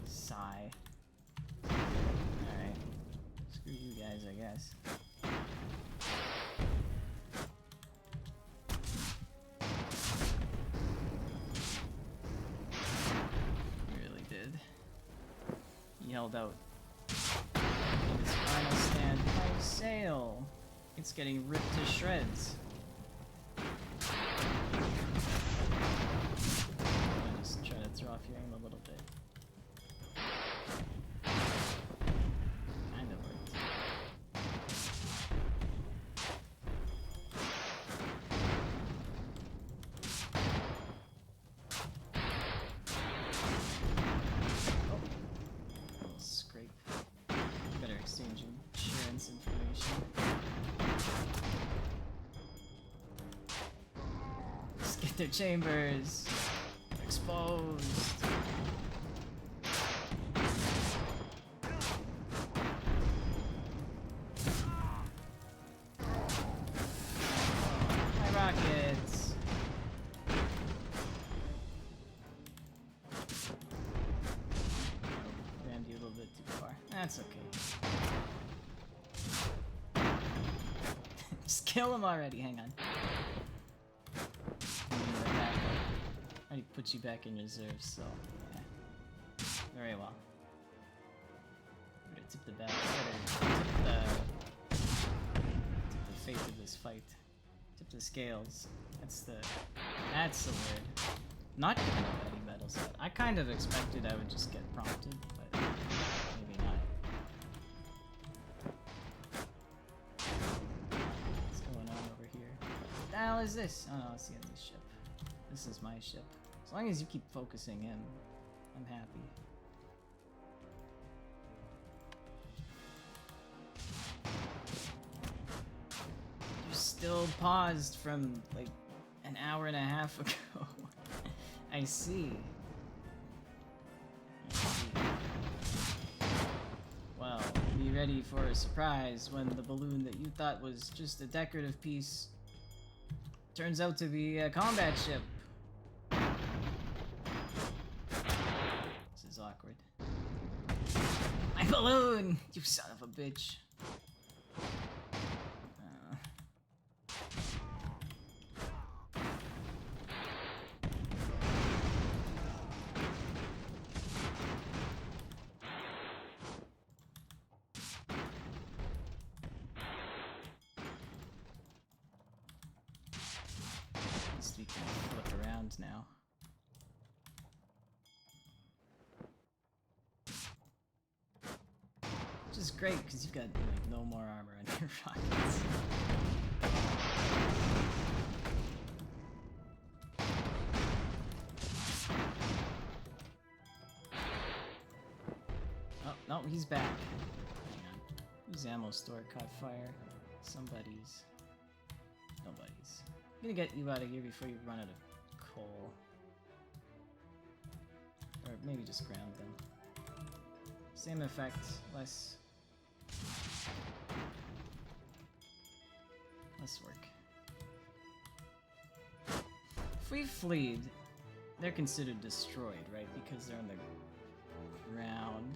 Sigh. Alright. Screw you guys, I guess. He really did. He held out. His final stand. Oh, sail! It's getting ripped to shreds. I'll just try to throw off your aim a little bit. Kind of worked. Oh. Scrape. Better exchange insurance information. Let's get their chambers. exposed. My rockets. Rammed you a little bit too far. That's okay. Just kill him already. Hang on. I already put you back in reserve, so yeah. Very well. Better tip the balance. Better tip the fate of this fight. Tip the scales. That's the word. Not giving up any metal set. I kind of expected I would just get prompted, but maybe not. What's going on over here? What the hell is this? Oh no, it's the enemy ship. This is my ship. As long as you keep focusing him, I'm happy. You're still paused from like an hour and a half ago. I see. Well, be ready for a surprise when the balloon that you thought was just a decorative piece turns out to be a combat ship. This is awkward. My balloon! You son of a bitch. At least we can flip around now. Which is great, because you've got like no more armor on your rockets. Oh, no, he's back. Hang on. Whose ammo store caught fire? Somebody's. Nobody's. I'm gonna get you out of here before you run out of coal. Or maybe just ground them. Same effect, less work. If we fleed, they're considered destroyed, right? Because they're on the ground.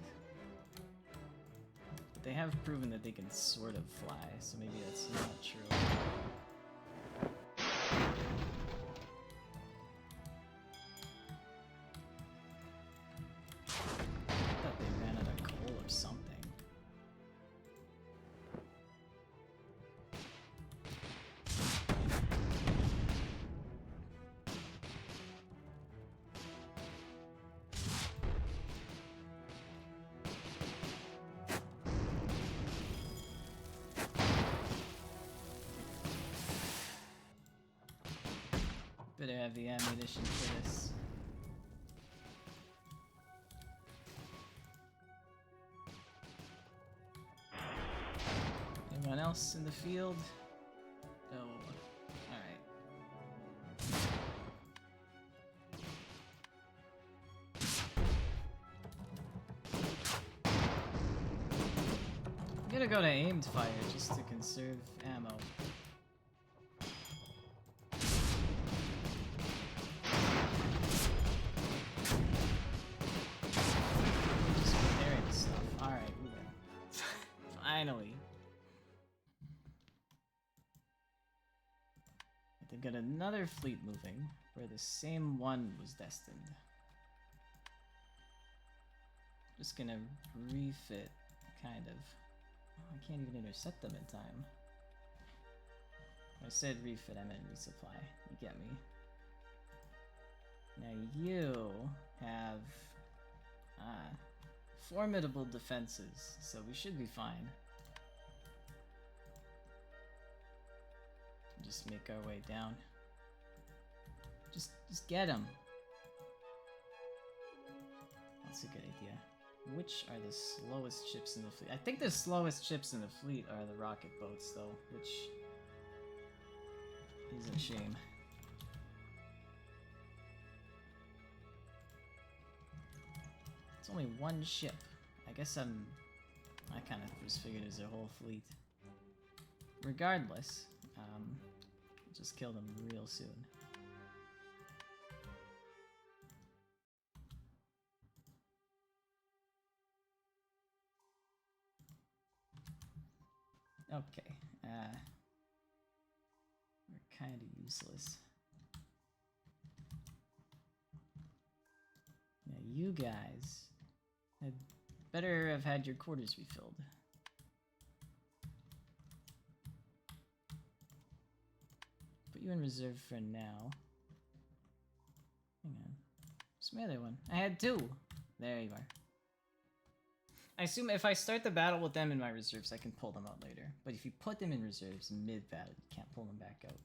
But they have proven that they can sort of fly, so maybe that's not true. Better have the ammunition for this. Anyone else in the field? No. Alright. I'm gonna go to aimed fire just to conserve ammo. Finally. They've got another fleet moving, where the same one was destined. Just gonna refit, kind of. Oh, I can't even intercept them in time. When I said refit, I meant resupply. You get me. Now you have formidable defenses, so we should be fine. Just make our way down. Just get him. That's a good idea. Which are the slowest ships in the fleet? I think the slowest ships in the fleet are the rocket boats, though, which is a shame. It's only one ship. I guess I kind of just figured it was their whole fleet. Regardless, just kill them real soon. Okay, we're kind of useless. Now you guys had better have had your quarters refilled. Put you in reserve for now. Hang on. Where's my other one? I had two! There you are. I assume if I start the battle with them in my reserves, I can pull them out later. But if you put them in reserves mid-battle, you can't pull them back out.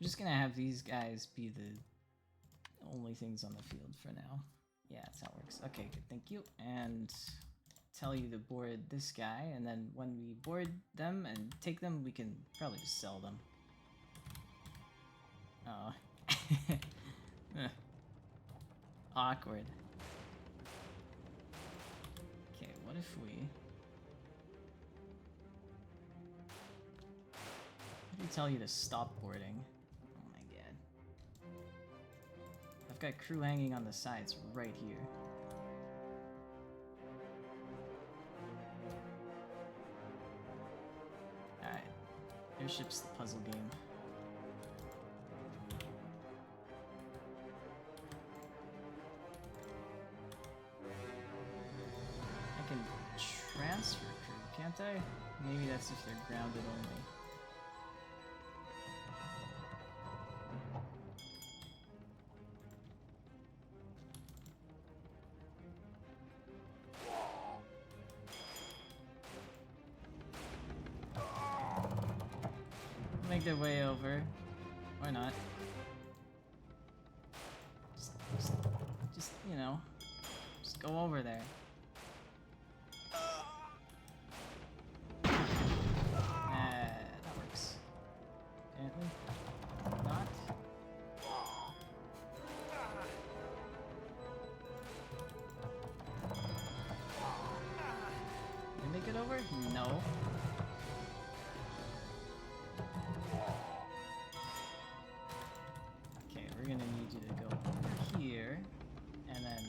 I'm just gonna have these guys be the only things on the field for now. Yeah, that's how it works. Okay, good, thank you. And tell you to board this guy, and then when we board them and take them, we can probably just sell them. Oh. Awkward. Okay, what if we... What if we tell you to stop boarding? Oh my god. I've got crew hanging on the sides right here. Alright. Airship's the puzzle game. I can transfer crew, can't I? Maybe that's if they're grounded only. Make their way over. Or not. Just, you know, just go over there. That works. Apparently. Not. Did they make it over? No. Okay, we're gonna need you to go over here, and then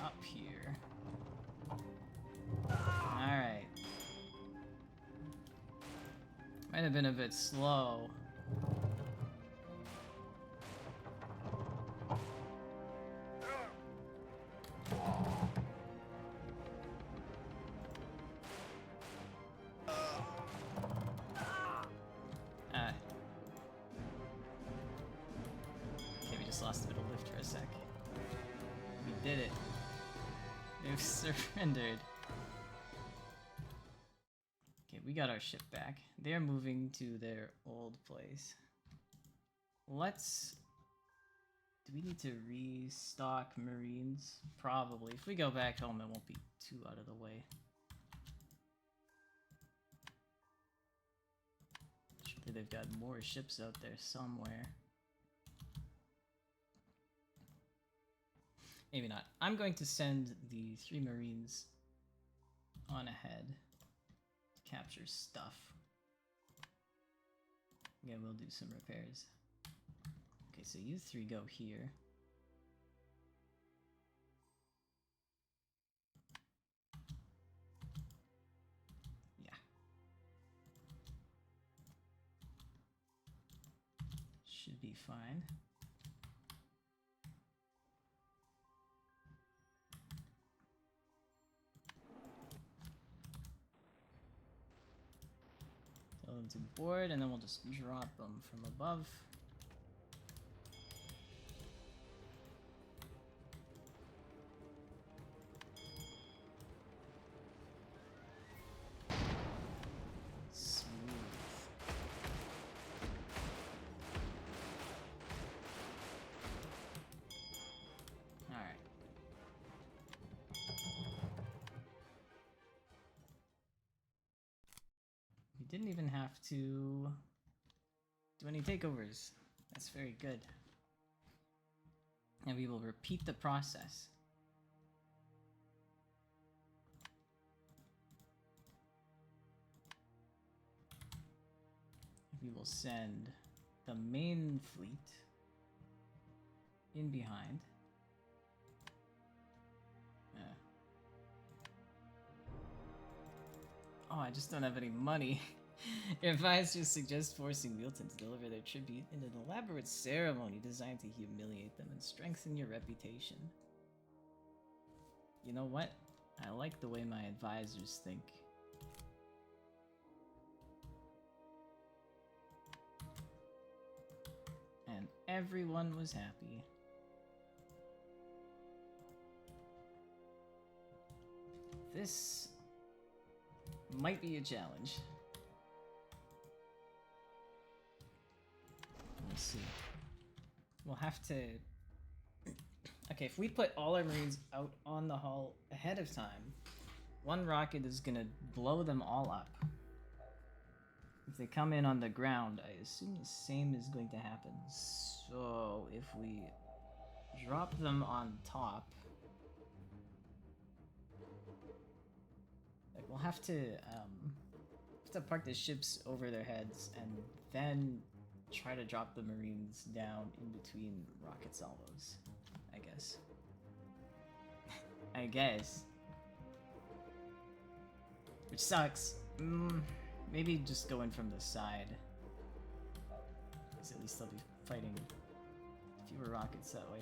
up here. Alright. Might have been a bit slow. Okay, we just lost a bit of lift for a sec. We did it. They've surrendered. Okay, we got our ship back. They're moving to their old place. Let's... Do we need to restock Marines? Probably. If we go back home, it won't be too out of the way. Surely they've got more ships out there somewhere. Maybe not. I'm going to send the 3 Marines on ahead to capture stuff. Yeah, we'll do some repairs. Okay, so you 3 go here. Yeah. Should be fine. Tell them to board, and then we'll just drop them from above. Didn't even have to do any takeovers. That's very good. And we will repeat the process. We will send the main fleet in behind. Oh, I just don't have any money. Your advisors suggest forcing Milton to deliver their tribute in an elaborate ceremony designed to humiliate them and strengthen your reputation. You know what? I like the way my advisors think. And everyone was happy. This might be a challenge. Let's see. We'll have to... Okay, if we put all our Marines out on the hull ahead of time, one rocket is gonna blow them all up. If they come in on the ground, I assume the same is going to happen. So if we drop them on top, like we'll have to park the ships over their heads and then try to drop the Marines down in between rocket salvos, I guess. I guess. Which sucks. Maybe just go in from the side. Because at least they'll be fighting fewer rockets that way.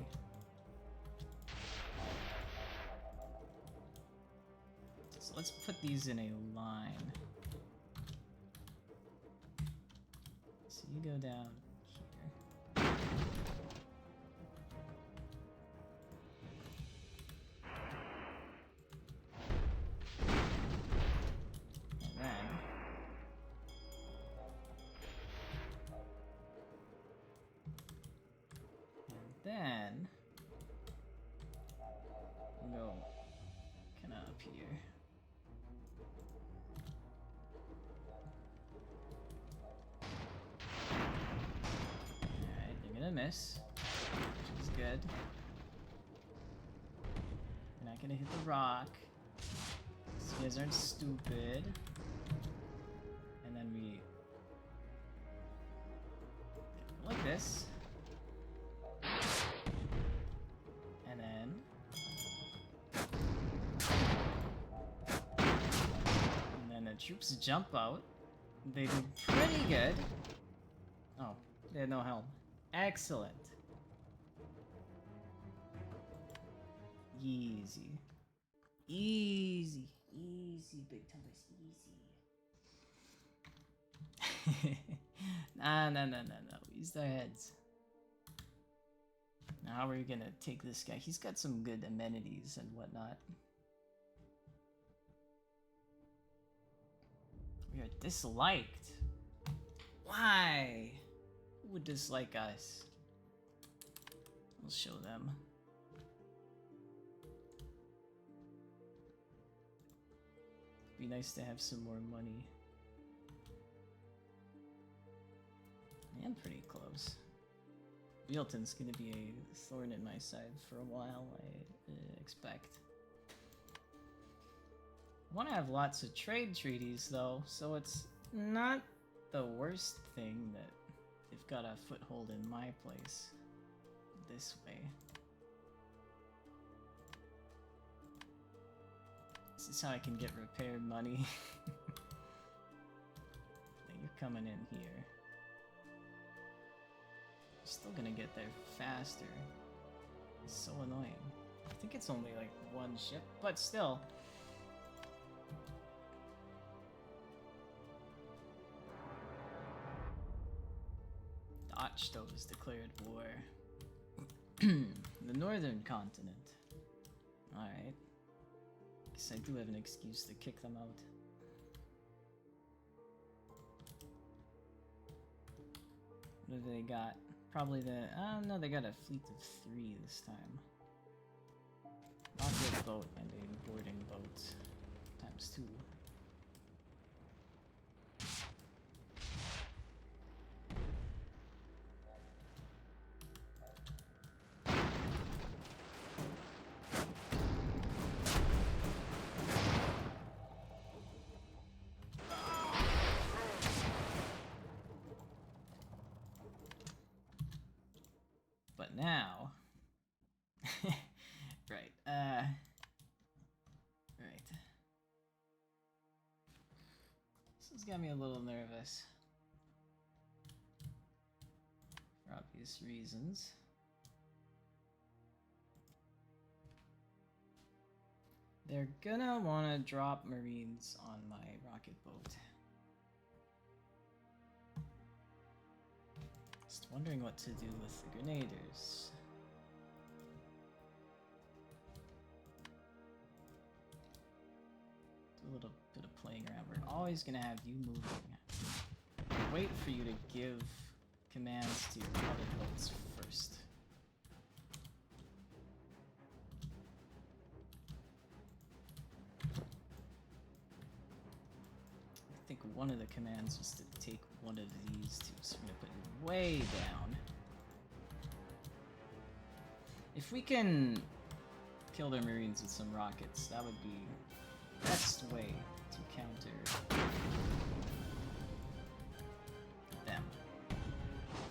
So let's put these in a line. So you go down here. Then we'll go kinda up here. Alright, you're gonna miss, which is good. You're not gonna hit the rock. So you guys aren't stupid. And then we go like this. Troops jump out. They do pretty good. Oh, they had no helm. Excellent. Easy. Easy. Easy, big Thomas. Easy. No. We used our heads. Now how are we gonna take this guy? He's got some good amenities and whatnot. We are disliked. Why? Who would dislike us? We'll show them. It'd be nice to have some more money. I am pretty close. Wheelton's gonna be a thorn in my side for a while, I expect. I want to have lots of trade treaties though, so it's not the worst thing that they've got a foothold in my place this way. This is how I can get repair money. You're coming in here. You're still gonna get there faster. It's so annoying. I think it's only like one ship, but still. Dachsto has declared war. The northern continent. Alright. Guess I do have an excuse to kick them out. What have they got? Probably the... no, they got a fleet of 3 this time. Rocket boat and a boarding boat. Times 2. now. Right. Right. This has got me a little nervous. For obvious reasons. They're gonna want to drop Marines on my rocket boat. Just wondering what to do with the grenadiers. Do a little bit of playing around. We're always gonna have you moving. Wait for you to give commands to your other boats first. I think one of the commands is to take one of these two, so we're gonna put you way down. If we can kill their marines with some rockets, that would be the best way to counter them.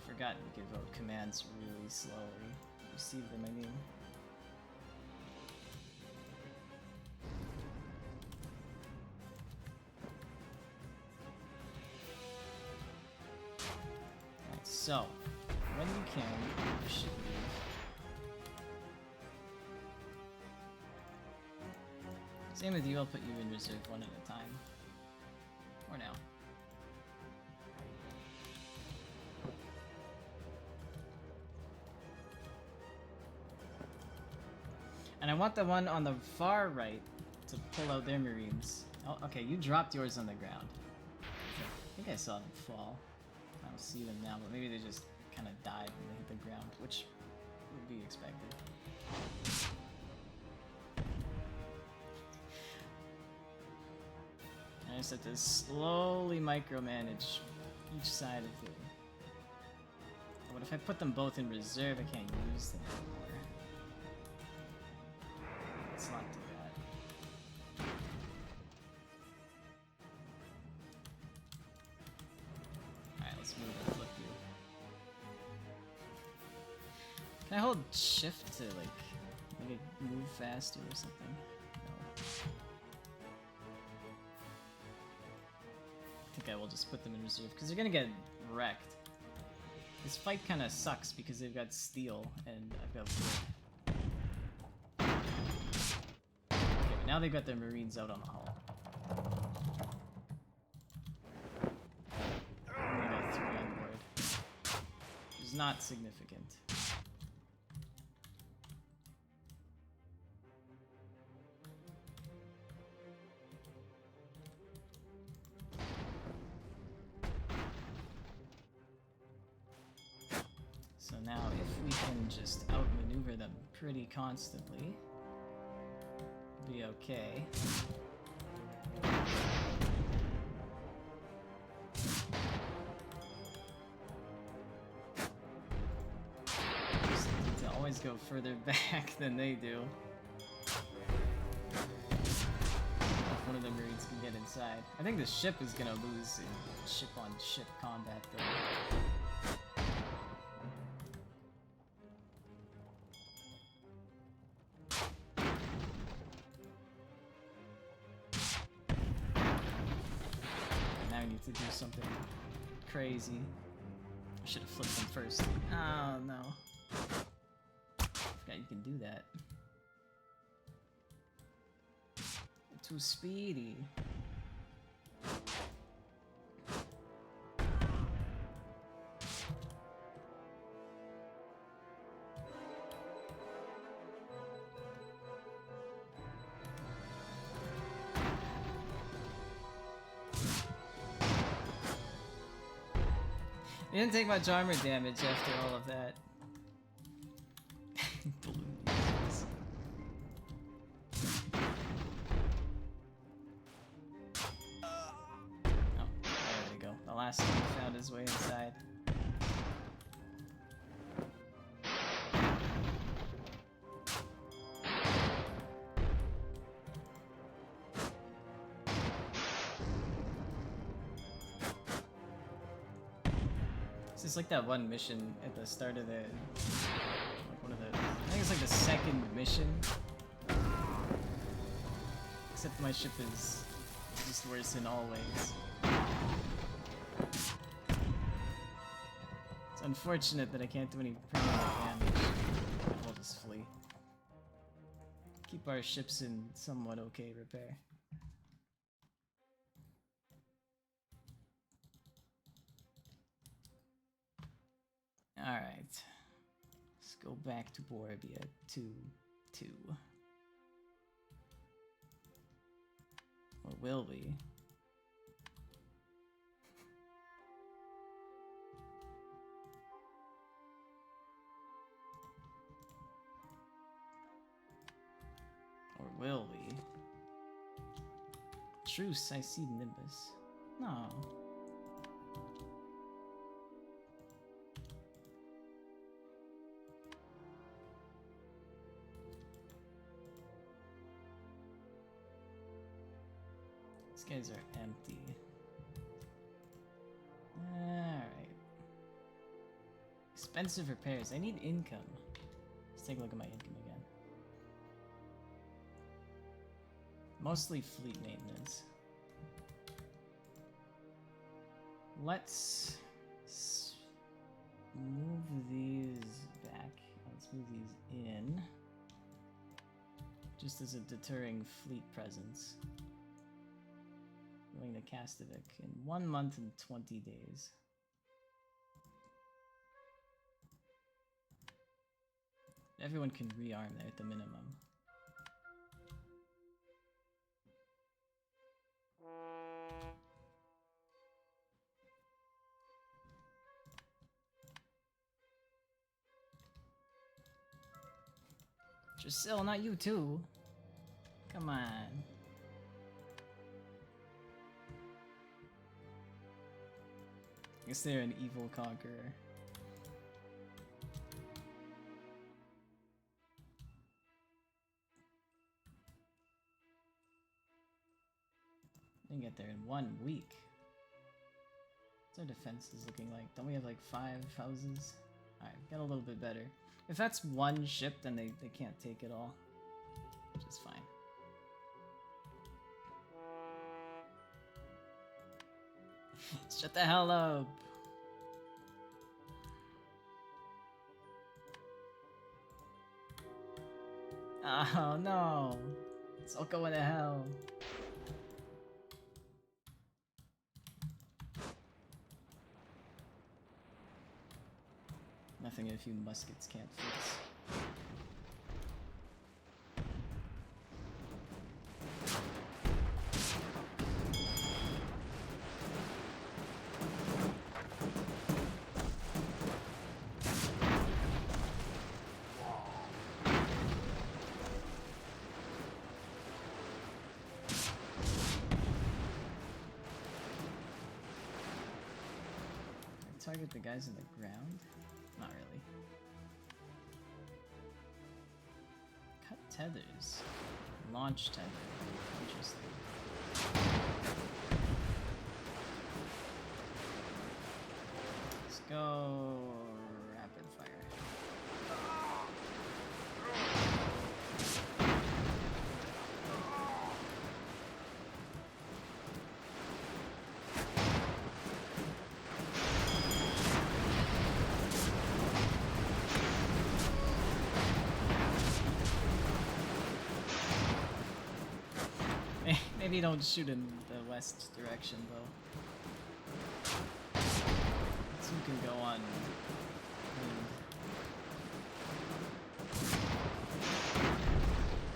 Forgot to give out commands really slowly. Receive them, I mean. Alright, so, when you can, you should leave. Same with you, I'll put you in reserve one at a time. For now. And I want the one on the far right to pull out their marines. Oh, okay, you dropped yours on the ground. I think I saw them fall. I don't see them now, but maybe they just kind of died when they hit the ground, which would be expected. I just have to slowly micromanage each side of it. What if I put them both in reserve? I can't use them anymore. Let's not do that. Alright, let's move and flip you. Can I hold shift to, like, make it move faster or something? No. I think I will just put them in reserve, because they're gonna get wrecked. This fight kind of sucks because they've got steel and I've got wood. Okay, but now they've got their marines out on the hull. Only got 3 on board, which is not significant. So now, if we can just outmaneuver them pretty constantly, we'll be okay. Just need to always go further back than they do. If one of the marines can get inside. I think the ship is gonna lose in ship-on-ship combat though. To do something crazy. I should have flipped them first. Oh no. I forgot you can do that. I'm too speedy. You didn't take much armor damage after all of that. Balloons. Oh, there we go. The last one found his way inside. It's like that one mission at the start of the like the second mission. Except my ship is just worse in all ways. It's unfortunate that I can't do any permanent damage. I'll just flee. Keep our ships in somewhat okay repair. Alright. Let's go back to Borabia 2-2. Or will we? Or will we? Truce, I see Nimbus. No. These guys are empty. Alright. Expensive repairs. I need income. Let's take a look at my income again. Mostly fleet maintenance. Let's move these back. Let's move these in. Just as a deterring fleet presence. Going to Kastovik in 1 month and 20 days. Everyone can rearm there at the minimum. Drasil, not you too. Come on. I guess they're an evil conqueror. Didn't get there in 1 week. What's our defenses looking like? Don't we have like 5 houses? Alright, got a little bit better. If that's 1 ship, then they can't take it all. Which is fine. Shut the hell up! Oh no! It's all going to hell. Nothing a few muskets can't fix. Target the guys in the ground? Not really. Cut tethers. Launch tether. Interesting. Let's go rapid fire. Maybe don't shoot in the west direction, though. So you can go on.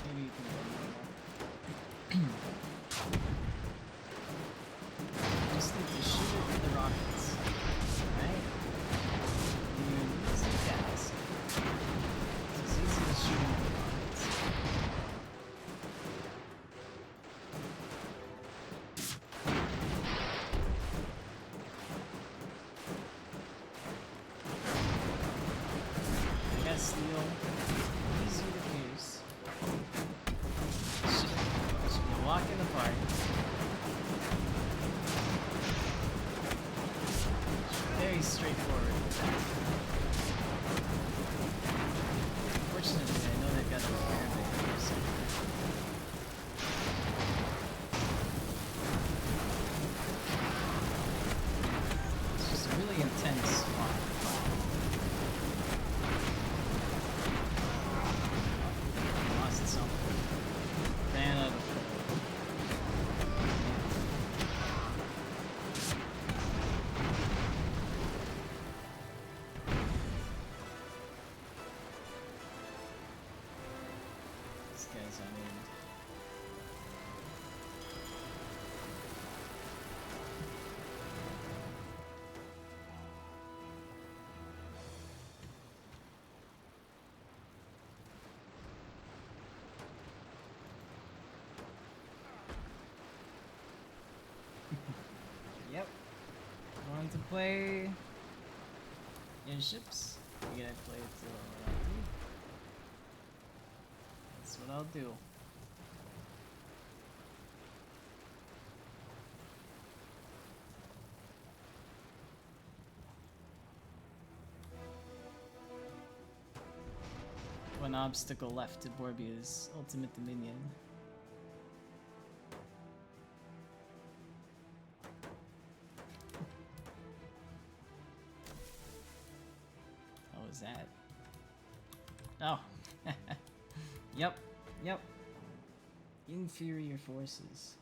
Maybe you can go normal. Just need to shoot it with the rockets. Right? You use the gas. It's as easy as shooting with the rockets. guys I named. Yep. Want to play airships? You gotta play it till what I'll do. That's what I'll do. One obstacle left to Borbia's ultimate dominion. How was that? Oh. Yep. Yep. Inferior forces.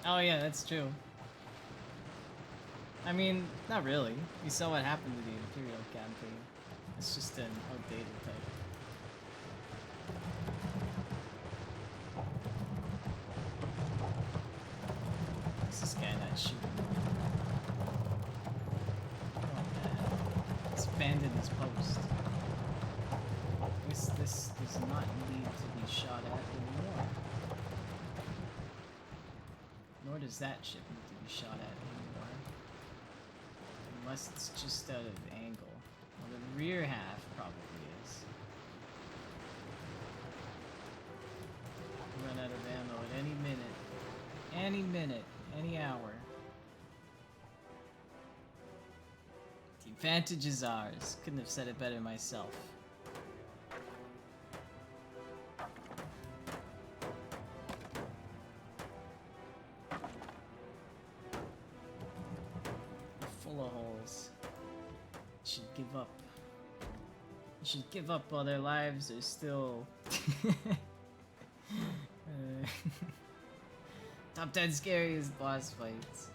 Oh yeah, that's true. I mean, not really. You saw what happened to the Imperial campaign. It's just an outdated type. What's this guy not shooting? Oh man. He's abandoned his post. This does not need to be shot at anymore. Nor does that ship need to be shot at anymore. Unless it's just out of angle. Well, the rear half probably is. Run out of ammo at any minute. Any minute. Any hour. The advantage is ours. Couldn't have said it better myself. Full of holes. Should give up. You should give up while their lives are still. Top 10 scariest boss fights.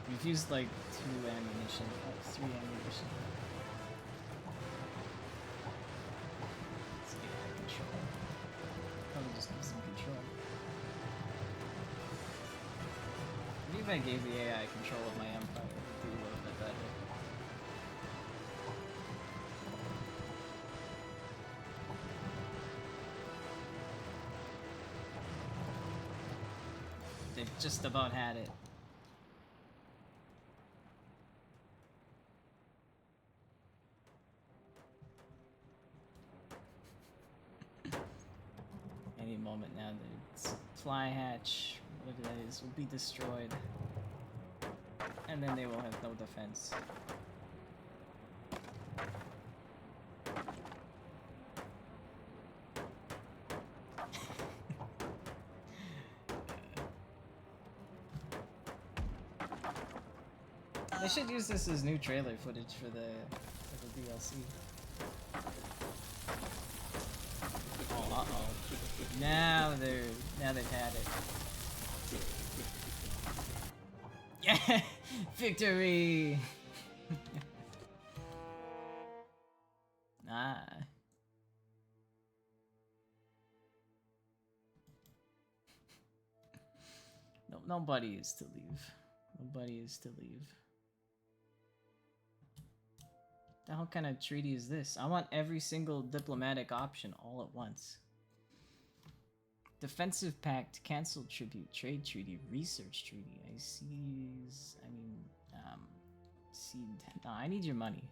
We've used like 2 ammunition, 3 ammunition. Let's get out of control. Probably just give some control. Maybe if I gave the AI control of my empire, it would do a little bit better. They've just about had it. Any moment now, the supply hatch, whatever that is, will be destroyed. And then they will have no defense. They should use this as new trailer footage for the DLC. Oh, uh-oh. Now they've had it. Yeah! Victory! Ah. No, nobody is to leave. Nobody is to leave. The hell kind of treaty is this? I want every single diplomatic option all at once. Defensive pact, cancelled tribute, trade treaty, research treaty. Seed. No, I need your money.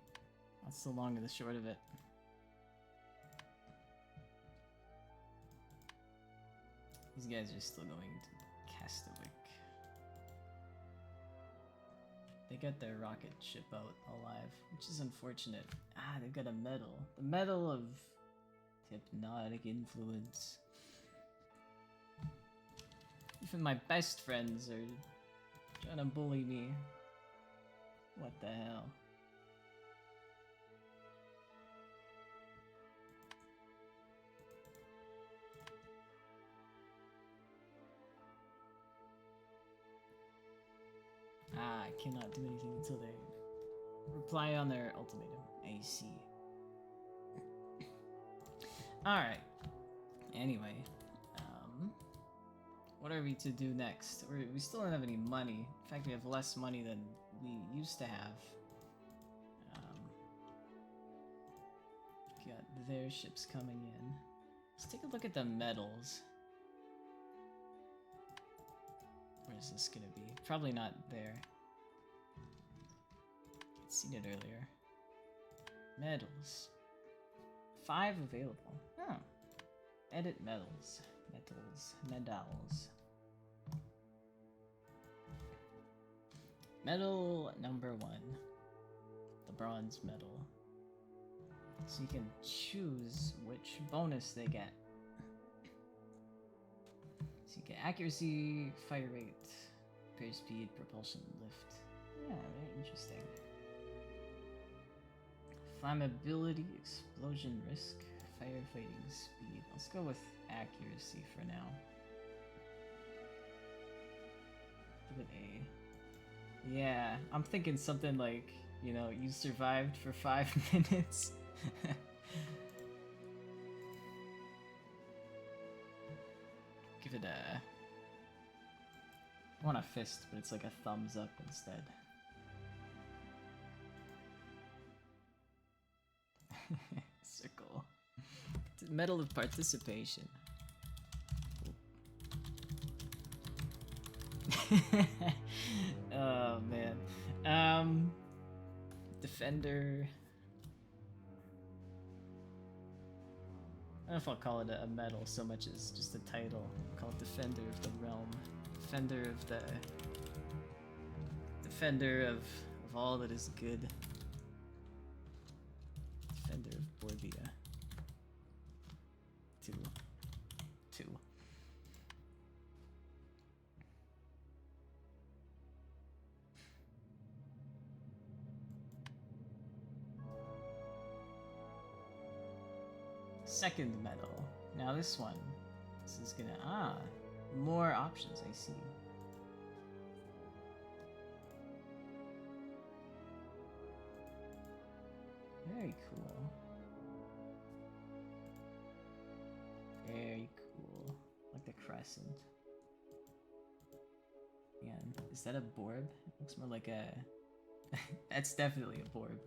That's the long and the short of it. These guys are still going to Castawick. They got their rocket ship out alive, which is unfortunate. Ah, they've got a medal. The medal of hypnotic influence. Even my best friends are trying to bully me. What the hell? I cannot do anything until they reply on their ultimatum. I see. Alright. Anyway. What are we to do next? We still don't have any money. In fact, we have less money than we used to have. Got their ships coming in. Let's take a look at the metals. Where is this gonna be? Probably not there. I'd seen it earlier. Metals. 5 available. Oh. Edit metals. Medals. Medal number 1. The bronze medal. So you can choose which bonus they get. So you get accuracy, fire rate, repair speed, propulsion, lift. Yeah, very interesting. Flammability, explosion risk, firefighting speed. Let's go with accuracy for now. Give it A. Yeah, I'm thinking something like, you know, you survived for 5 minutes. Give it a... I want a fist, but it's like a thumbs up instead. Circle. Medal of participation. Oh man. Defender. I don't know if I'll call it a medal so much as just a title. I'll call it Defender of the Realm. Defender of all that is good. Defender of Borbia. 2. Second medal. Now this one. This is gonna... more options, I see. Very cool. Very cool. Like the crescent. Man, is that a Borb? It looks more like a... That's definitely a Borb.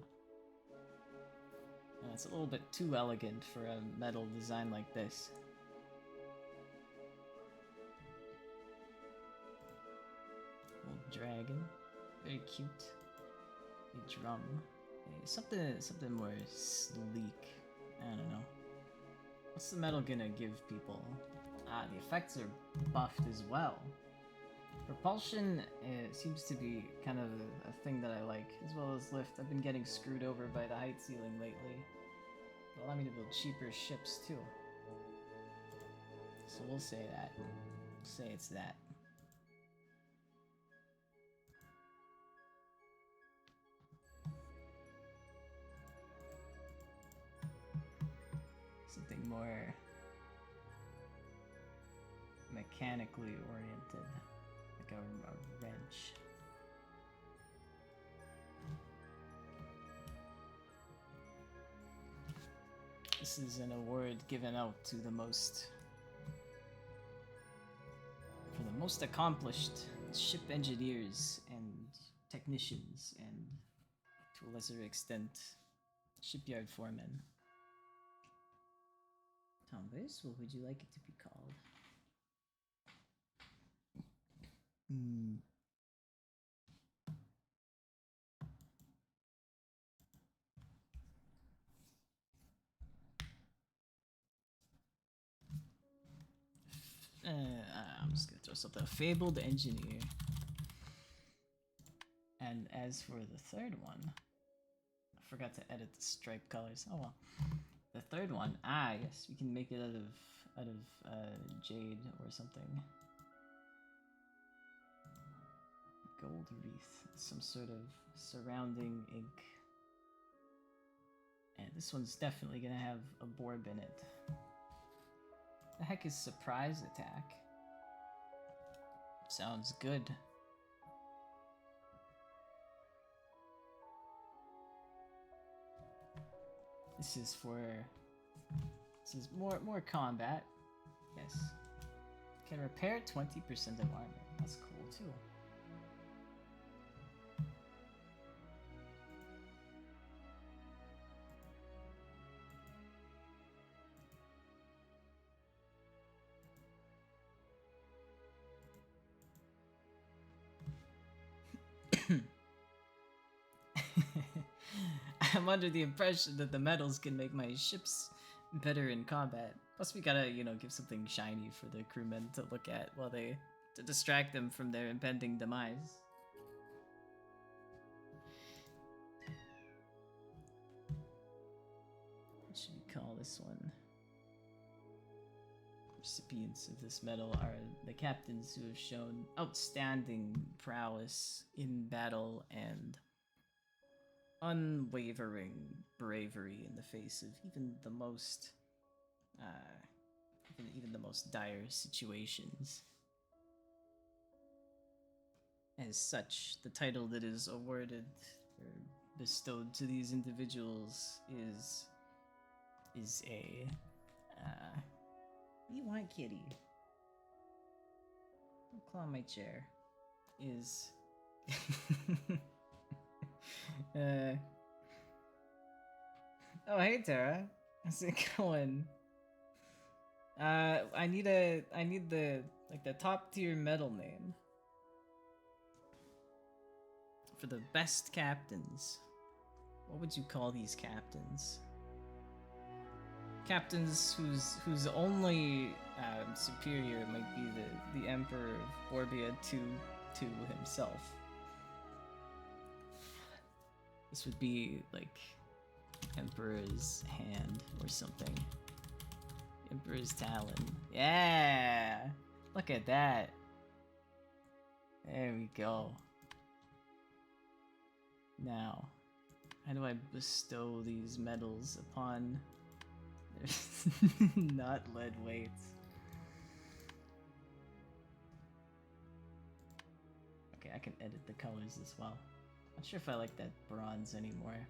It's a little bit too elegant for a metal design like this. Little dragon. Very cute. A drum. Something more sleek. I don't know. What's the metal gonna give people? The effects are buffed as well. Propulsion seems to be kind of a thing that I like, as well as lift. I've been getting screwed over by the height ceiling lately. It'll allow me to build cheaper ships too. So we'll say that. We'll say it's that. Something more mechanically oriented, like a wrench. This is an award given out to the most accomplished ship engineers and technicians, and to a lesser extent, shipyard foremen. Tombers, what would you like it to be called? I'm just gonna throw something. A fabled engineer. And as for the third one, I forgot to edit the stripe colors. Oh well. The third one, yes, we can make it out of jade or something. Gold wreath, some sort of surrounding ink. And this one's definitely gonna have a Borb in it. The heck is surprise attack? Sounds good. This is for... This is more combat. Yes. Can repair 20% of armor. That's cool too. I'm under the impression that the metals can make my ships better in combat. Plus we gotta, you know, give something shiny for the crewmen to look at while to distract them from their impending demise. What should we call this one? Recipients of this medal are the captains who have shown outstanding prowess in battle and unwavering bravery in the face of even the most even the most dire situations. As such, the title that is awarded or bestowed to these individuals is a what do you want, kitty? Don't claw my chair. Is oh, hey Tara. How's it going? I need the the top tier medal name for the best captains. What would you call these captains? Captains whose only superior might be the Emperor of Orbia to himself. This would be like Emperor's Hand or something. Emperor's Talon. Yeah! Look at that. There we go. Now, how do I bestow these medals upon not lead weights? Okay, I can edit the colors as well. Not sure if I like that bronze anymore.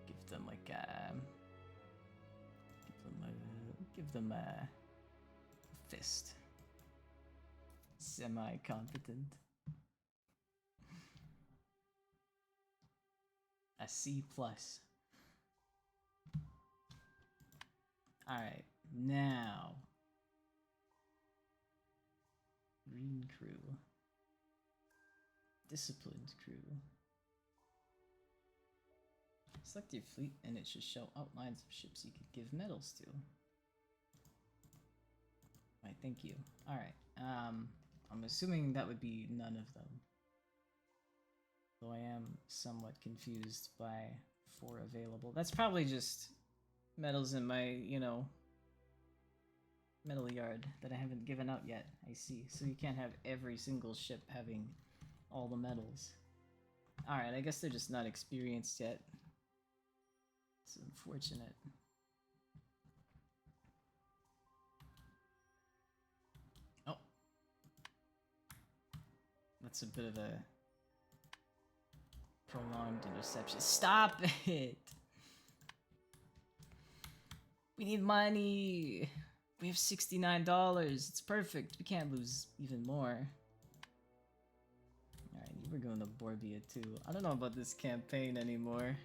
Give them like give them a fist. Semi-competent. A C+. Alright, now. Green crew. Disciplined crew. Select your fleet and it should show outlines of ships you could give medals to. Alright, thank you. Alright, I'm assuming that would be none of them. Though I am somewhat confused by 4 available. That's probably just medals in my, you know, medal yard that I haven't given out yet. I see. So you can't have every single ship having all the medals. Alright, I guess they're just not experienced yet. It's unfortunate. Oh. That's a bit of a prolonged interception. Stop it! We need money! We have $69. It's perfect. We can't lose even more. Alright, we're going to Borbia too. I don't know about this campaign anymore.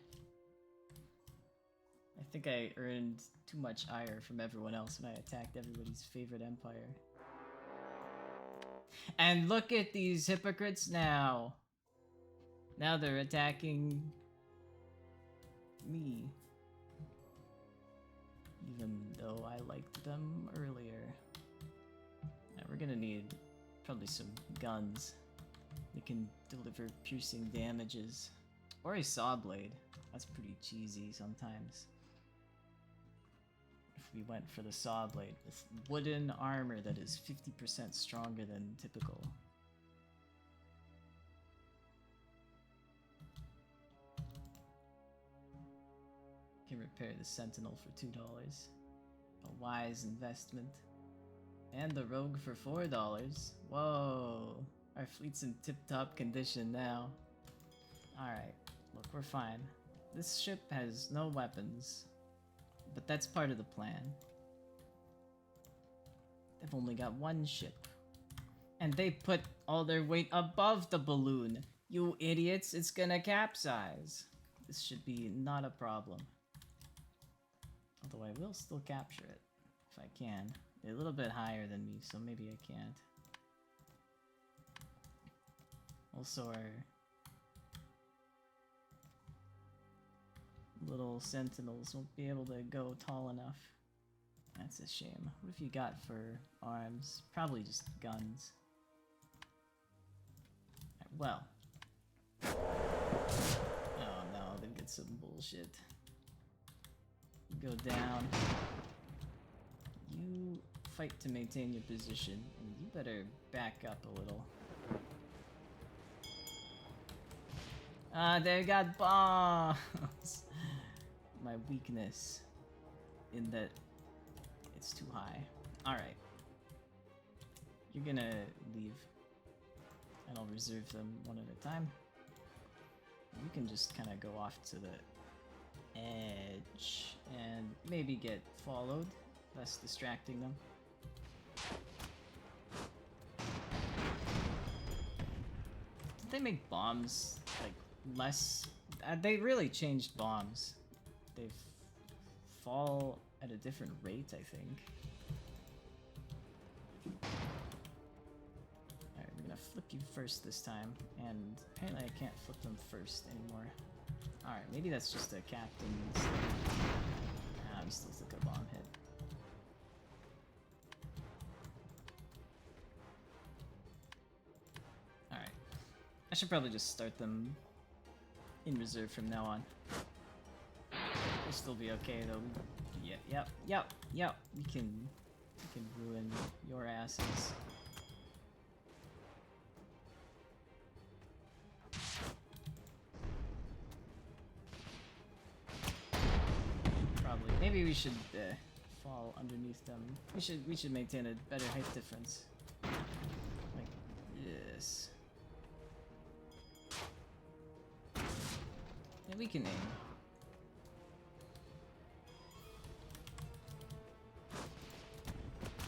I think I earned too much ire from everyone else when I attacked everybody's favorite empire. And look at these hypocrites now! Now they're attacking me. Even though I liked them earlier. Now we're gonna need probably some guns that can deliver piercing damages. Or a saw blade. That's pretty cheesy sometimes. If we went for the saw blade with wooden armor that is 50% stronger than typical. Can repair the Sentinel for $2. A wise investment. And the Rogue for $4. Whoa. Our fleet's in tip-top condition now. Alright. Look, we're fine. This ship has no weapons, but that's part of the plan. They've only got one ship. And they put all their weight above the balloon. You idiots, it's gonna capsize. This should be not a problem. Although I will still capture it, if I can. They're a little bit higher than me, so maybe I can't. Also, our little sentinels won't be able to go tall enough. That's a shame. What have you got for arms? Probably just guns. Well. Oh no, they've got some bullshit. Go down. You fight to maintain your position, and you better back up a little. They got bombs! My weakness in that it's too high. Alright. You're gonna leave. And I'll reserve them one at a time. You can just kind of go off to the edge and maybe get followed, thus distracting them. Did they make bombs like less? They really changed bombs. They fall at a different rate, I think. Alright, we're gonna flip you first this time, and apparently I can't flip them first anymore. Alright, maybe that's just a captain's thing. Nah, we still took a bomb hit. Alright. I should probably just start them in reserve from now on. We'll still be okay though. Yep. We can ruin your asses. Probably. Maybe we should fall underneath them. We should maintain a better height difference. Like this. Yeah, we can aim.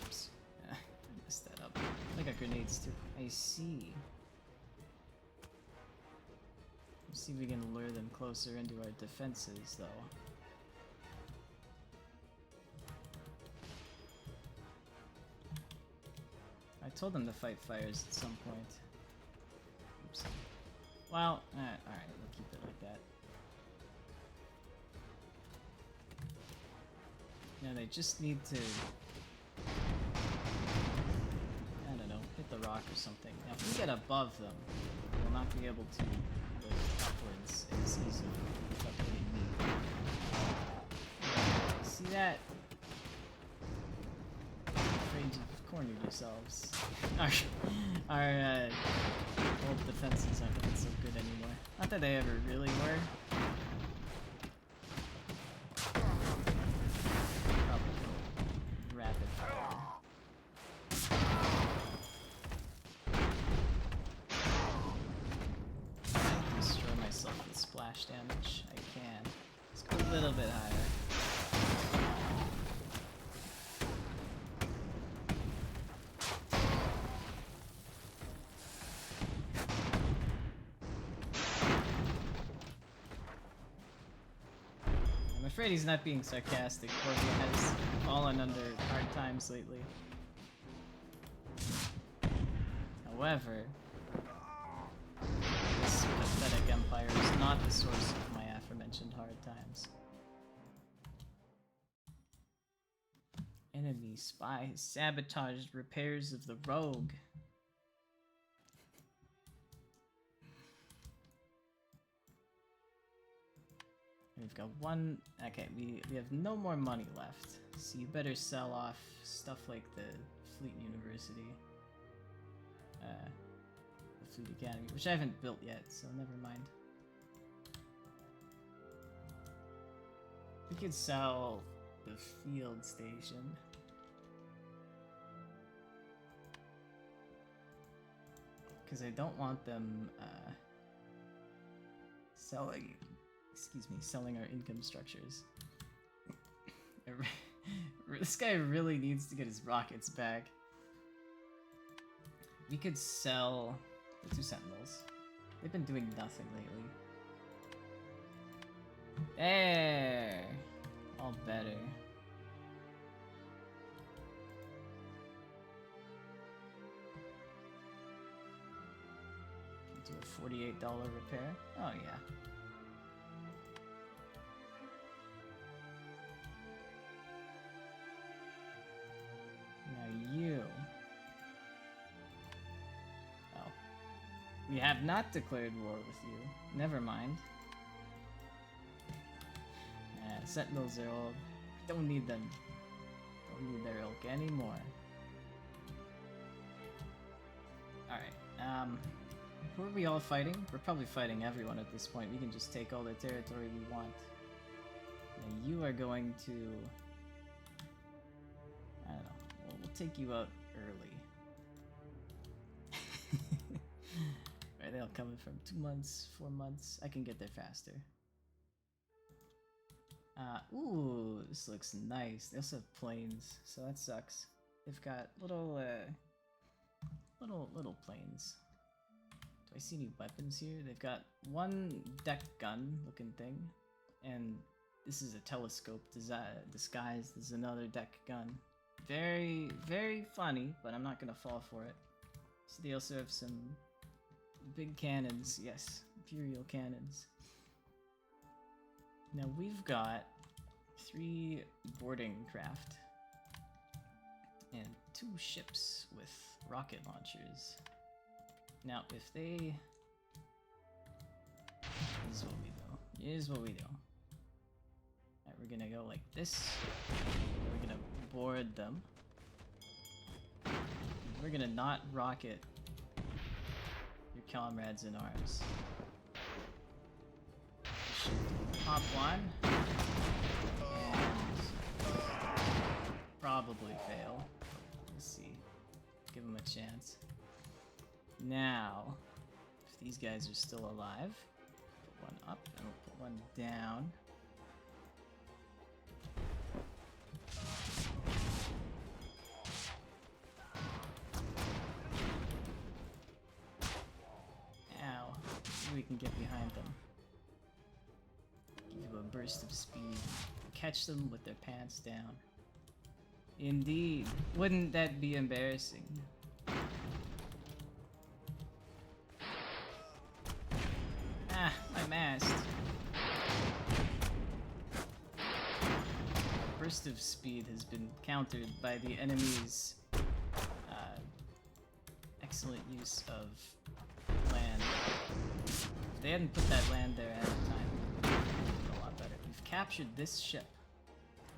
Oops. I messed that up. I got grenades too. I see. Let's see if we can lure them closer into our defenses, though. I told them to fight fires at some point. Oops. Well, alright, we'll keep it like that. Yeah, they just need to, I don't know, hit the rock or something. Now, if we get above them, we'll not be able to go upwards as easily without hitting me. See that? Afraid you've cornered yourselves. Our old defenses aren't looking so good anymore. Not that they ever really were. Damage. I can. Let's go a little bit higher. I'm afraid he's not being sarcastic. Borgia has fallen under hard times lately. However, this pathetic empire is not the source of my aforementioned hard times. Enemy spy has sabotaged repairs of the rogue. We've got one. Okay, we have no more money left, so you better sell off stuff like the Fleet University. Fleet Academy, which I haven't built yet, so never mind. We could sell the field station. Because I don't want them selling, excuse me, selling our income structures. This guy really needs to get his rockets back. We could sell the 2 sentinels. They've been doing nothing lately. There! All better. Do a $48 repair? Oh yeah. Now you... Oh. We have not declared war with you. Never mind. Sentinels are old. Don't need them. Don't need their ilk anymore. Alright, who are we all fighting? We're probably fighting everyone at this point. We can just take all the territory we want. Now you are going to... I don't know. We'll take you out early. Right, they'll come in from 2 months, 4 months. I can get there faster. Ooh, this looks nice. They also have planes, so that sucks. They've got little planes. Do I see any weapons here? They've got one deck gun looking thing, and this is a telescope disguised as another deck gun. Very, very funny, but I'm not gonna fall for it. So they also have some big cannons. Yes, Imperial cannons. Now we've got 3 boarding craft and 2 ships with rocket launchers. Now if they... This is what we do. Here's what we do. Alright, we're gonna go like this. We're gonna board them. We're gonna not rocket your comrades in arms. Pop one, and probably fail. Let's see. Give them a chance. Now, if these guys are still alive, put one up and we'll put one down. Now, we can get behind them. Give you a burst of speed. Catch them with their pants down. Indeed. Wouldn't that be embarrassing? Ah, my mast. Burst of speed has been countered by the enemy's excellent use of land. If they hadn't put that land there ahead of time, a lot better. We've captured this ship,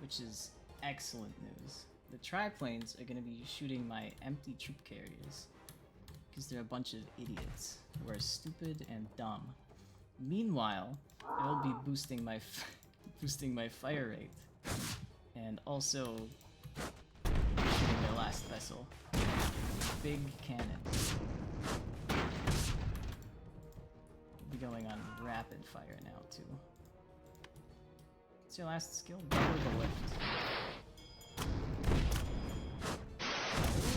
which is excellent news. The triplanes are going to be shooting my empty troop carriers because they're a bunch of idiots who are stupid and dumb. Meanwhile, I will be boosting my boosting my fire rate and also shooting their last vessel. Big cannons. Be going on rapid fire now too. What's your last skill? Double the lift.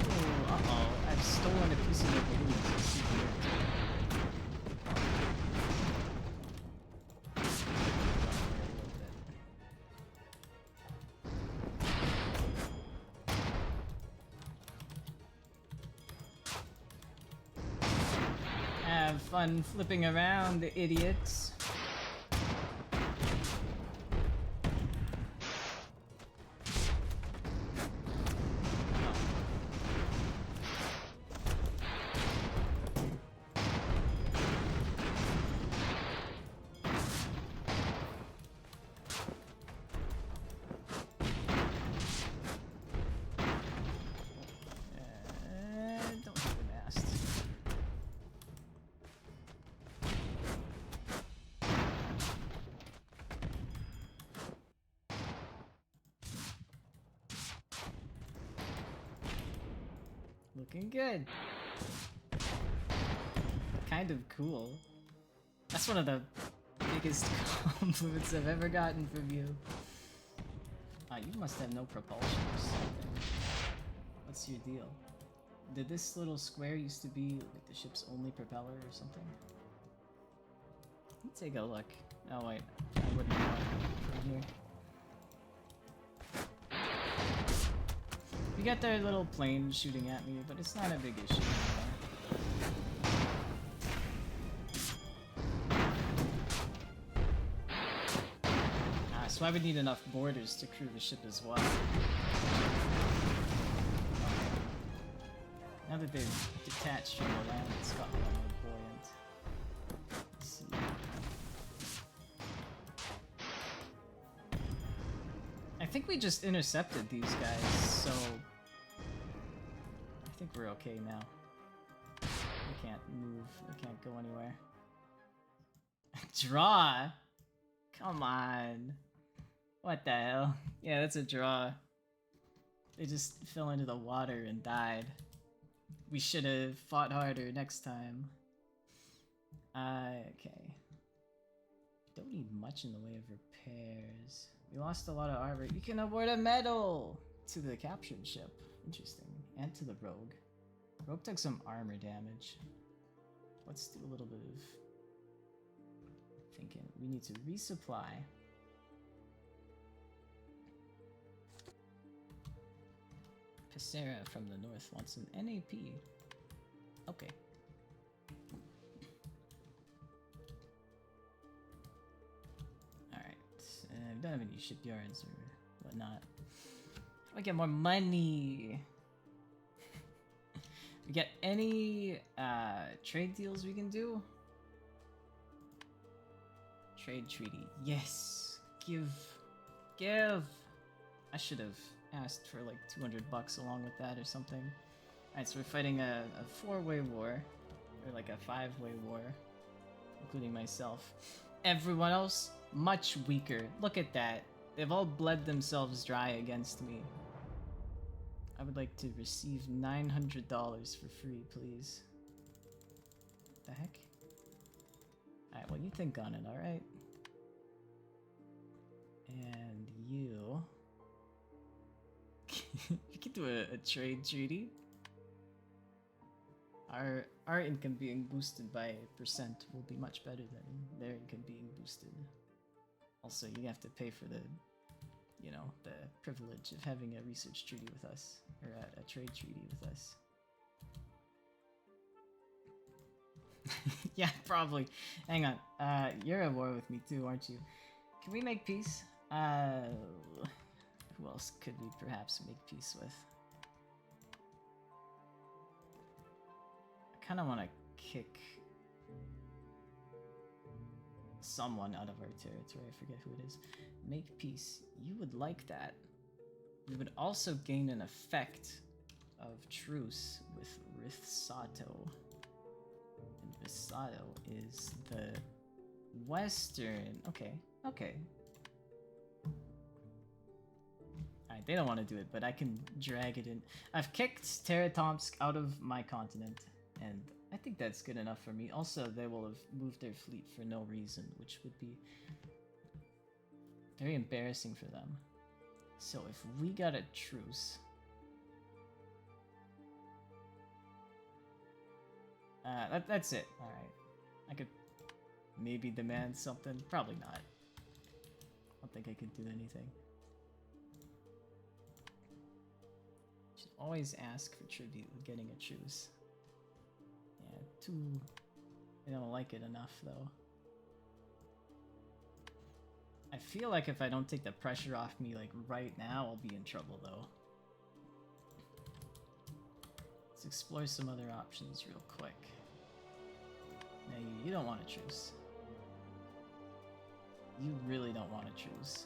Ooh, uh-oh. I've stolen a piece of your balloons. Let's see here. Have fun flipping around, idiots. Don't hit the mast. Looking good. Kind of cool. That's one of the biggest compliments I've ever gotten from you. You must have no propulsion or something. What's your deal? Did this little square used to be like the ship's only propeller or something? Let me take a look. Oh wait, I wouldn't know from here. We got their little plane shooting at me, but it's not a big issue anymore. So I would need enough boarders to crew the ship as well. Now that they've detached from the land, it's got more buoyant. Let's see. I think we just intercepted these guys, so I think we're okay now. We can't move, we can't go anywhere. Draw? Come on. What the hell? Yeah, that's a draw. They just fell into the water and died. We should have fought harder next time. Okay. Don't need much in the way of repairs. We lost a lot of armor. You can award a medal to the captured ship. Interesting. And to the rogue. Rogue took some armor damage. Let's do a little bit of thinking. We need to resupply. Pacera from the north wants an NAP. Okay. Alright. We don't have any shipyards or whatnot. How do I get more money? We get any trade deals we can do? Trade treaty. Yes! Give! Give! I should have asked for like 200 bucks along with that or something. Alright, so we're fighting a 4-way war. Or like a 5-way war. Including myself. Everyone else, much weaker. Look at that. They've all bled themselves dry against me. I would like to receive $900 for free, please. What the heck? Alright, well you think on it, alright? And you... you can do a trade treaty. Our income being boosted by a percent will be much better than their income being boosted. Also, you have to pay for the, you know, the privilege of having a research treaty with us, or a trade treaty with us. Yeah, probably. Hang on. You're at war with me too, aren't you? Can we make peace? Who else could we perhaps make peace with? I kind of want to kick someone out of our territory. I forget who it is. Make peace. You would like that. You would also gain an effect of truce with Rithsato. And Rithsato is the western... Okay, okay. Alright, they don't want to do it, but I can drag it in. I've kicked Teratomsk out of my continent, and I think that's good enough for me. Also, they will have moved their fleet for no reason, which would be very embarrassing for them. So if we got a truce... that's it. Alright. I could maybe demand something. Probably not. I don't think I could do anything. Should always ask for tribute with getting a truce. Yeah, I don't like it enough, though. I feel like if I don't take the pressure off me, like, right now, I'll be in trouble, though. Let's explore some other options real quick. Now, you don't want to truce. You really don't want to truce.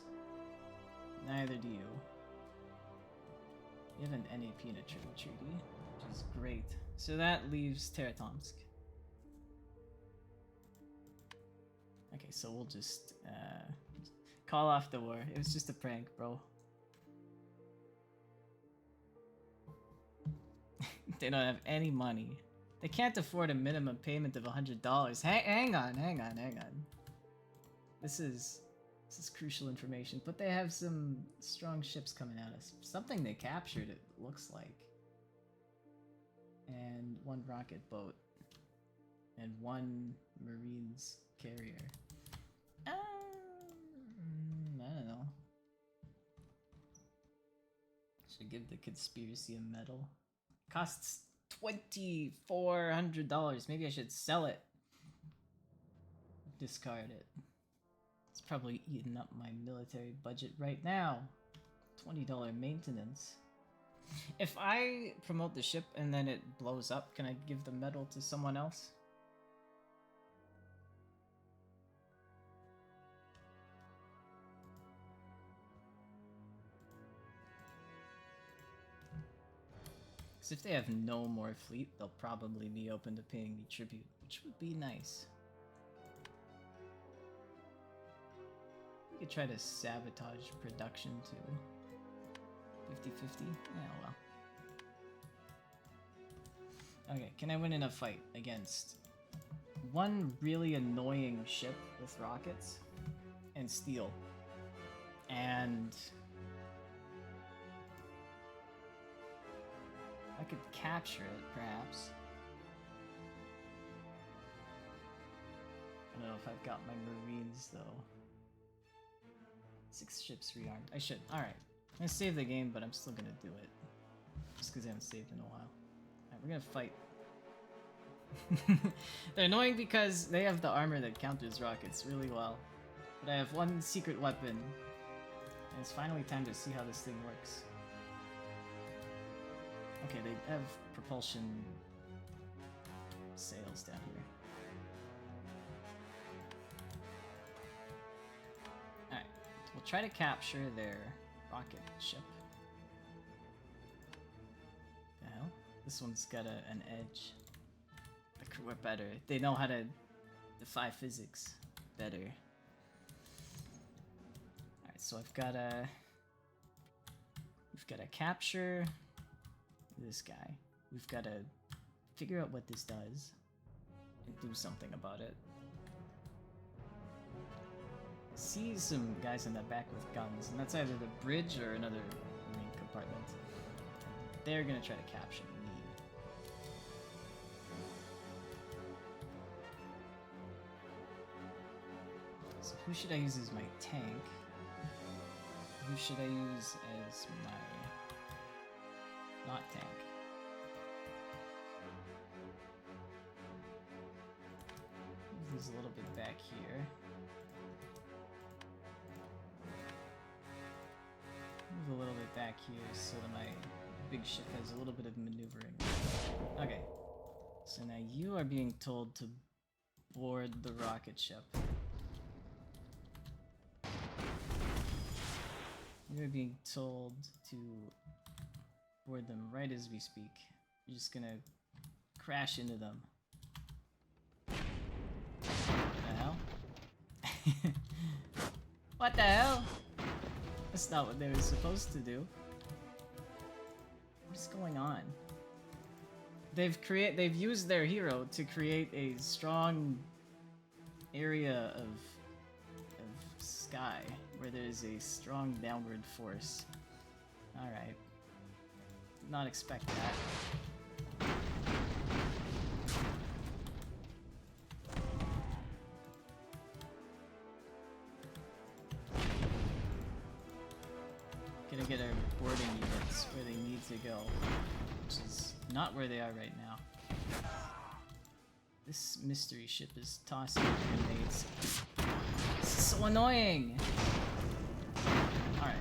Neither do you. You have an NAP in a trade treaty, which is great. So that leaves Teratomsk. Okay, so we'll just call off the war. It was just a prank, bro. They don't have any money. They can't afford a minimum payment of $100. Hang on. This is crucial information, but they have some strong ships coming at us. Something they captured, it looks like. And one rocket boat. And one Marines carrier. I don't know. Should give the conspiracy a medal. Costs $2,400. Maybe I should sell it. Discard it. It's probably eating up my military budget right now. $20 maintenance. If I promote the ship and then it blows up, can I give the medal to someone else? Because if they have no more fleet, they'll probably be open to paying me tribute, which would be nice. We could try to sabotage production too. 50-50? Yeah, well. Okay, can I win in a fight against one really annoying ship with rockets and steel? And I could capture it, perhaps. I don't know if I've got my Marines, though. 6 ships rearmed. I should. Alright. I'm gonna save the game, but I'm still gonna do it. Just because I haven't saved in a while. Alright, we're gonna fight. They're annoying because they have the armor that counters rockets really well. But I have one secret weapon. And it's finally time to see how this thing works. Okay, they have propulsion sails down here. Alright, we'll try to capture their rocket ship. The hell? This one's got an edge. The crew are better. They know how to defy physics better. Alright, so I've got a... We've got to capture this guy. We've got to figure out what this does and do something about it. See some guys in the back with guns, and that's either the bridge or another marine compartment. They're gonna try to capture me. So who should I use as my tank? Who should I use as my not tank? Move these a little bit back here. Move a little bit back here so that my big ship has a little bit of maneuvering. Okay. So now you are being told to board the rocket ship. You're being told to board them right as we speak. You're just gonna crash into them. What the hell? What the hell? That's not what they were supposed to do. What's going on? They've used their hero to create a strong area of sky where there's a strong downward force. Alright. Did not expect that. Gonna get our boarding units where they need to go, which is not where they are right now. This mystery ship is tossing grenades. This is so annoying! Alright.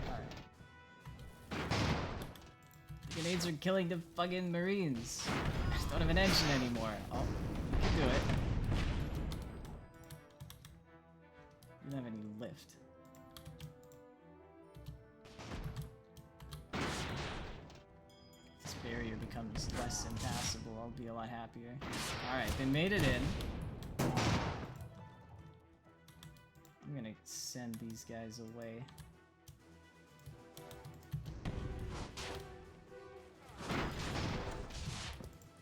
Grenades are killing the fucking Marines. I don't have an engine anymore. Oh, we can do it. We don't have any lift. This barrier becomes less impassable, I'll be a lot happier. Alright, they made it in. I'm gonna send these guys away.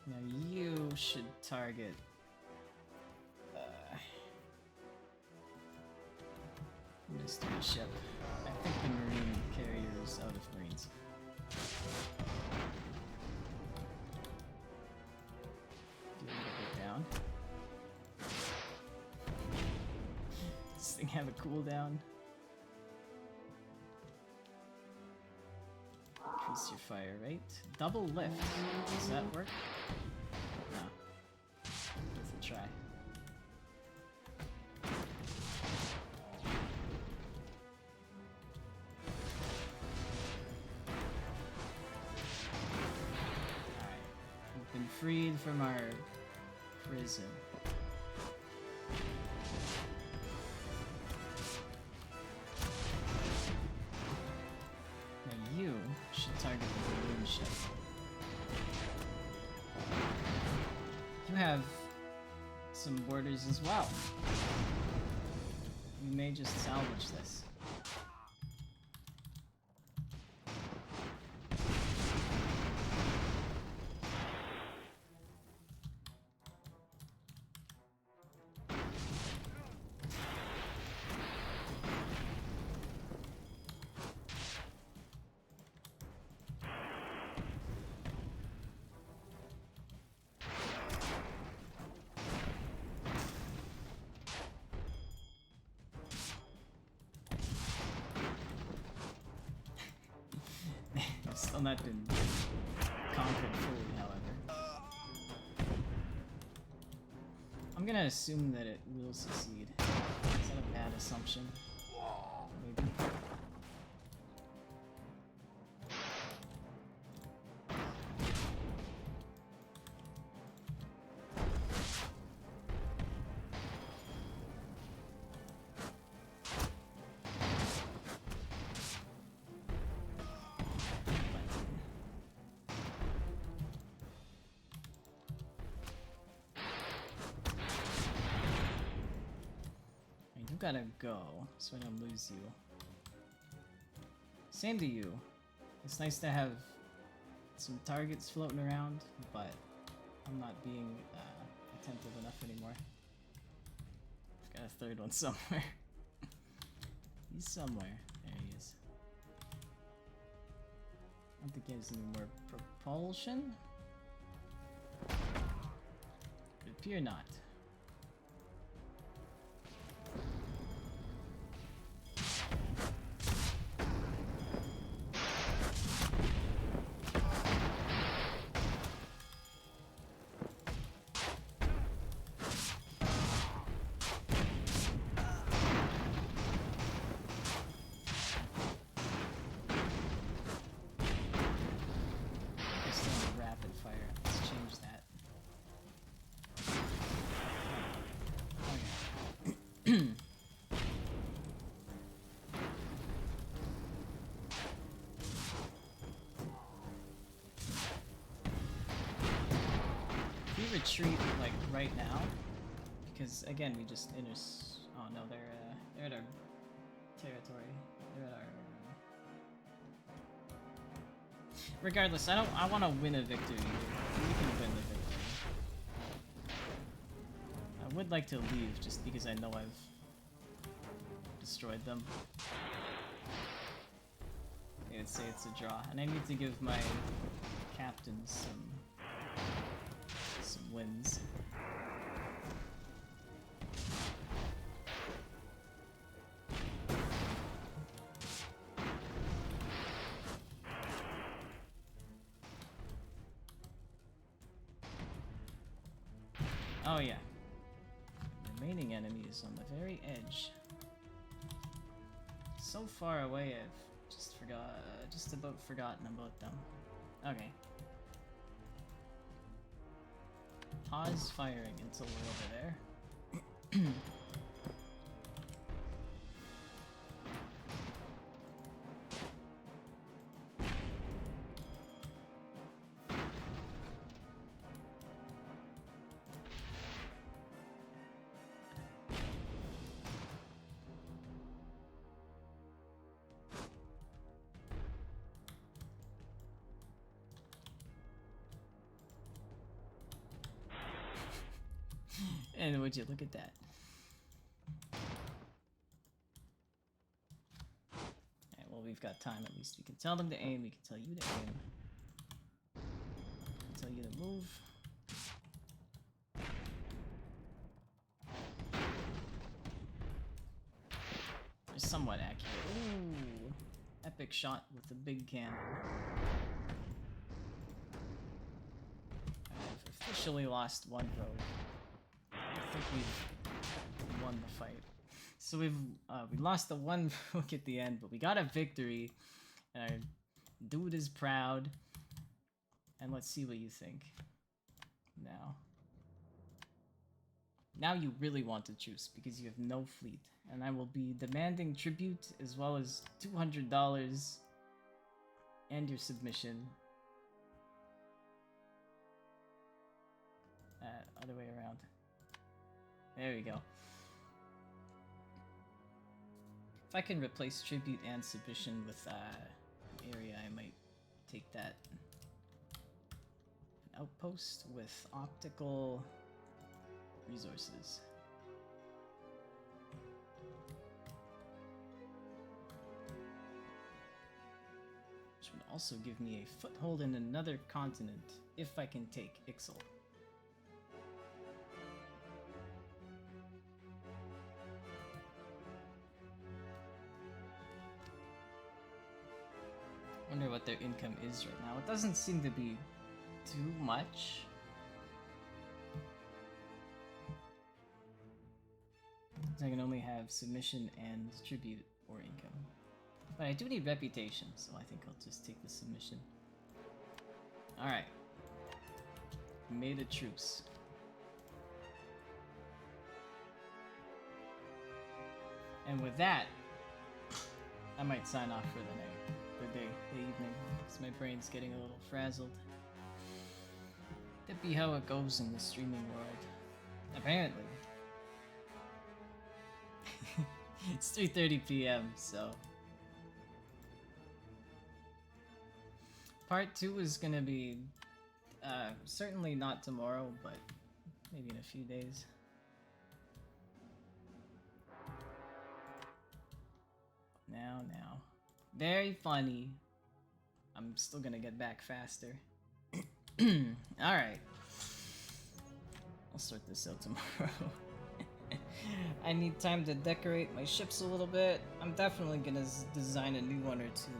Now you should target Mystery ship. I think the marine carrier is out of marines. Do a little bit down. Does this thing have a cooldown? Increase your fire rate. Double lift. Does that work? No. Worth a try. Been freed from our prison. Now you should target the balloon ship. You have some borders as well. You may just salvage this. Still not been conquered fully, however. I'm gonna assume that it will succeed. Is that a bad assumption? Maybe. Gotta go, so I don't lose you. Same to you. It's nice to have some targets floating around, but I'm not being attentive enough anymore. I've got a third one somewhere. He's somewhere. There he is. I don't think he has any more propulsion. Could appear not. Retreat like right now, because again we just oh no, they're at our territory. They're at our. Regardless, I want to win a victory. We can win the victory. I would like to leave just because I know I've destroyed them. I would say it's a draw, and I need to give my captains some wins. Oh yeah. Remaining enemies on the very edge. So far away I've just about forgotten about them. Okay. Pause firing until we're over there. And would you look at that? got time at least. We can tell them to aim, we can tell you to aim. We can tell you to move. They're somewhat accurate. Ooh! Epic shot with the big cannon. I've officially lost one rogue. I think we've won the fight. So we lost the one rogue at the end, but we got a victory. And our dude is proud. And let's see what you think. Now you really want to choose because you have no fleet. And I will be demanding tribute as well as $200 and your submission. Other way around. There we go. If I can replace tribute and submission with area, I might take that. An outpost with optical resources. Which would also give me a foothold in another continent if I can take Ixal. Wonder what their income is right now. It doesn't seem to be too much. I can only have submission and tribute or income. But I do need reputation, so I think I'll just take the submission. Alright. Made a truce. And with that, I might sign off for the night. The day, the evening, because my brain's getting a little frazzled. That'd be how it goes in the streaming world. Apparently. It's 3:30 p.m., so... Part 2 is gonna be... certainly not tomorrow, but maybe in a few days. Now. Very funny. I'm still gonna get back faster. Alright. I'll sort this out tomorrow. I need time to decorate my ships a little bit. I'm definitely gonna design a new one or two.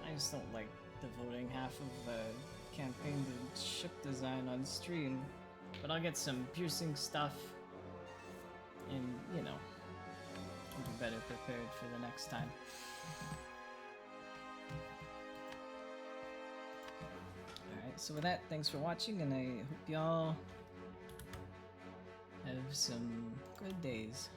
I just don't like devoting half of the campaign to ship design on stream. But I'll get some piercing stuff. And, you know, I'll be better prepared for the next time. Alright, so with that, thanks for watching, and I hope y'all have some good days.